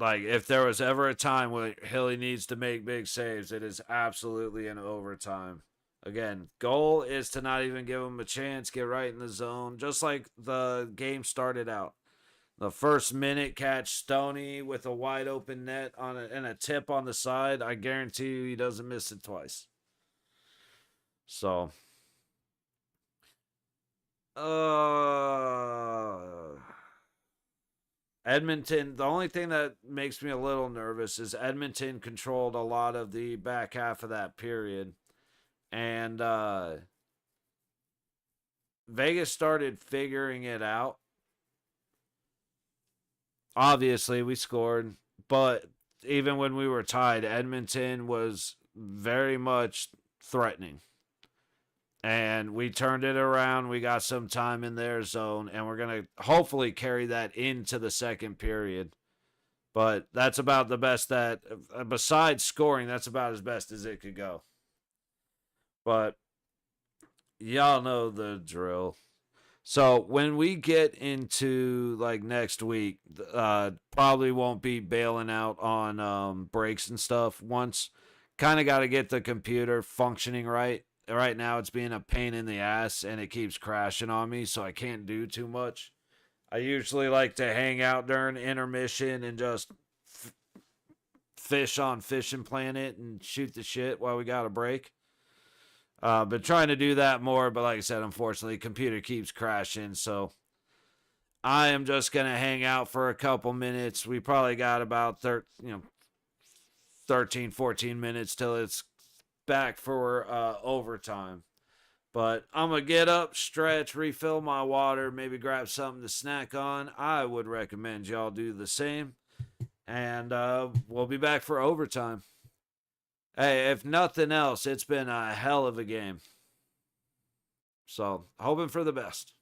Like, if there was ever a time where Hilly needs to make big saves, it is absolutely in overtime. Again, goal is to not even give him a chance, get right in the zone, just like the game started out. The first minute, catch Stoney with a wide open net and a tip on the side. I guarantee you he doesn't miss it twice. So, Edmonton, the only thing that makes me a little nervous is Edmonton controlled a lot of the back half of that period. And Vegas started figuring it out. Obviously, we scored, but even when we were tied, Edmonton was very much threatening. And we turned it around. We got some time in their zone, and we're going to hopefully carry that into the second period. But that's about the best that, besides scoring, that's about as best as it could go. But y'all know the drill. So when we get into like next week, probably won't be bailing out on breaks and stuff. Once, kind of got to get the computer functioning right. Right now it's being a pain in the ass and it keeps crashing on me, so I can't do too much. I usually like to hang out during intermission and just fish on Fishing Planet and shoot the shit while we got a break. Been trying to do that more, but like I said, unfortunately, computer keeps crashing, so I am just going to hang out for a couple minutes. We probably got about 13, 14 minutes till it's back for overtime. But I'm going to get up, stretch, refill my water, maybe grab something to snack on. I would recommend y'all do the same. And we'll be back for overtime. Hey, if nothing else, it's been a hell of a game. So, hoping for the best.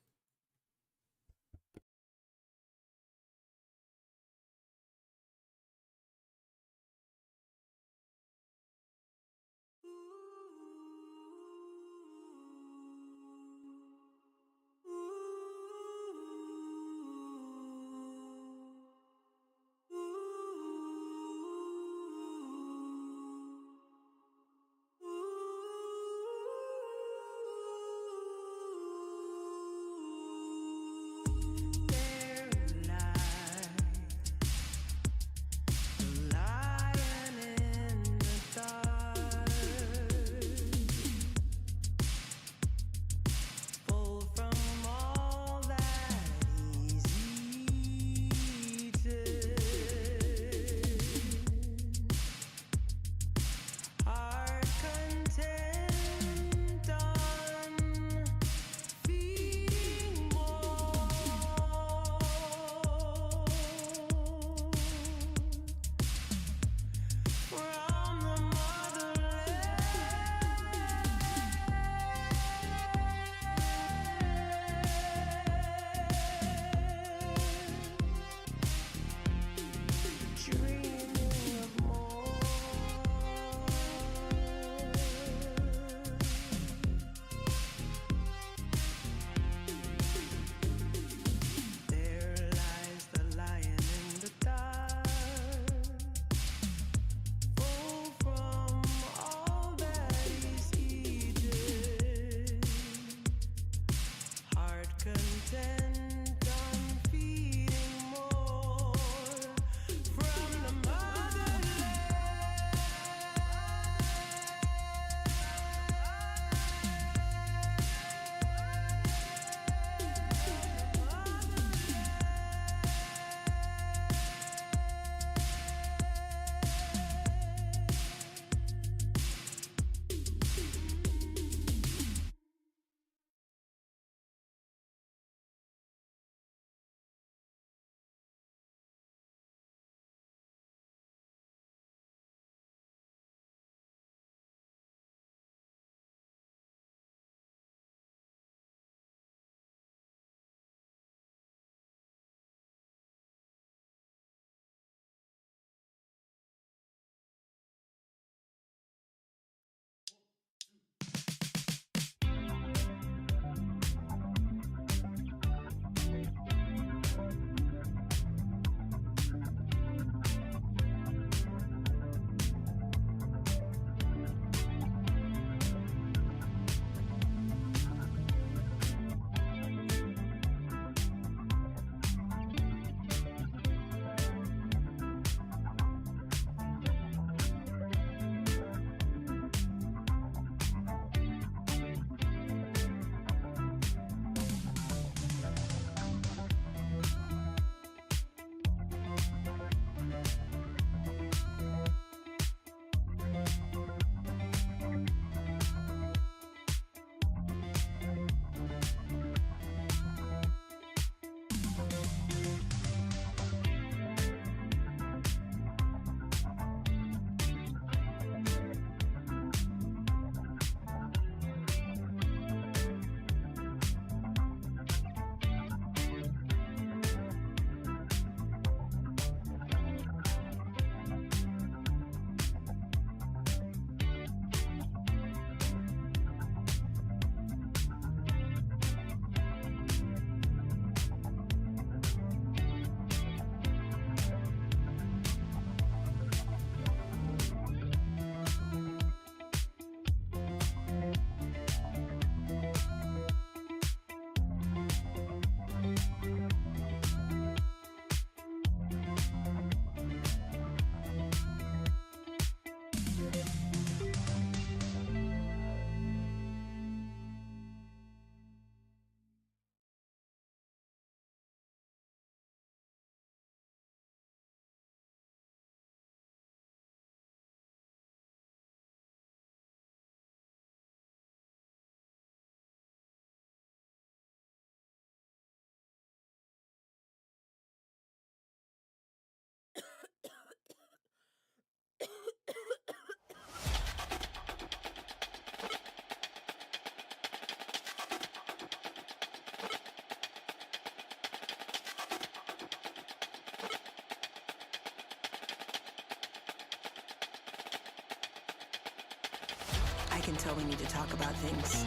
can tell we need to talk about things,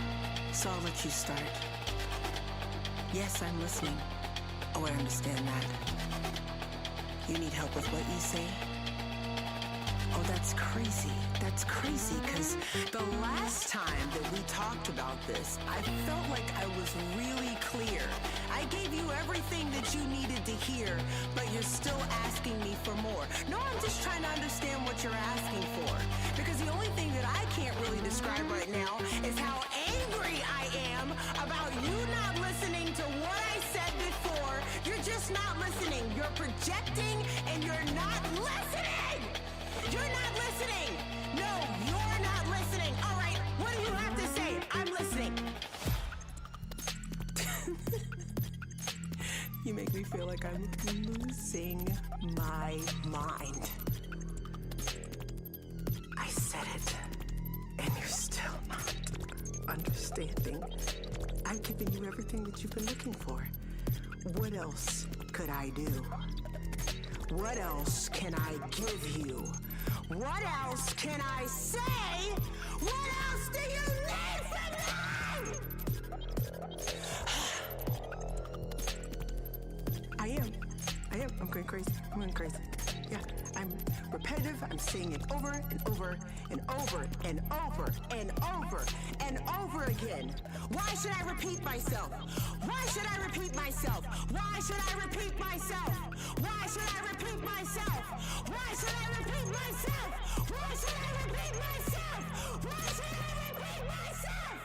so I'll let you start. Yes, I'm listening. Oh, I understand that. You need help with what you say? Oh, that's crazy. That's crazy, because the last time that we talked about this, I felt like I was really clear. I gave you everything that you needed to hear, but you're still asking me for more. No, I'm just trying to understand what you're asking for. Because the only thing that I can't really describe right now is how angry I am about you not listening to what I said before. You're just not listening. You're projecting and you're not listening. You're not listening. No, you're not listening. All right, what do you have to say? I'm listening. You make me feel like I'm losing my mind. I said it, and you're still not understanding. I've given you everything that you've been looking for. What else could I do? What else can I give you? What else can I say? What else do you need from me? I am. I'm going crazy. Yeah, I'm repetitive. I'm saying it over and over and over and over and over and over again. Why should I repeat myself? Why should I repeat myself? Why should I repeat myself? Why should I repeat myself? Why should I repeat myself? Why should I repeat myself? Why should I repeat myself?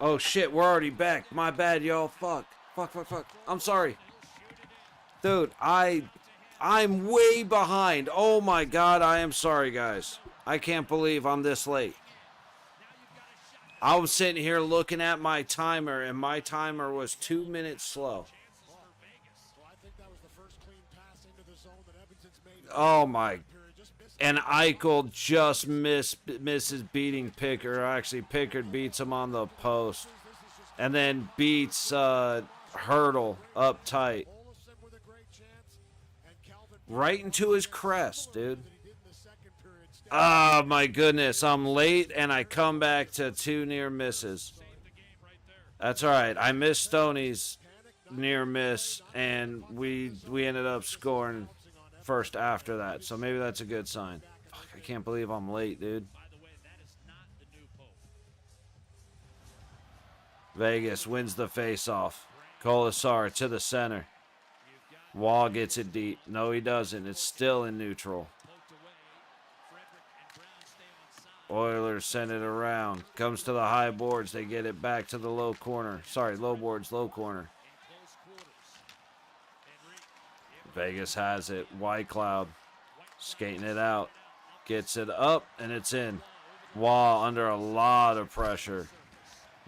Oh shit, we're already back. My bad, y'all. Fuck. Fuck. I'm sorry. Dude, I'm way behind. Oh my god, I am sorry, guys. I can't believe I'm this late. I was sitting here looking at my timer, and my timer was 2 minutes slow. Well, I think that was the first clean pass into the zone that Edmonton's made. Oh my. And Eichel just misses beating Pickard. Or actually, Pickard beats him on the post. And then beats Hurdle up tight. Olofsson with a great chance, and Calvin Right into his crest, dude. that he did in the second period. Oh my goodness, I'm late and I come back to 2 near misses. That's all right. I missed Stoney's near miss, and we ended up scoring first after that. So maybe that's a good sign. Fuck, I can't believe I'm late, dude. By the way, that is not the new Pope. Vegas wins the face-off. Colasar to the center. Wall gets it deep. No, he doesn't. It's still in neutral. Poked away. Frederick and Brown stay on side. Oilers send it around. Comes to the high boards. They get it back to the low corner. Sorry, low boards, low corner. In close quarters. Henry. Vegas has it. Whitecloud skating it out. Gets it up, and it's in. Wall under a lot of pressure.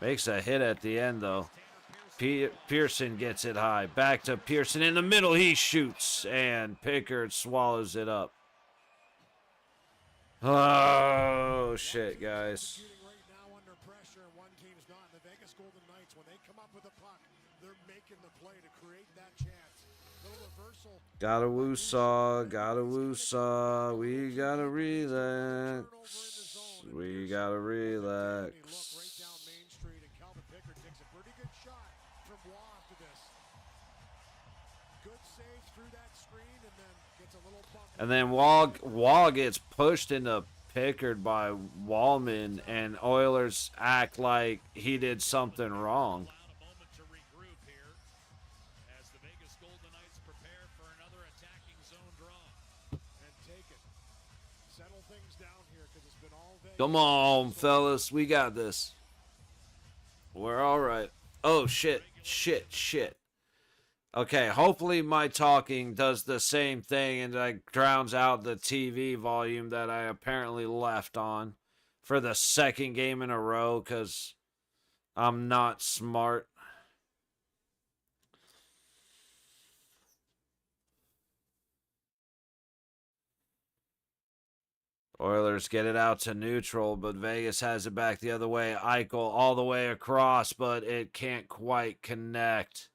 Makes a hit at the end, though. Pearson gets it high. Back to Pearson in the middle. He shoots, and Pickard swallows it up. Oh, shit, guys. Shooting right now under pressure, and one team's not. The Vegas Golden Knights, when they come up with a puck, they're making the play to create that chance. Little reversal. Gotta woo-saw, we gotta relax. We gotta relax. Look right down Main Street, and Calvin Pickard takes a pretty good shot from Waugh after this. Good save through that screen, and then gets a little bump. And then Wall gets pushed into Pickard by Wallman, and Oilers act like he did something wrong. Allowed a moment to regroup here as the Vegas Golden Knights prepare for another attacking zone draw. And take it. Settle things down here, because it's been all Vegas. Come on, fellas. We got this. We're all right. Oh, shit. Okay, hopefully my talking does the same thing and like drowns out the TV volume that I apparently left on for the second game in a row because I'm not smart. Oilers get it out to neutral, but Vegas has it back the other way. Eichel all the way across, but it can't quite connect.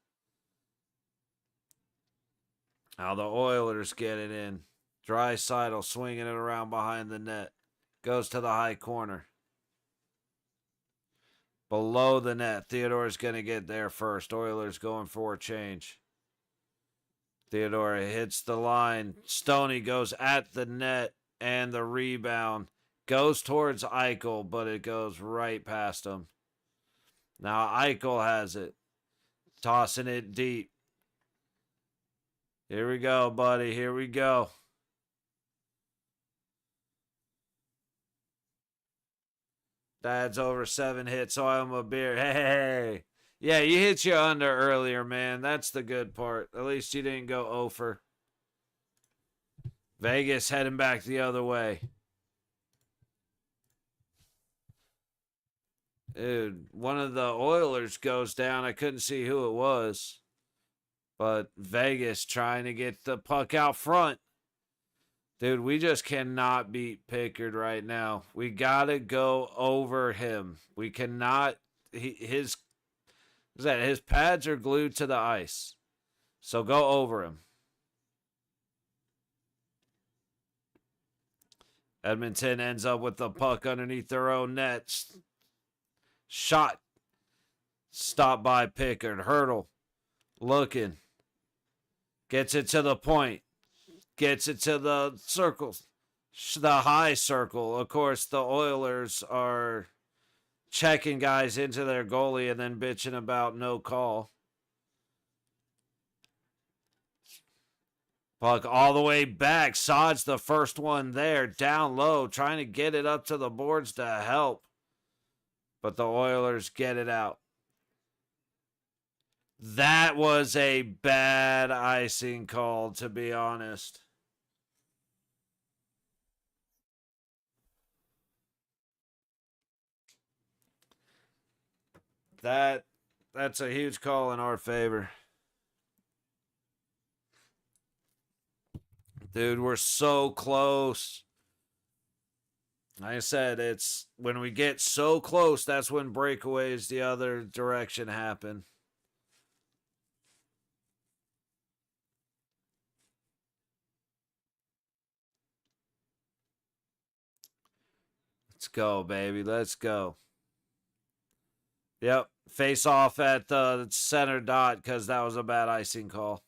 Now the Oilers get it in. Draisaitl swinging it around behind the net. Goes to the high corner. Below the net. Theodore's going to get there first. Oilers going for a change. Theodore hits the line. Stoney goes at the net, and the rebound goes towards Eichel, but it goes right past him. Now Eichel has it. Tossing it deep. Here we go, buddy. Here we go. Dad's over 7 hits, so I'm a beer. Hey. Yeah, you hit your under earlier, man. That's the good part. At least you didn't go over. Vegas heading back the other way. Dude, one of the Oilers goes down. I couldn't see who it was. But Vegas trying to get the puck out front. Dude, we just cannot beat Pickard right now. We got to go over him. We cannot. His pads are glued to the ice. So go over him. Edmonton ends up with the puck underneath their own net. Shot. Stopped by Pickard. Hurdle. Looking. Gets it to the point. Gets it to the circles. The high circle. Of course, the Oilers are checking guys into their goalie and then bitching about no call. Puck all the way back. Sod's the first one there. Down low. Trying to get it up to the boards to help. but the Oilers get it out. That was a bad icing call, to be honest. That's a huge call in our favor. Dude, we're so close. Like I said, it's when we get so close, that's when breakaways the other direction happen. Let's go, baby. Let's go. Yep. Face off at the center dot because that was a bad icing call.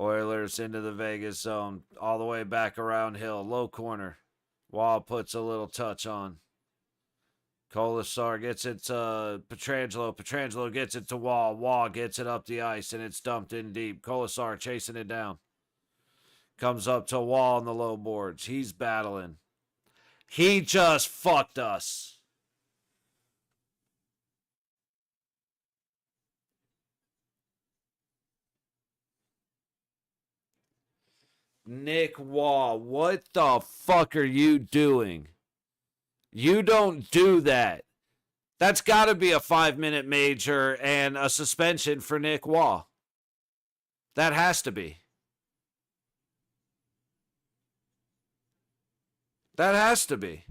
Oilers into the Vegas zone. All the way back around Hill. Low corner. Wall puts a little touch on. Colasar gets it to Pietrangelo. Pietrangelo gets it to Wall. Wall gets it up the ice, and it's dumped in deep. Colasar chasing it down. Comes up to Wall on the low boards. He's battling. He just fucked us. Nick Wall, what the fuck are you doing? You don't do that. That's got to be a 5-minute major and a suspension for Nick Wall. That has to be. That has to be.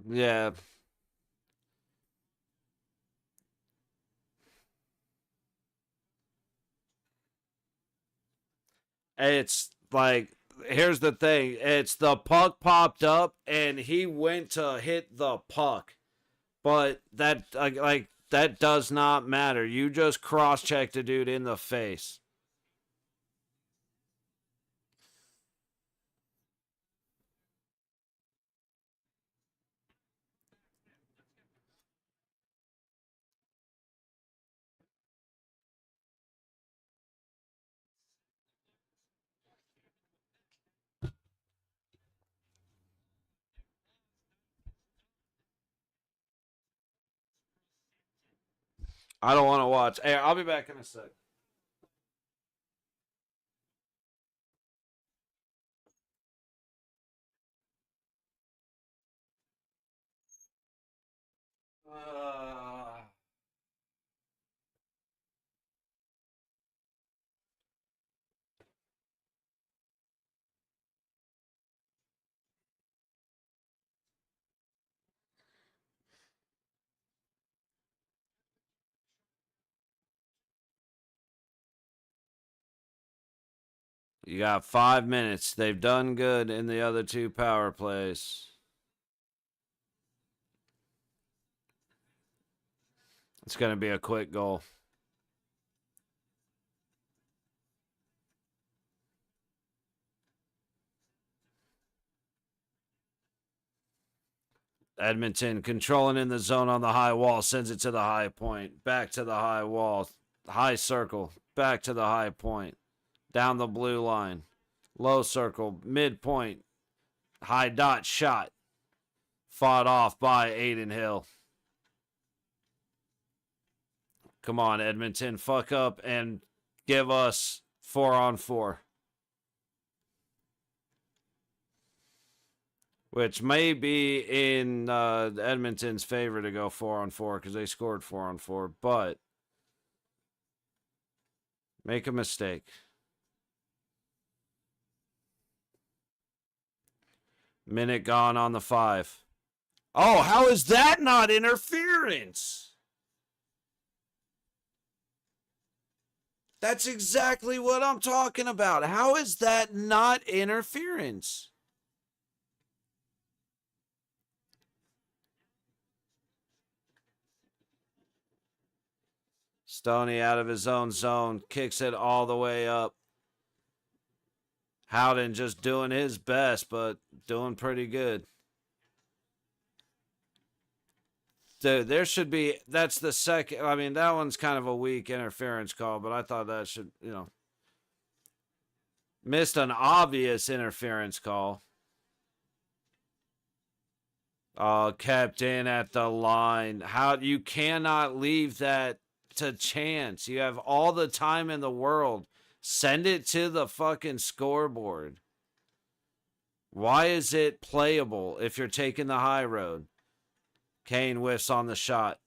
Yeah. It's like, here's the thing. It's the puck popped up and he went to hit the puck. But that, like that does not matter. You just cross-checked a dude in the face. I don't want to watch. Hey, I'll be back in a sec. You got 5 minutes. They've done good in the other two power plays. It's going to be a quick goal. Edmonton controlling in the zone on the high wall. Sends it to the high point. Back to the high wall. High circle. Back to the high point. Down the blue line. Low circle. Midpoint. High dot shot. Fought off by Aiden Hill. Come on, Edmonton. Fuck up and give us 4-on-4. Which may be in Edmonton's favor to go 4-on-4 because they scored 4-on-4. But make a mistake. Minute gone on the 5. Oh, how is that not interference? That's exactly what I'm talking about. How is that not interference? Stoney out of his own zone, kicks it all the way up. Howden just doing his best, but doing pretty good. Dude, there should be, that's the second, I mean, that one's kind of a weak interference call, but I thought that should, missed an obvious interference call. Kept in at the line. How you cannot leave that to chance. You have all the time in the world. Send it to the fucking scoreboard. Why is it playable if you're taking the high road? Kane whiffs on the shot.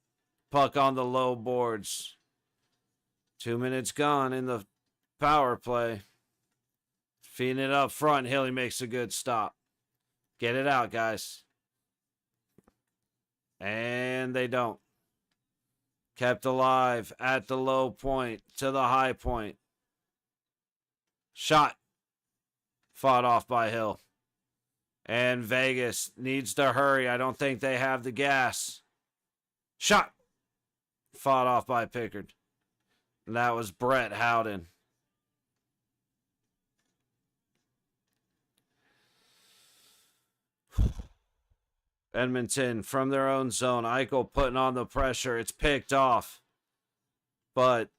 Puck on the low boards. 2 minutes gone in the power play. Feeding it up front. Hilly makes a good stop. Get it out, guys. And they don't. Kept alive at the low point to the high point. Shot. Fought off by Hill. And Vegas needs to hurry. I don't think they have the gas. Shot. Fought off by Pickard. And that was Brett Howden. Edmonton from their own zone. Eichel putting on the pressure. It's picked off. But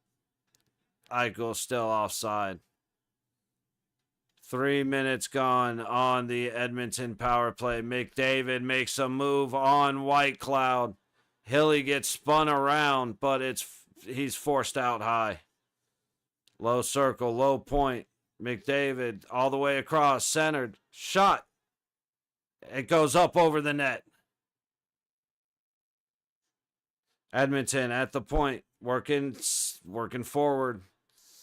Eichel's still offside. 3 minutes gone on the Edmonton power play. McDavid makes a move on White Cloud. Hilly gets spun around, but he's forced out high. Low circle, low point. McDavid all the way across, centered. Shot. It goes up over the net. Edmonton at the point, working forward.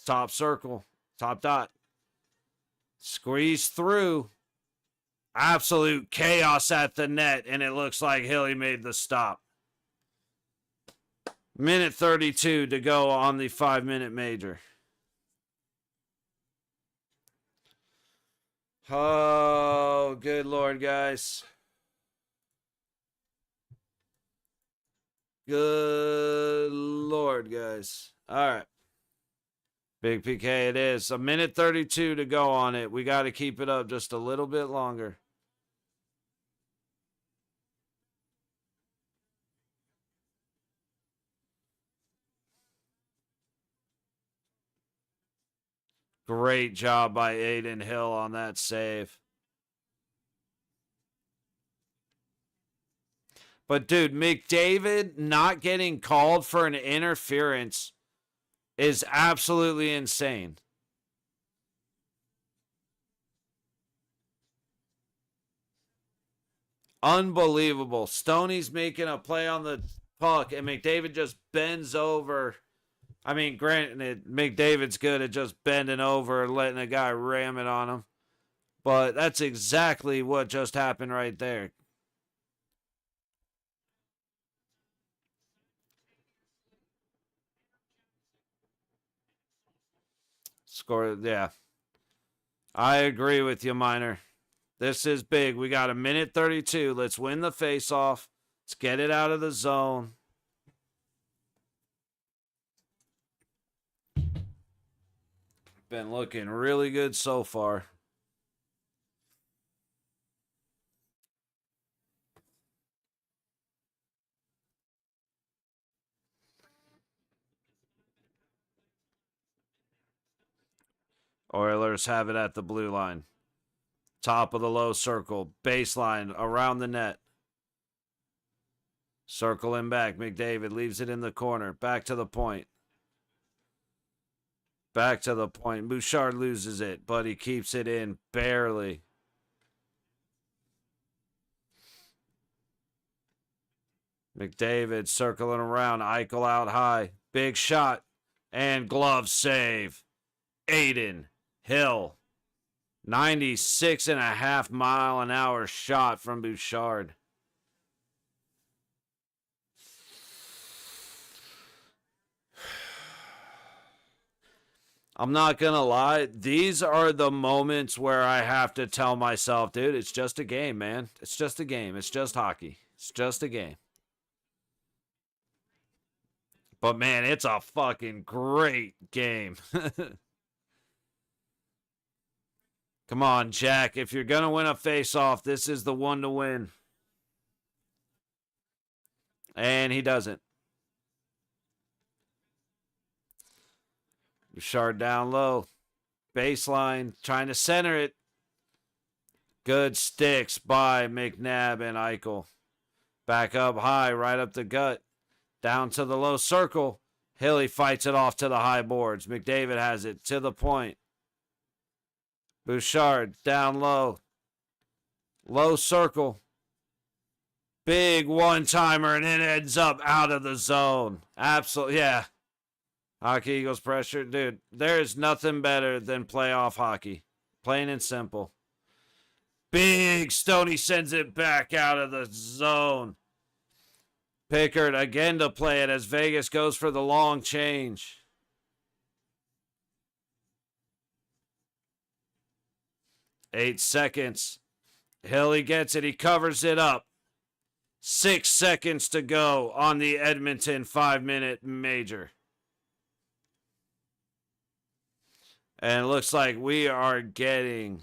Top circle, top dot. Squeeze through. Absolute chaos at the net, and it looks like Hilly made the stop. Minute 32 to go on the 5-minute major. Oh, good Lord, guys. Good Lord, guys. All right. Big PK it is. A minute 32 to go on it. We got to keep it up just a little bit longer. Great job by Aiden Hill on that save. But, dude, McDavid not getting called for an interference is absolutely insane. Unbelievable. Stoney's making a play on the puck, and McDavid just bends over. I mean, granted, McDavid's good at just bending over and letting a guy ram it on him. But that's exactly what just happened right there. Score, yeah. I agree with you, Miner. This is big. We got a minute 32. Let's win the face-off. Let's get it out of the zone. Been looking really good so far. Oilers have it at the blue line. Top of the low circle. Baseline around the net. Circling back. McDavid leaves it in the corner. Back to the point. Back to the point. Bouchard loses it, but he keeps it in barely. McDavid circling around. Eichel out high. Big shot. And glove save. Aiden Hill. 96.5-mile-an-hour shot from Bouchard. I'm not going to lie. These are the moments where I have to tell myself, dude, it's just a game, man. It's just a game. It's just hockey. It's just a game. But, man, it's a fucking great game. Come on, Jack. If you're going to win a face-off, this is the one to win. And he doesn't. Bouchard down low. Baseline. Trying to center it. Good sticks by McNabb and Eichel. Back up high. Right up the gut. Down to the low circle. Hilly fights it off to the high boards. McDavid has it to the point. Bouchard down low. Low circle. Big one-timer, and it ends up out of the zone. Absolutely, yeah. Hockey Eagles pressure. Dude, there is nothing better than playoff hockey. Plain and simple. Big Stoney sends it back out of the zone. Pickard again to play it as Vegas goes for the long change. Eight seconds. Hilly gets it. He covers it up. 6 seconds to go on the Edmonton 5-minute major. And it looks like we are getting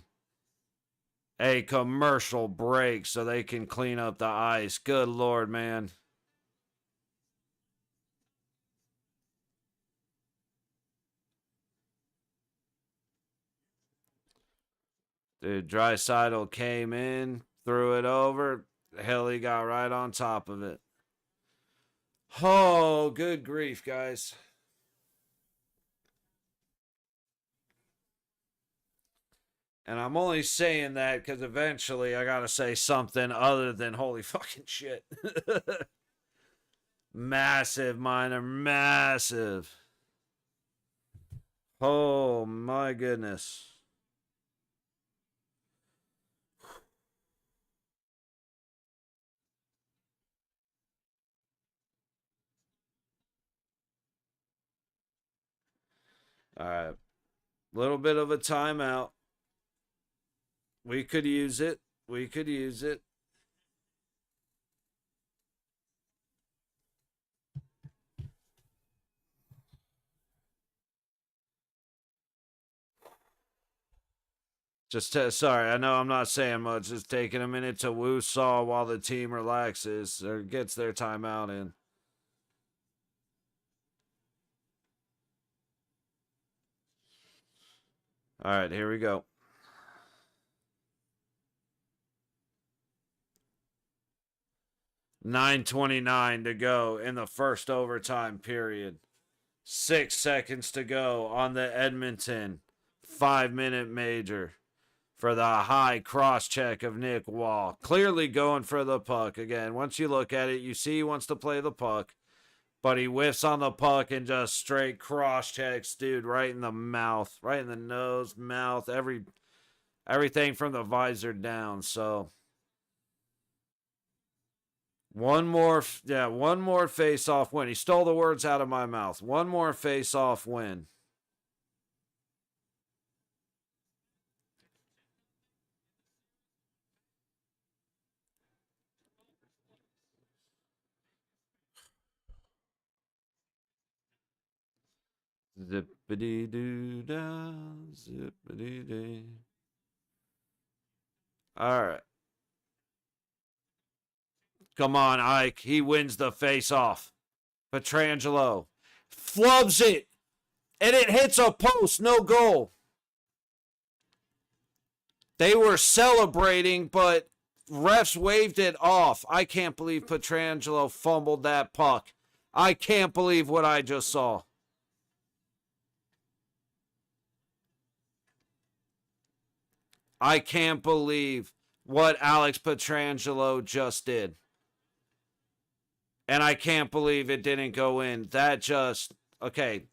a commercial break so they can clean up the ice. Good Lord, man. Dude, Draisaitl came in, threw it over. Hilly got right on top of it. Oh, good grief, guys. And I'm only saying that because eventually I got to say something other than holy fucking shit. Massive, minor, massive. Oh, my goodness. All right. Little bit of a timeout. We could use it. We could use it. Just sorry, I know I'm not saying much. Just taking a minute to woo-saw while the team relaxes or gets their timeout in. All right, here we go. $9:29 to go in the first overtime period. 6 seconds to go on the Edmonton 5-minute major for the high cross check of Nick Wall. Clearly going for the puck. Again, once you look at it, you see he wants to play the puck. But he whiffs on the puck and just straight cross checks, dude, right in the mouth, right in the nose, mouth, everything from the visor down. So one more face-off win. He stole the words out of my mouth. One more face-off win. Zippity-doo-dah, zippity-dee. All right. Come on, Ike. He wins the face-off. Pietrangelo flubs it, and it hits a post. No goal. They were celebrating, but refs waved it off. I can't believe Pietrangelo fumbled that puck. I can't believe what I just saw. I can't believe what Alex Pietrangelo just did. And I can't believe it didn't go in. That just, okay.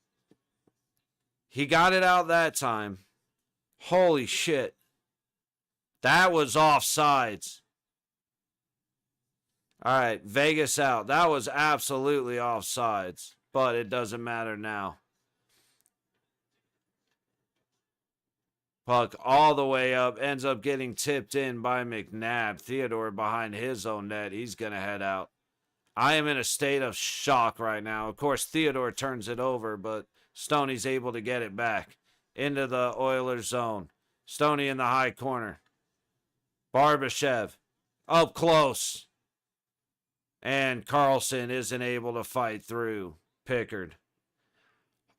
He got it out that time. Holy shit. That was offsides. All right, Vegas out. That was absolutely offsides. But it doesn't matter now. Puck all the way up, ends up getting tipped in by McNabb. Theodore behind his own net. He's going to head out. I am in a state of shock right now. Of course, Theodore turns it over, but Stoney's able to get it back into the Oilers zone. Stoney in the high corner. Barbashev up close. And Carlson isn't able to fight through Pickard.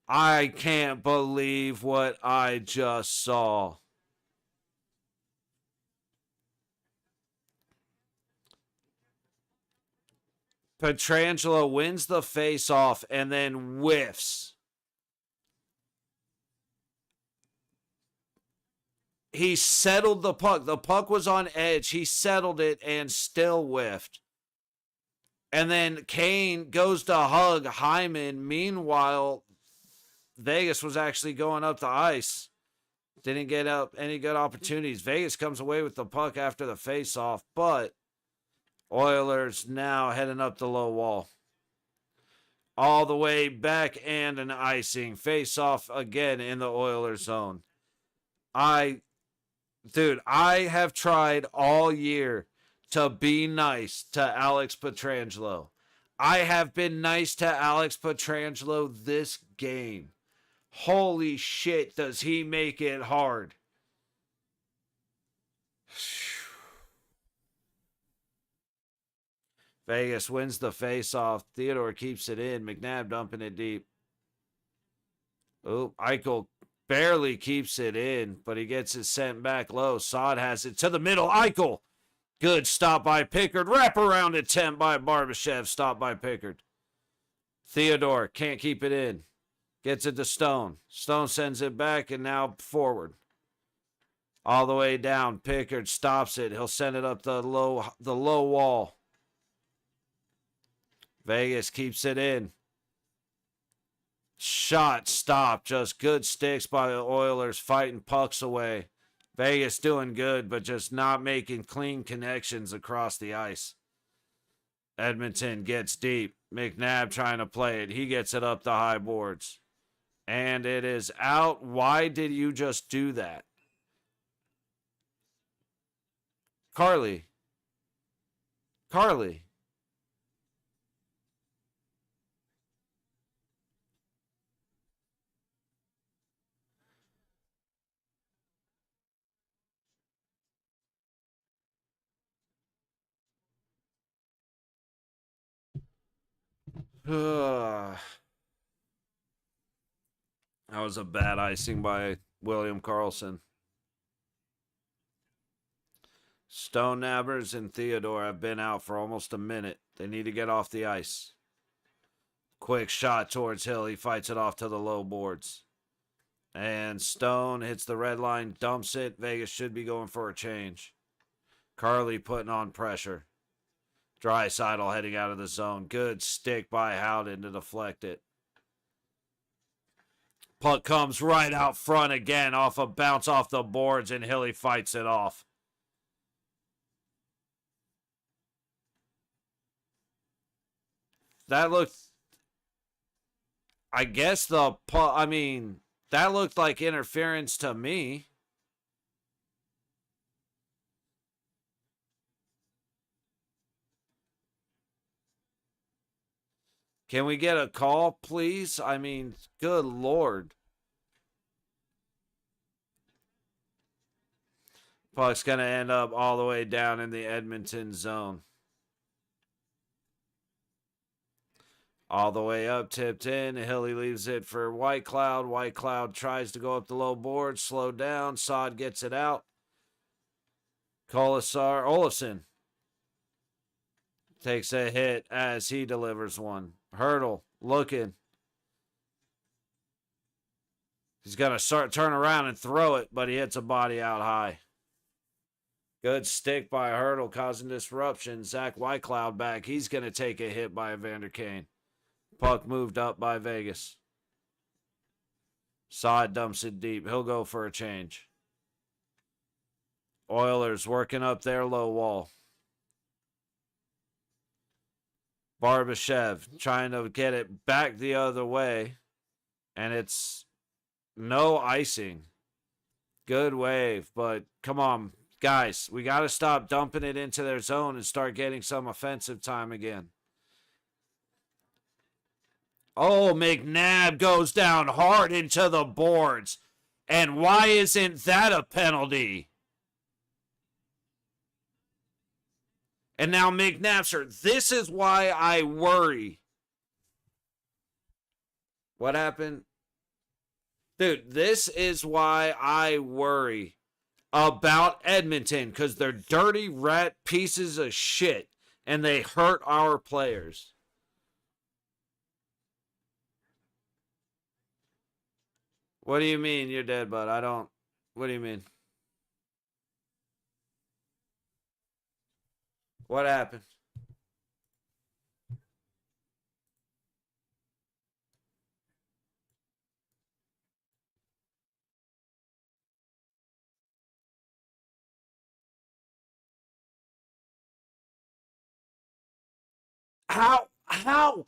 I can't believe what I just saw. Pietrangelo wins the face-off and then whiffs. He settled the puck. The puck was on edge. He settled it and still whiffed. And then Kane goes to hug Hyman. Meanwhile, Vegas was actually going up the ice. Didn't get up any good opportunities. Vegas comes away with the puck after the face-off, but Oilers now heading up the low wall. All the way back and an icing. Face-off again in the Oilers zone. I have tried all year to be nice to Alex Pietrangelo. I have been nice to Alex Pietrangelo this game. Holy shit, does he make it hard. Vegas wins the face-off. Theodore keeps it in. McNabb dumping it deep. Oh, Eichel barely keeps it in, but he gets it sent back low. Saad has it to the middle. Eichel. Good stop by Pickard. Wraparound attempt by Barbashev. Stop by Pickard. Theodore can't keep it in. Gets it to Stone. Stone sends it back and now forward. All the way down. Pickard stops it. He'll send it up the low wall. Vegas keeps it in. Shot stopped. Just good sticks by the Oilers fighting pucks away. Vegas doing good, but just not making clean connections across the ice. Edmonton gets deep. McNabb trying to play it. He gets it up the high boards. And it is out. Why did you just do that? Carly. That was a bad icing by William Karlsson. Stonenabbers and Theodore have been out for almost a minute. They need to get off the ice. Quick shot towards Hill. He fights it off to the low boards. And Stone hits the red line, dumps it. Vegas should be going for a change. Carly putting on pressure. Draisaitl heading out of the zone. Good stick by Howden to deflect it. Puck comes right out front again off a bounce off the boards, and Hilly fights it off. That looked... I guess the puck... I mean, that looked like interference to me. Can we get a call, please? I mean, good Lord. Puck's going to end up all the way down in the Edmonton zone. All the way up, tipped in. Hilly leaves it for White Cloud. White Cloud tries to go up the low board. Slowed down. Saad gets it out. Olofsson takes a hit as he delivers one. Hurdle looking. He's going to turn around and throw it, but he hits a body out high. Good stick by Hurdle causing disruption. Zach Whitecloud back. He's going to take a hit by Evander Kane. Puck moved up by Vegas. Saad dumps it deep. He'll go for a change. Oilers working up their low wall. Barbashev trying to get it back the other way. And it's no icing. Good wave, but come on, guys. We got to stop dumping it into their zone and start getting some offensive time again. Oh, McNabb goes down hard into the boards. And why isn't that a penalty? And now McNabb, this is why I worry. What happened? Dude, this is why I worry about Edmonton, because they're dirty rat pieces of shit and they hurt our players. What do you mean you're dead, bud? I don't. What do you mean? What happened? How?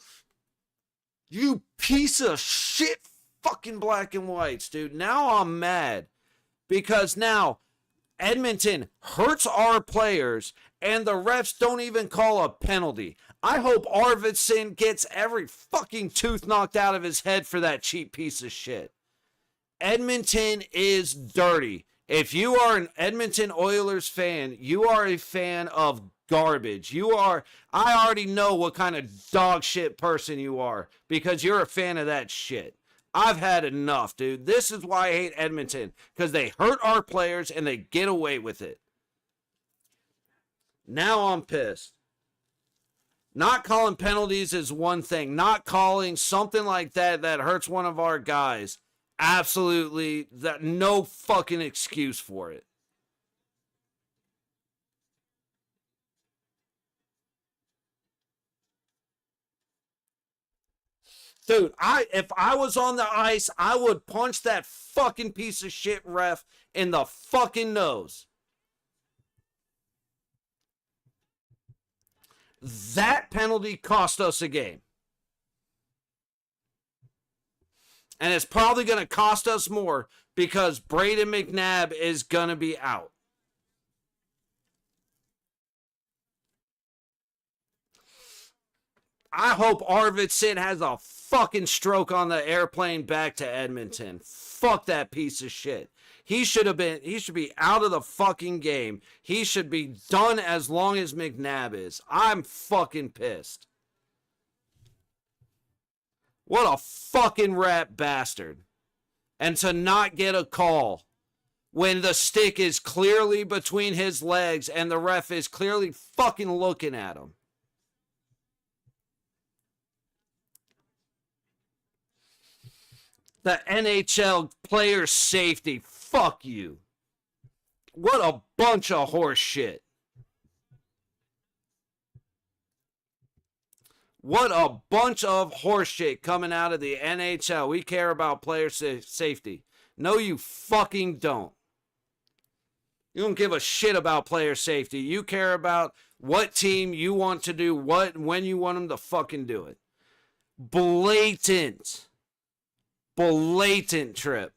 You piece of shit fucking black and whites, dude. Now I'm mad because now Edmonton hurts our players and the refs don't even call a penalty. I hope Arvidsson gets every fucking tooth knocked out of his head for that cheap piece of shit. Edmonton is dirty. If you are an Edmonton Oilers fan, you are a fan of garbage. I already know what kind of dog shit person you are because you're a fan of that shit. I've had enough, dude. This is why I hate Edmonton, because they hurt our players and they get away with it. Now I'm pissed. Not calling penalties is one thing. Not calling something like that hurts one of our guys. Absolutely, no fucking excuse for it. Dude, if I was on the ice, I would punch that fucking piece of shit ref in the fucking nose. That penalty cost us a game. And it's probably going to cost us more because Braden McNabb is going to be out. I hope Arvidsson has a fucking stroke on the airplane back to Edmonton. Fuck that piece of shit. He should be out of the fucking game. He should be done as long as McNabb is. I'm fucking pissed. What a fucking rat bastard. And to not get a call when the stick is clearly between his legs and the ref is clearly fucking looking at him. The NHL player safety. Fuck you. What a bunch of horse shit. What a bunch of horse shit coming out of the NHL. We care about player safety. No, you fucking don't. You don't give a shit about player safety. You care about what team you want to do what and when you want them to fucking do it. Blatant trip.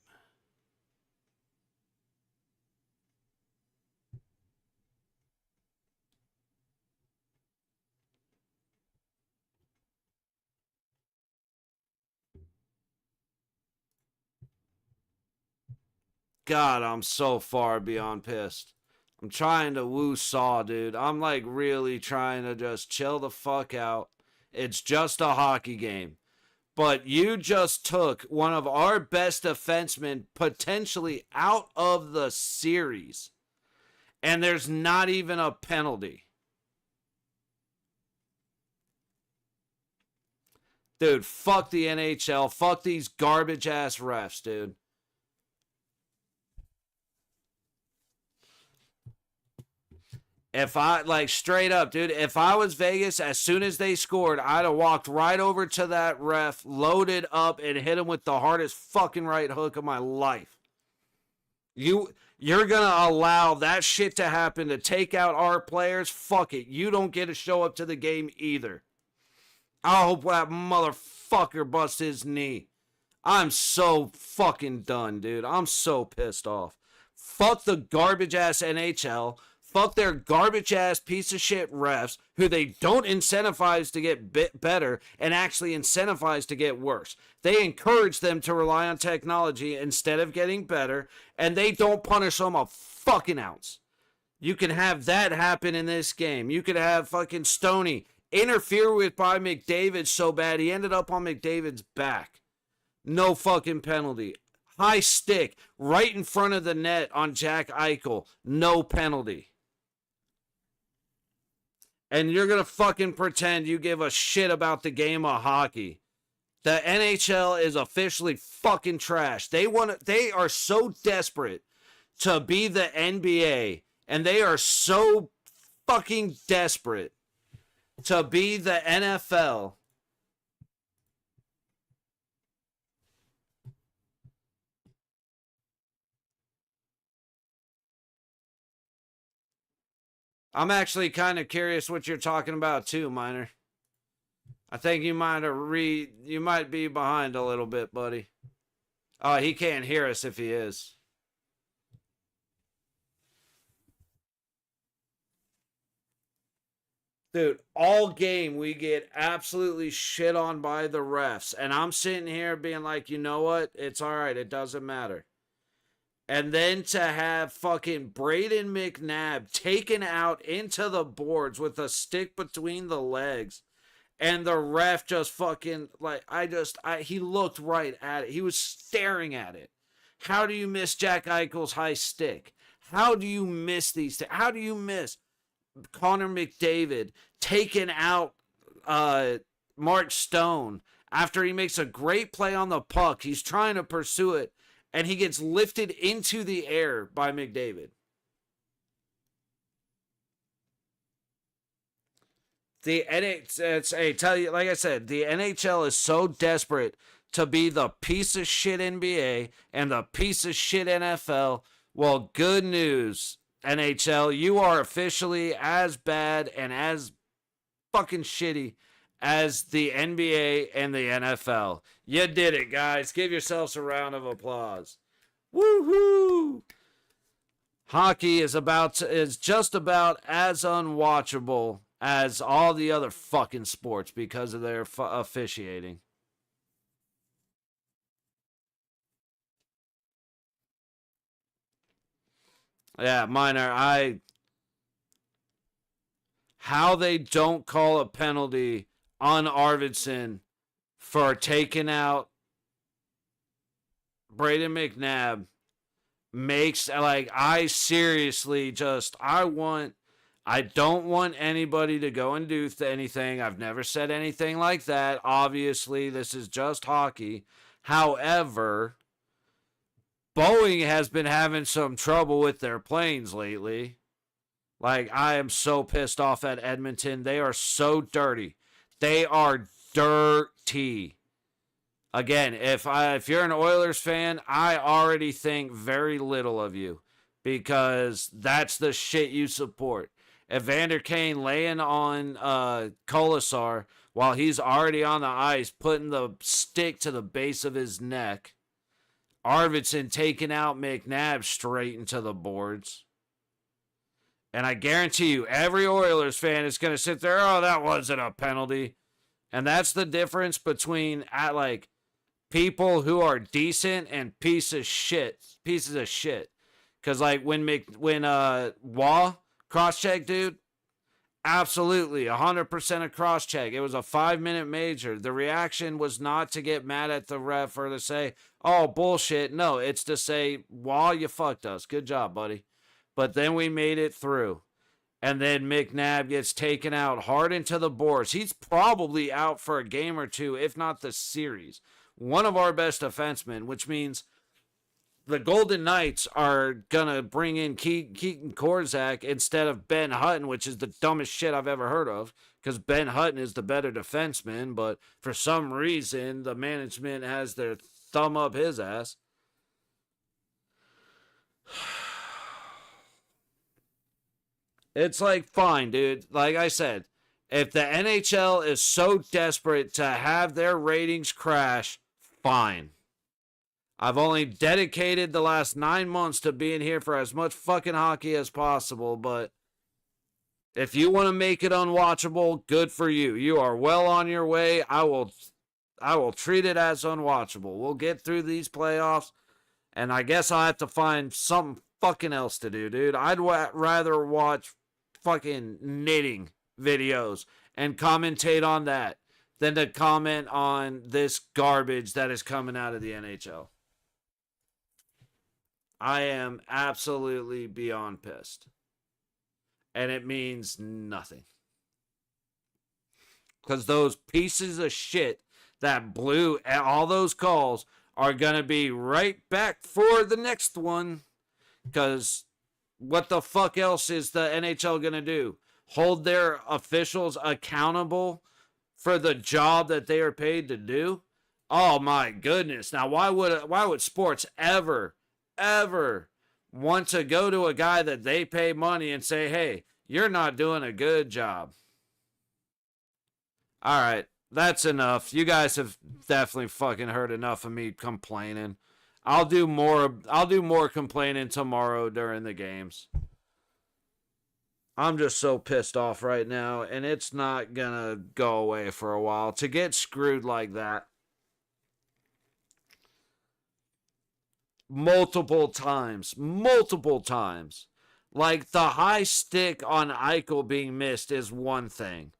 God, I'm so far beyond pissed. I'm trying to woo Saw, dude. I'm like really trying to just chill the fuck out. It's just a hockey game. But you just took one of our best defensemen potentially out of the series. And there's not even a penalty. Dude, fuck the NHL. Fuck these garbage ass refs, dude. If I, like, straight up, dude, if I was Vegas, as soon as they scored, I'd have walked right over to that ref, loaded up, and hit him with the hardest fucking right hook of my life. You're going to allow that shit to happen to take out our players? Fuck it. You don't get to show up to the game either. I hope that motherfucker busts his knee. I'm so fucking done, dude. I'm so pissed off. Fuck the garbage ass NHL. Fuck their garbage ass piece of shit refs who they don't incentivize to get better and actually incentivize to get worse. They encourage them to rely on technology instead of getting better, and they don't punish them a fucking ounce. You can have that happen in this game. You could have fucking Stoney interfere with by McDavid so bad he ended up on McDavid's back. No fucking penalty. High stick right in front of the net on Jack Eichel. No penalty. And you're going to fucking pretend you give a shit about the game of hockey. The NHL is officially fucking trash. They are so desperate to be the NBA, and they are so fucking desperate to be the NFL. I'm actually kind of curious what you're talking about too, Miner. I think you might be behind a little bit, buddy. Oh, he can't hear us if he is. Dude, all game we get absolutely shit on by the refs. And I'm sitting here being like, you know what? It's all right. It doesn't matter. And then to have fucking Braden McNabb taken out into the boards with a stick between the legs. And the ref just fucking, like, he looked right at it. He was staring at it. How do you miss Jack Eichel's high stick? How do you miss these things? How do you miss Connor McDavid taking out Mark Stone after he makes a great play on the puck? He's trying to pursue it, and he gets lifted into the air by McDavid. The NHL, like I said, the NHL is so desperate to be the piece of shit NBA and the piece of shit NFL. Well, good news, NHL, you are officially as bad and as fucking shitty as the NBA and the NFL. You did it, guys. Give yourselves a round of applause. Woohoo! Hockey is just about as unwatchable as all the other fucking sports because of their officiating. Yeah, Miner, how they don't call a penalty on Arvidsson for taking out Braden McNabb makes, like, I don't want anybody to go and do anything. I've never said anything like that. Obviously, this is just hockey. However, Boeing has been having some trouble with their planes lately. Like, I am so pissed off at Edmonton. They are so dirty. They are dirty. Again, if you're an Oilers fan, I already think very little of you because that's the shit you support. Evander Kane laying on Kolasar while he's already on the ice, putting the stick to the base of his neck. Arvidsson taking out McNabb straight into the boards. And I guarantee you, every Oilers fan is going to sit there, oh, that wasn't a penalty. And that's the difference between people who are decent and pieces of shit. Because when Waugh cross-check, dude, absolutely, 100% a cross-check. It was a 5-minute major. The reaction was not to get mad at the ref or to say, oh, bullshit. No, it's to say, Waugh, you fucked us. Good job, buddy. But then we made it through. And then McNabb gets taken out hard into the boards. He's probably out for a game or two, if not the series. One of our best defensemen, which means the Golden Knights are going to bring in Keaton Korczak instead of Ben Hutton, which is the dumbest shit I've ever heard of, because Ben Hutton is the better defenseman, but for some reason, the management has their thumb up his ass. It's like, fine, dude. Like I said, if the NHL is so desperate to have their ratings crash, fine. I've only dedicated the last 9 months to being here for as much fucking hockey as possible, but if you want to make it unwatchable, good for you. You are well on your way. I will treat it as unwatchable. We'll get through these playoffs, and I guess I'll have to find something fucking else to do, dude. I'd rather watch fucking knitting videos and commentate on that than to comment on this garbage that is coming out of the NHL. I am absolutely beyond pissed. And it means nothing. Because those pieces of shit that blew all those calls are going to be right back for the next one. Because what the fuck else is the NHL going to do? Hold their officials accountable for the job that they are paid to do? Oh my goodness. Now, why would sports ever want to go to a guy that they pay money and say, hey, you're not doing a good job? All right, that's enough. You guys have definitely fucking heard enough of me complaining. I'll do more complaining tomorrow during the games. I'm just so pissed off right now, and it's not gonna go away for a while. To get screwed like that multiple times. Like, the high stick on Eichel being missed is one thing.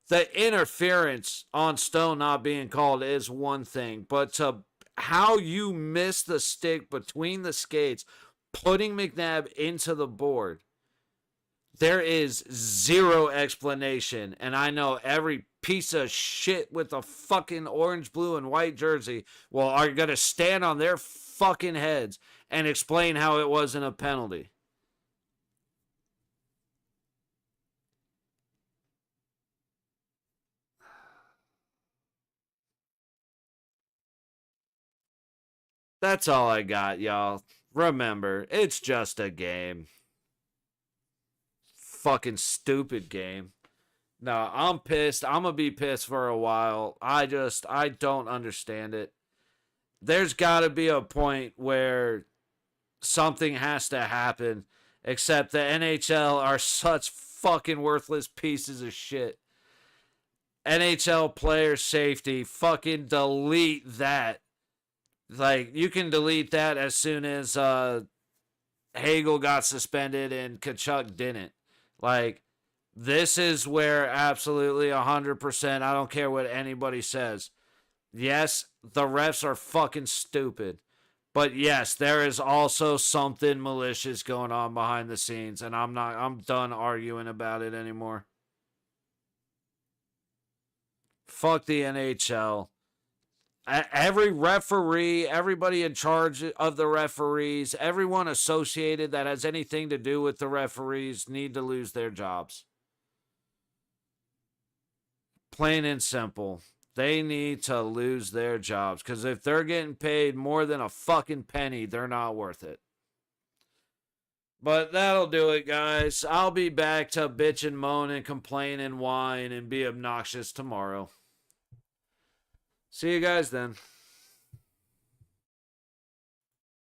The interference on Stone not being called is one thing. But how you miss the stick between the skates, putting McNabb into the board, there is zero explanation. And I know every piece of shit with a fucking orange, blue, and white jersey are going to stand on their fucking heads and explain how it wasn't a penalty. That's all I got, y'all. Remember, it's just a game. Fucking stupid game. No, I'm pissed. I'm gonna be pissed for a while. I don't understand it. There's got to be a point where something has to happen, except the NHL are such fucking worthless pieces of shit. NHL player safety, fucking delete that. Like, you can delete that as soon as Hagel got suspended and Kachuk didn't. Like, this is where absolutely 100%, I don't care what anybody says. Yes, the refs are fucking stupid. But yes, there is also something malicious going on behind the scenes, and I'm done arguing about it anymore. Fuck the NHL. Every referee, everybody in charge of the referees, everyone associated that has anything to do with the referees need to lose their jobs. Plain and simple. They need to lose their jobs, because if they're getting paid more than a fucking penny, they're not worth it. But that'll do it, guys. I'll be back to bitch and moan and complain and whine and be obnoxious tomorrow. See you guys then.